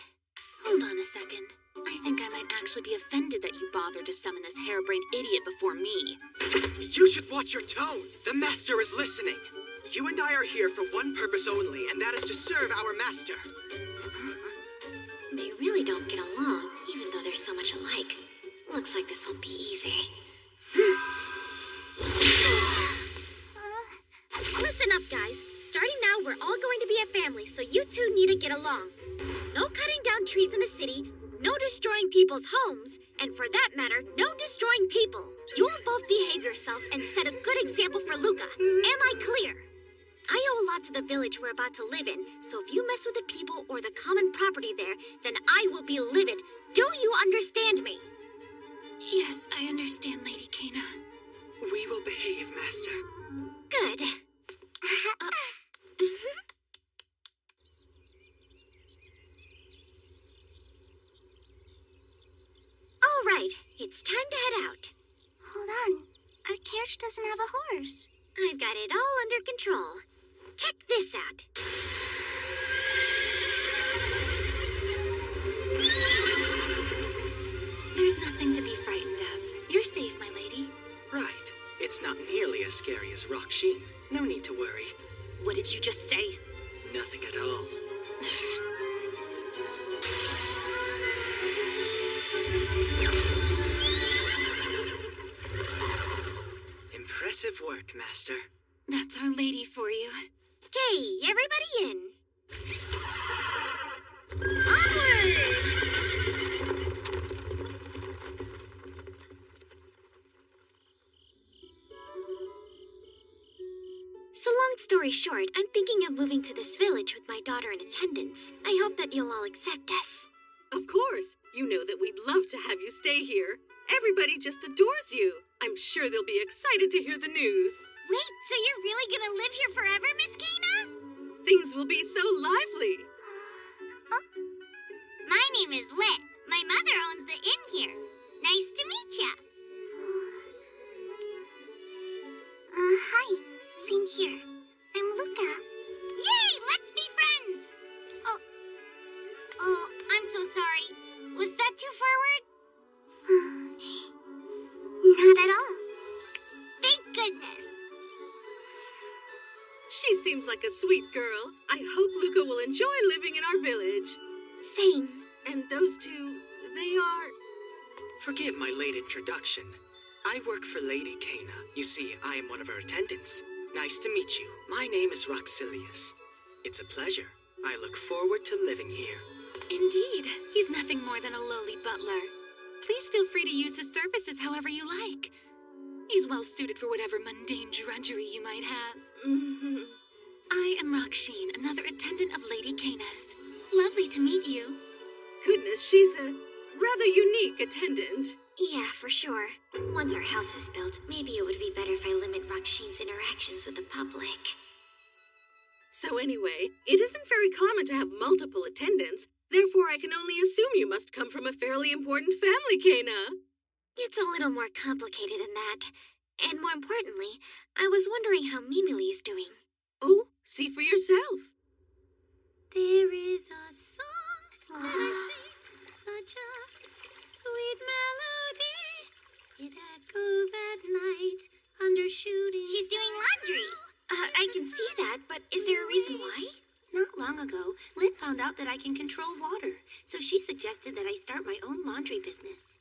Hold on a second. I think I might actually be offended that you bothered to summon this harebrained idiot before me. You should watch your tone. The master is listening. You and I are here for one purpose only, and that is to serve our master. They really don't get along, even though they're so much alike. Looks like this won't be easy. Listen up, guys. Starting now, we're all going to be a family, so you two need to get along. No cutting down trees in the city, no destroying people's homes, and for that matter, no destroying people. You will both behave yourselves and set a good example for Luca. Am I clear? I owe a lot to the village we're about to live in, so if you mess with the people or the common property there, then I will be livid. Do you understand me? Yes, I understand, Lady Kena. We will behave, Master. Good. All right, it's time to head out. Hold on, our carriage doesn't have a horse. I've got it all under control. Check this out. There's nothing to be frightened of. You're safe, my lady. Right. It's not nearly as scary as Roxine. No need to worry. What did you just say? Nothing at all. Impressive work, Master. That's Our Lady for you. Okay, everybody in. Onward! So long story short, I'm thinking of moving to this village with my daughter in attendance. I hope that you'll all accept us. Of course. You know that we'd love to have you stay here. Everybody just adores you. I'm sure they'll be excited to hear the news. Wait, so you're really gonna live here forever, Miss Kena? Things will be so lively. My name is Lit. My mother owns the inn here. Nice to meet ya. Hi. Same here. I'm Luca. Yay! Let's be friends! Oh, I'm so sorry. Was that too forward? Not at all. Thank goodness. She seems like a sweet girl. I hope Luca will enjoy living in our village. Same. And those two, they are... Forgive my late introduction. I work for Lady Cana. You see, I am one of her attendants. Nice to meet you. My name is Roxilius. It's a pleasure. I look forward to living here. Indeed, he's nothing more than a lowly butler. Please feel free to use his services however you like. He's well suited for whatever mundane drudgery you might have. I am Raksheen, another attendant of Lady Cana's. Lovely to meet you. Goodness, she's a rather unique attendant. Yeah, for sure. Once our house is built, maybe it would be better if I limit Raksheen's interactions with the public. So anyway, it isn't very common to have multiple attendants. Therefore, I can only assume you must come from a fairly important family, Cana. It's a little more complicated than that. And more importantly, I was wondering how Mimily's doing. Oh, see for yourself. There is a song that I sing, such a sweet melody. It echoes at night under shooting. She's doing laundry. I can see that, but is there a reason why? Not long ago, Lit found out that I can control water, so she suggested that I start my own laundry business.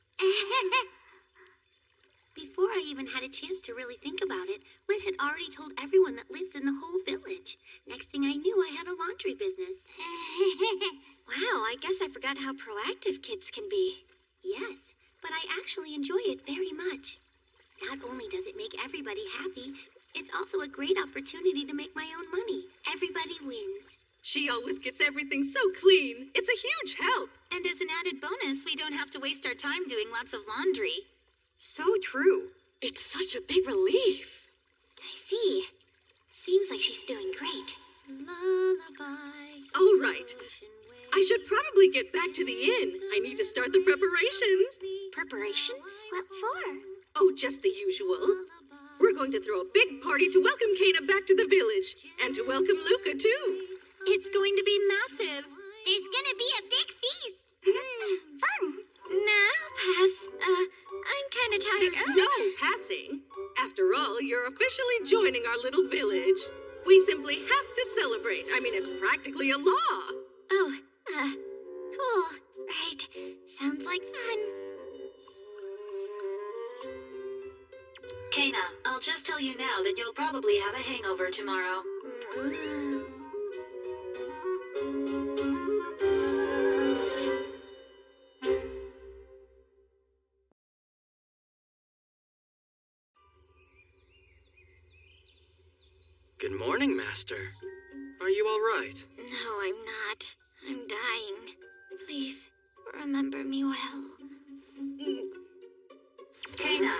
Before I even had a chance to really think about it, Lit had already told everyone that lives in the whole village. Next thing I knew, I had a laundry business. Wow, I guess I forgot how proactive kids can be. Yes, but I actually enjoy it very much. Not only does it make everybody happy, it's also a great opportunity to make my own money. Everybody wins. She always gets everything so clean. It's a huge help. And as an added bonus, we don't have to waste our time doing lots of laundry. So true. It's such a big relief. I see. Seems like she's doing great. Lullaby. All right. I should probably get back to the inn. I need to start the preparations. Preparations? What for? Oh, just the usual. We're going to throw a big party to welcome Cana back to the village. And to welcome Luca, too. It's going to be massive. There's gonna be a big feast. Fun. Now, pass. I'm kind of tired. There's no passing. After all, you're officially joining our little village. We simply have to celebrate. I mean, it's practically a law. Oh, cool. Right. Sounds like fun. Cana, I'll just tell you now that you'll probably have a hangover tomorrow. Good morning, Master. Are you all right? No, I'm not. I'm dying. Please, remember me well. Cana,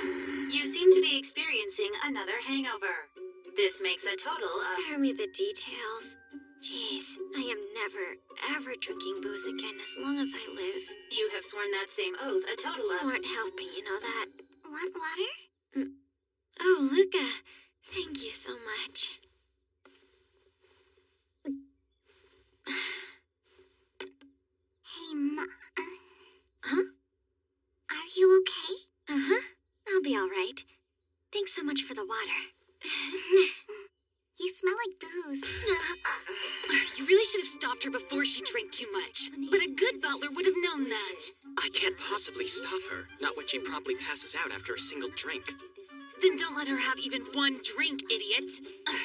you seem to be experiencing another hangover. This makes a total of... Spare me the details. Jeez, I am never, ever drinking booze again as long as I live. You have sworn that same oath a total of... You aren't helping, you know that. Want water? Oh, Luca, thank you so much. Hey, Ma. Huh? Are you okay? Uh-huh. I'll be all right. Thanks so much for the water. You smell like booze. You really should have stopped her before she drank too much. But a good butler would have known that. I can't possibly stop her, not when she promptly passes out after a single drink. Then don't let her have even one drink, idiot. I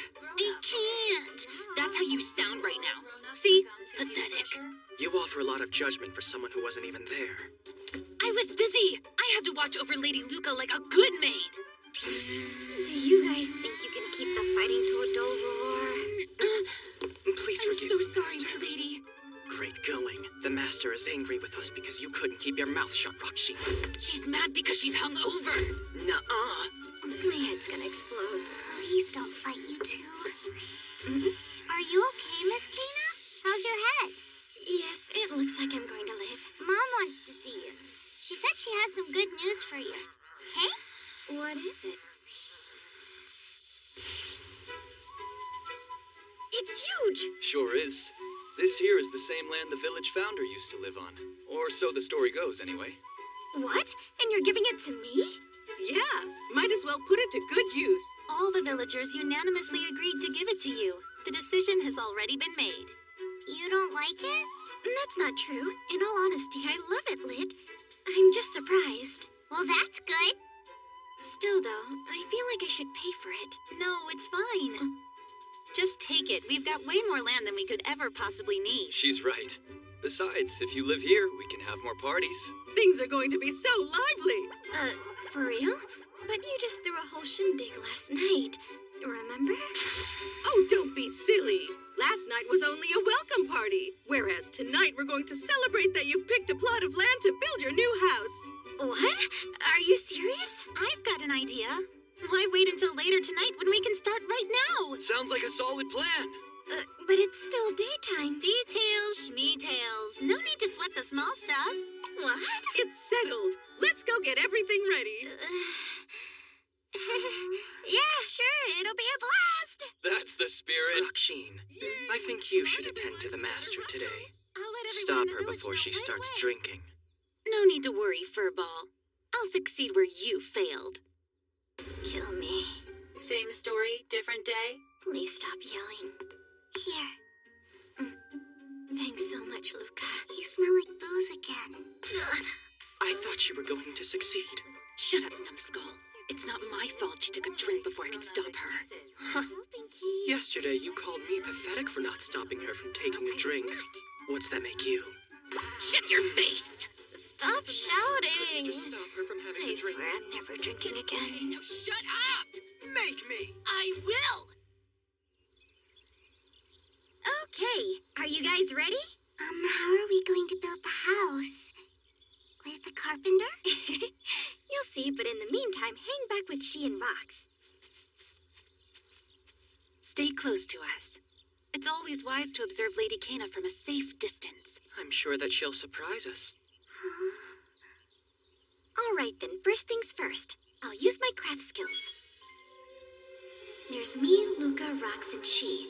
can't. That's how you sound right now. See? Pathetic. You offer a lot of judgment for someone who wasn't even there. I was busy. I had to watch over Lady Luca like a good maid. Do you guys think you can keep the fighting to a dull roar? Please I'm forgive so me, sorry, Master. my lady. Great going. The Master is angry with us because you couldn't keep your mouth shut, Raksheen. She's mad because she's hungover. Nuh-uh. My head's gonna explode. Please don't fight, you two. Are you okay, Miss Cana? How's your head? Yes, it looks like I'm going to live. Mom wants to see you. She said she has some good news for you. Okay? What is it? It's huge! Sure is. This here is the same land the village founder used to live on. Or so the story goes, anyway. What? And you're giving it to me? Yeah, might as well put it to good use. All the villagers unanimously agreed to give it to you. The decision has already been made. You don't like it? That's not true. In all honesty, I love it, Lit. I'm just surprised. Well, that's good. Still, though, I feel like I should pay for it. No, it's fine. Just take it. We've got way more land than we could ever possibly need. She's right. Besides, if you live here, we can have more parties. Things are going to be so lively. For real? But you just threw a whole shindig last night. Remember? Oh, don't be silly. Last night was only a welcome party. Whereas tonight we're going to celebrate that you've picked a plot of land to build your new house. What? Are you serious? I've got an idea. Why wait until later tonight when we can start right now? Sounds like a solid plan. But it's still daytime. Details, schmeetails. No need to sweat the small stuff. What? It's settled. Let's go get everything ready. Yeah, sure. It'll be a blast. That's the spirit. Raksheen, I think you should attend to the master today. I'll let everyone Stop in the her village before know she right starts away. drinking. No need to worry, Furball. I'll succeed where you failed. Kill me. Same story, different day? Please stop yelling. Here. Thanks so much, Luca. You smell like booze again. I thought you were going to succeed. Shut up, numbskull. It's not my fault she took a drink before I could stop her. Yesterday, you called me pathetic for not stopping her from taking a drink. What's that make you? Shut your face! Stop shouting! Just stop her from having I a drink. swear I'm never drinking again. Now shut up! Make me! I will! Okay, are you guys ready? How are we going to build the house? With the carpenter? You'll see, but in the meantime, hang back with she and Rox. Stay close to us. It's always wise to observe Lady Kena from a safe distance. I'm sure that she'll surprise us. All right then, first things first. I'll use my craft skills. There's me, Luca, Rox, and she.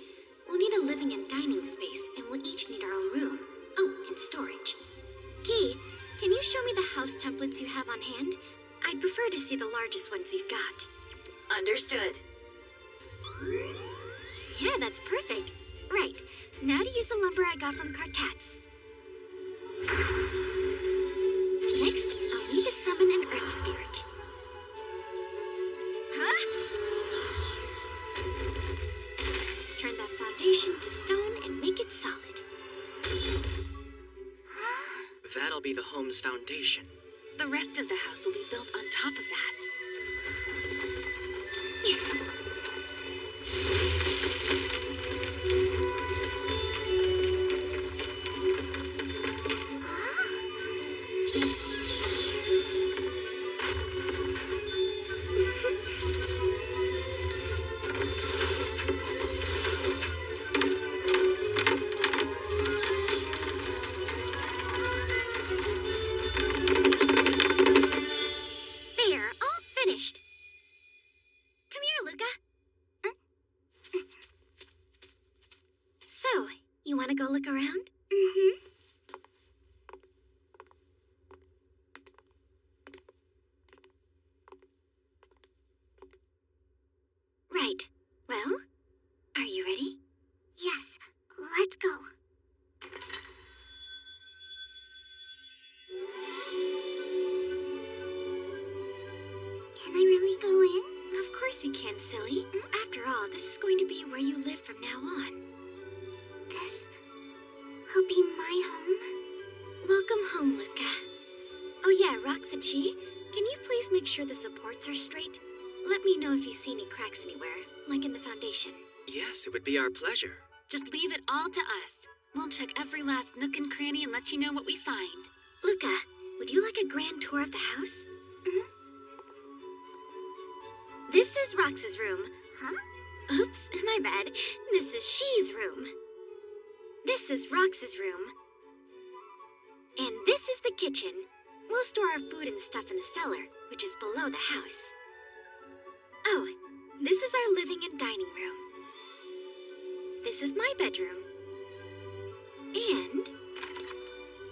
We'll need a living and dining space, and we'll each need our own room. Oh, and storage. Key, can you show me the house templates you have on hand? I'd prefer to see the largest ones you've got. Understood. Yeah, that's perfect. Right, now to use the lumber I got from Kartats. Next, I'll need to summon an earth spirit. Huh? Turn that foundation to stone and make it solid. That'll be the home's foundation. The rest of the house will be built on top of that. There, all finished. Come here, Luca. So, you want to go look around? Mm-hmm. Right. Well, are you ready? Yes, let's go. Can I really go in? Of course you can, silly. After all, this is going to be where you live from now on. This will be my home? Welcome home, Luca. Oh yeah, Rox and Chi, can you please make sure the supports are straight? Let me know if you see any cracks anywhere, like in the foundation. Yes, it would be our pleasure. Just leave it all to us. We'll check every last nook and cranny and let you know what we find. Luca, would you like a grand tour of the house? This is Rox's room. Huh? Oops, my bad. This is She's room. This is Rox's room. And this is the kitchen. We'll store our food and stuff in the cellar, which is below the house. Oh, this is our living and dining room. This is my bedroom. And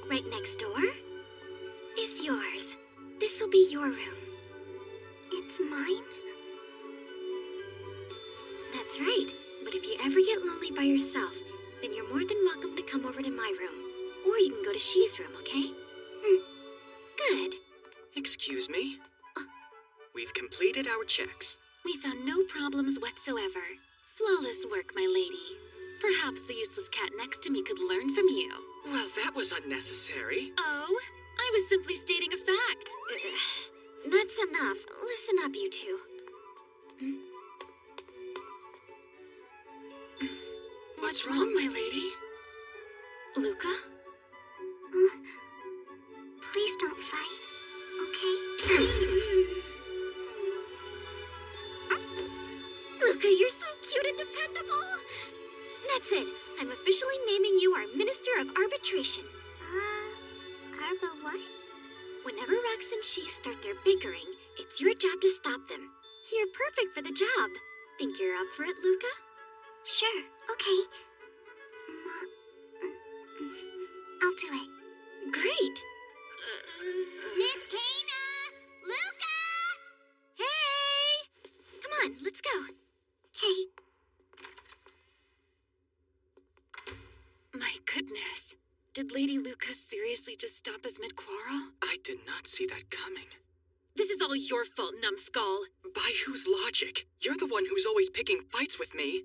right next door is yours. This will be your room. It's mine? That's right. But if you ever get lonely by yourself, then you're more than welcome to come over to my room. Or you can go to She's room, okay? Good. Excuse me? We've completed our checks. We found no problems whatsoever. Flawless work, my lady. Perhaps the useless cat next to me could learn from you. Well, that was unnecessary. Oh, I was simply stating a fact. That's enough. Listen up, you two. What's wrong, my lady? Luca? Please don't fight, okay? Luca, you're so cute and dependable. That's it. I'm officially naming you our Minister of Arbitration. Arba what? Whenever Rox and She start their bickering, it's your job to stop them. You're perfect for the job. Think you're up for it, Luca? Sure, okay. I'll do it. Great. Miss Kana! Luca! Hey! Come on, let's go. Okay. My goodness. Did Lady Lucas seriously just stop us mid-quarrel? I did not see that coming. This is all your fault, numbskull. By whose logic? You're the one who's always picking fights with me.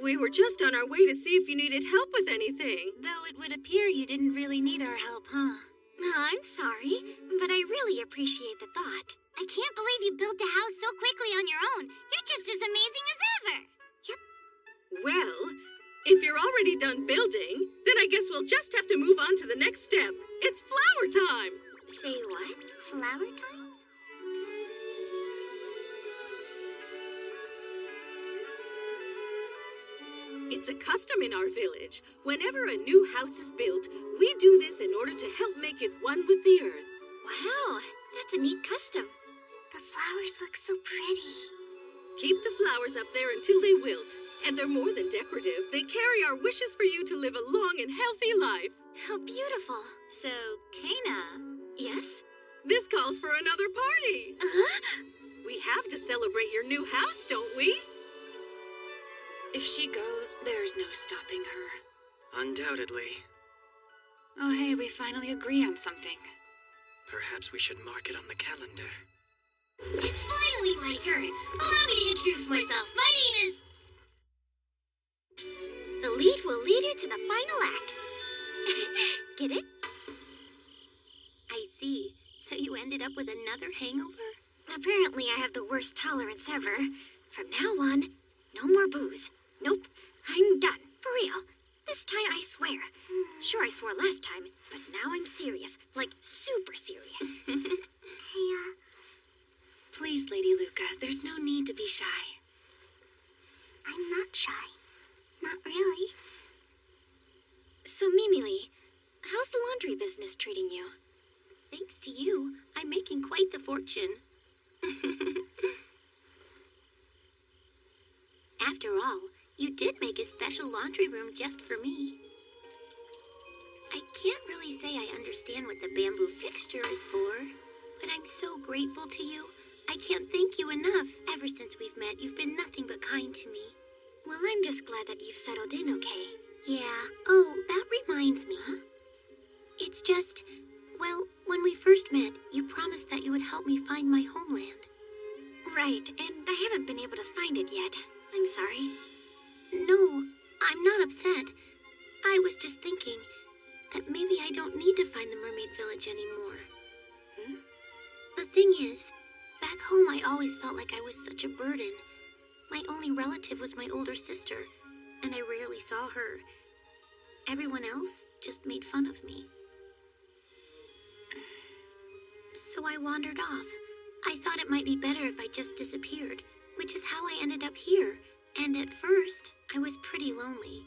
We were just on our way to see if you needed help with anything. Though it would appear you didn't really need our help, huh? I'm sorry, but I really appreciate the thought. I can't believe you built a house so quickly on your own. You're just as amazing as ever. Well, if you're already done building, then I guess we'll just have to move on to the next step. It's flower time. Say what? Flower time? It's a custom in our village. Whenever a new house is built, we do this in order to help make it one with the earth. Wow, that's a neat custom. The flowers look so pretty. Keep the flowers up there until they wilt. And they're more than decorative. They carry our wishes for you to live a long and healthy life. How beautiful. So, Kana. Yes? This calls for another party. We have to celebrate your new house, don't we? If she goes, there's no stopping her. Undoubtedly. Oh, hey, we finally agree on something. Perhaps we should mark it on the calendar. It's finally my turn. Allow me to introduce myself. My name is... The lead will lead you to the final act. Get it? I see. So you ended up with another hangover? Apparently I have the worst tolerance ever. From now on, no more booze. Nope, I'm done. For real. This time I swear. Sure, I swore last time, but now I'm serious. Like, super serious. Hey, Please, Lady Luca, there's no need to be shy. I'm not shy. Not really. So, Mimili, how's the laundry business treating you? Thanks to you, I'm making quite the fortune. After all, you did make a special laundry room just for me. I can't really say I understand what the bamboo fixture is for, but I'm so grateful to you. I can't thank you enough. Ever since we've met, you've been nothing but kind to me. Well, I'm just glad that you've settled in okay. Yeah. Oh, that reminds me. Huh? It's just, well, when we first met, you promised that you would help me find my homeland. Right, and I haven't been able to find it yet. I'm sorry. No, I'm not upset. I was just thinking that maybe I don't need to find the mermaid village anymore. The thing is, back home I always felt like I was such a burden. My only relative was my older sister, and I rarely saw her. Everyone else just made fun of me. So I wandered off. I thought it might be better if I just disappeared, which is how I ended up here. And at first, I was pretty lonely.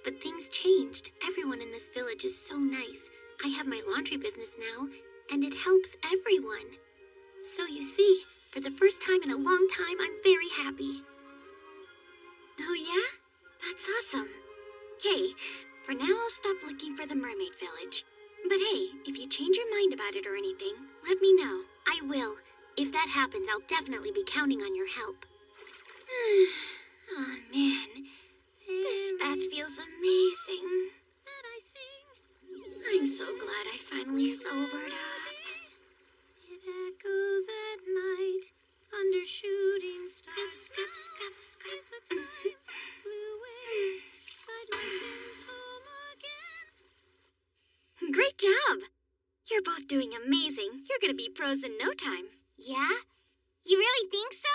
But things changed. Everyone in this village is so nice. I have my laundry business now, and it helps everyone. So you see, for the first time in a long time, I'm very happy. Oh yeah? That's awesome. Okay, for now I'll stop looking for the mermaid village. But hey, if you change your mind about it or anything, let me know. I will. If that happens, I'll definitely be counting on your help. Oh man, this bath feels amazing. I'm so glad I finally sobered up. It echoes at night under shooting stars. Scrub, scrub, scrub, Is the time blue waves tide winds home again. Great job! You're both doing amazing. You're gonna be pros in no time. Yeah? You really think so?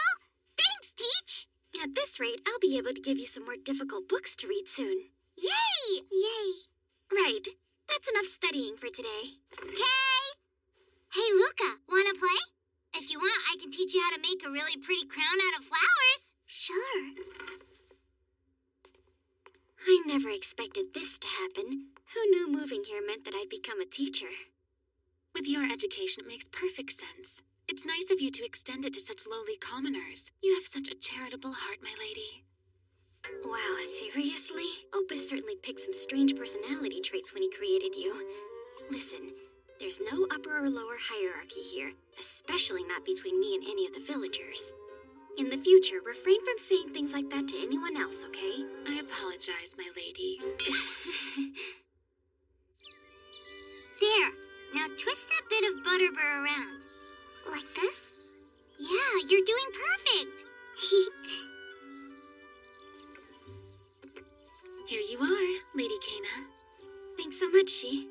Thanks, Teach! At this rate, I'll be able to give you some more difficult books to read soon. Yay! Yay! Right. That's enough studying for today. Okay! Hey, Luca, wanna play? If you want, I can teach you how to make a really pretty crown out of flowers. Sure. I never expected this to happen. Who knew moving here meant that I'd become a teacher? With your education, it makes perfect sense. It's nice of you to extend it to such lowly commoners. You have such a charitable heart, my lady. Wow, seriously? Opus certainly picked some strange personality traits when he created you. Listen, there's no upper or lower hierarchy here, especially not between me and any of the villagers. In the future, refrain from saying things like that to anyone else, okay? I apologize, my lady. There. Now twist that bit of butterbur around. Like this? Yeah, you're doing perfect. Here you are, Lady Kana. Thanks so much, She.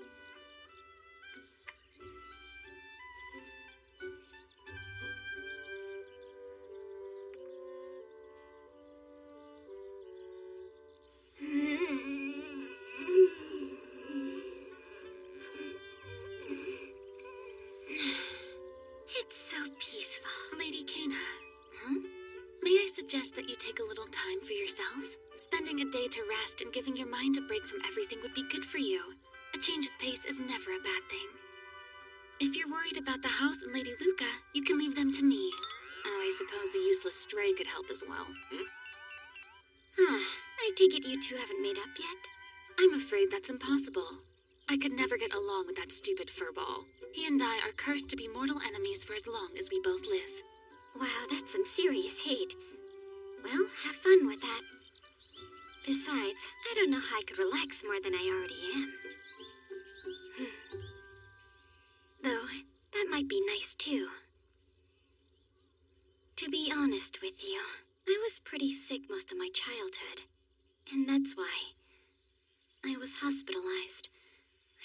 It's so peaceful. Lady Kana. Huh? May I suggest that you take a little time for yourself? Spending a day to rest and giving your mind a break from everything would be good for you. A change of pace is never a bad thing. If you're worried about the house and Lady Luca, you can leave them to me. Oh, I suppose the useless stray could help as well. I take it you two haven't made up yet? I'm afraid that's impossible. I could never get along with that stupid furball. He and I are cursed to be mortal enemies for as long as we both live. Wow, that's some serious hate. Well, have fun with that. Besides, I don't know how I could relax more than I already am. Though, that might be nice too. To be honest with you, I was pretty sick most of my childhood. And that's why. I was hospitalized.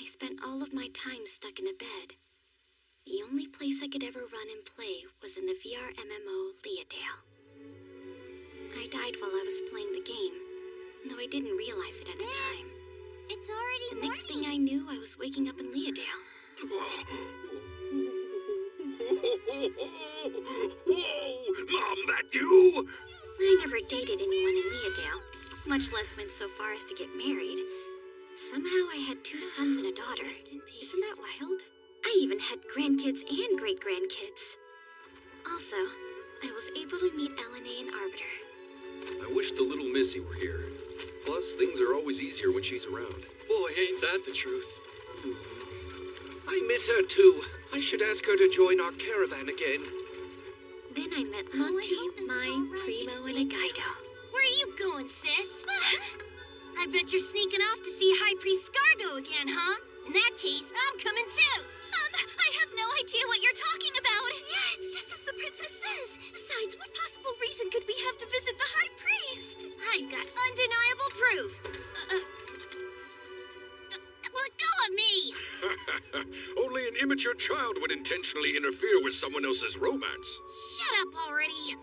I spent all of my time stuck in a bed. The only place I could ever run and play was in the VR MMO Leodale. I died while I was playing the game, though I didn't realize it at the time. It's already The next thing I knew, I was waking up in Leodale. Whoa! Mom, that you? I never dated anyone in Leodale, much less went so far as to get married. Somehow I had 2 sons and a daughter. Isn't that wild? I even had grandkids and great-grandkids. Also, I was able to meet Elena and Arbiter. I wish the little Missy were here. Plus, things are always easier when she's around. Boy, ain't that the truth. I miss her too. I should ask her to join our caravan again. Then I met Monty, Mime, Primo, and Agaido. Where are you going, sis? I bet you're sneaking off to see High Priest Scargo again, huh? In that case, I'm coming too. I have no idea what you're talking about. Yeah, it's just as the princess says. Besides, what possible reason could we have to visit the High Priest? I've got undeniable proof. Let go of me! Only an immature child would intentionally interfere with someone else's romance. Shut up already.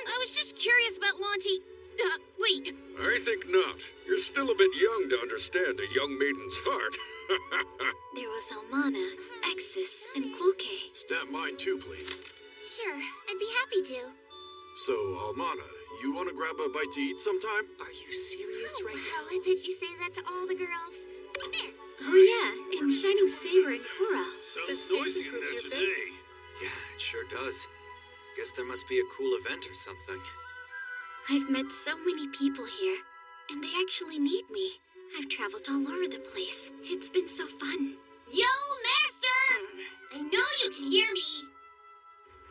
I was just curious about Lonty. Wait. I think not. You're still a bit young to understand a young maiden's heart. There was Almana, Exis, and Quoque. Stamp mine too, please. Sure, I'd be happy to. So, Almana, you want to grab a bite to eat sometime? Are you serious right Wow, I bet you say that to all the girls. There. Oh yeah, and Shining Saber and Cora. Sounds noisy in there today. Yeah, it sure does. Guess there must be a cool event or something. I've met so many people here, and they actually need me. I've traveled all over the place. It's been so fun. Yo, Master! I know you can hear me.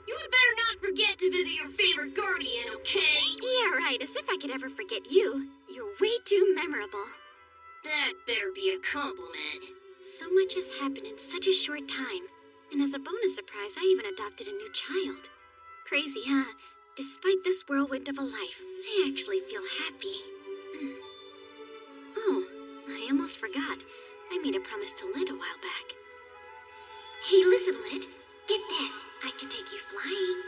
You had better not forget to visit your favorite guardian, okay? Yeah, right, as if I could ever forget you. You're way too memorable. That better be a compliment. So much has happened in such a short time. And as a bonus surprise, I even adopted a new child. Crazy, huh? Despite this whirlwind of a life, I actually feel happy. Oh, I almost forgot. I made a promise to Lit a while back. Hey, listen, Lit. Get this. I could take you flying.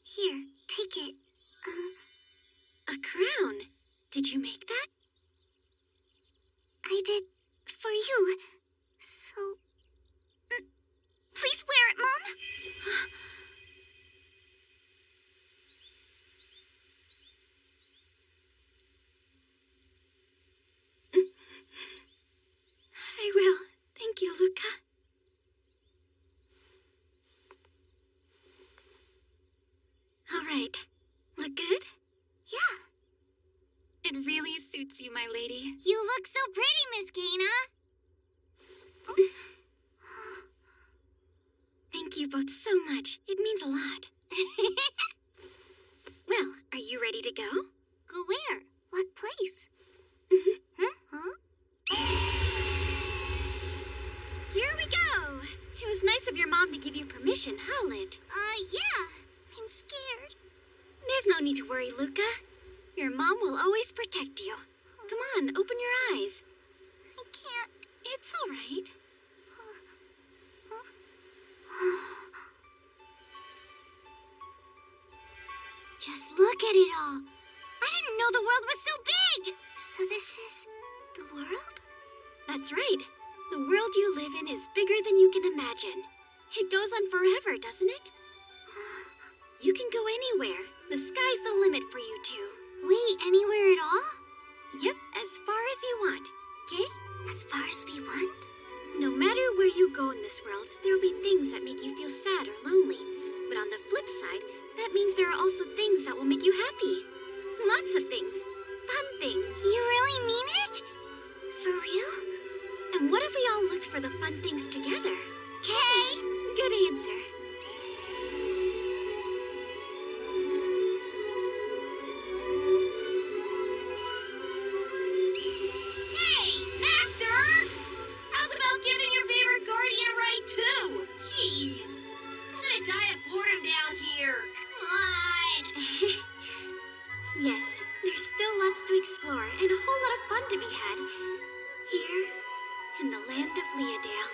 Here, take it. A crown. Did you make that? I did for you. So... Please wear it, Mom. I will. Thank you, Luca. All right. Look good? Yeah. It really suits you, my lady. You look so pretty, Miss Kana. Thank you both so much. It means a lot. Well, are you ready to go? Go where? What place? Here we go. It was nice of your mom to give you permission, huh, Lit? Yeah. I'm scared. There's no need to worry, Luca. Your mom will always protect you. Come on, open your eyes. I can't. It's all right. Just look at it all. I didn't know the world was so big. So this is the world? That's right. The world you live in is bigger than you can imagine. It goes on forever, doesn't it? You can go anywhere. The sky's the limit for you two. Wait, anywhere at all? Yep, as far as you want. Okay? As far as we want? No matter where you go in this world, there'll be things that make you feel sad or lonely. But on the flip side, that means there are also things that will make you happy. Lots of things. Fun things. You really mean it? For real? And what if we all looked for the fun things together? Okay. Good answer. Hey, Master! How's about giving your favorite guardian a ride too? Jeez. I'm gonna die of boredom down here. Come on. Yes, there's still lots to explore and a whole lot of fun to be had. Here, in the land of Leodale.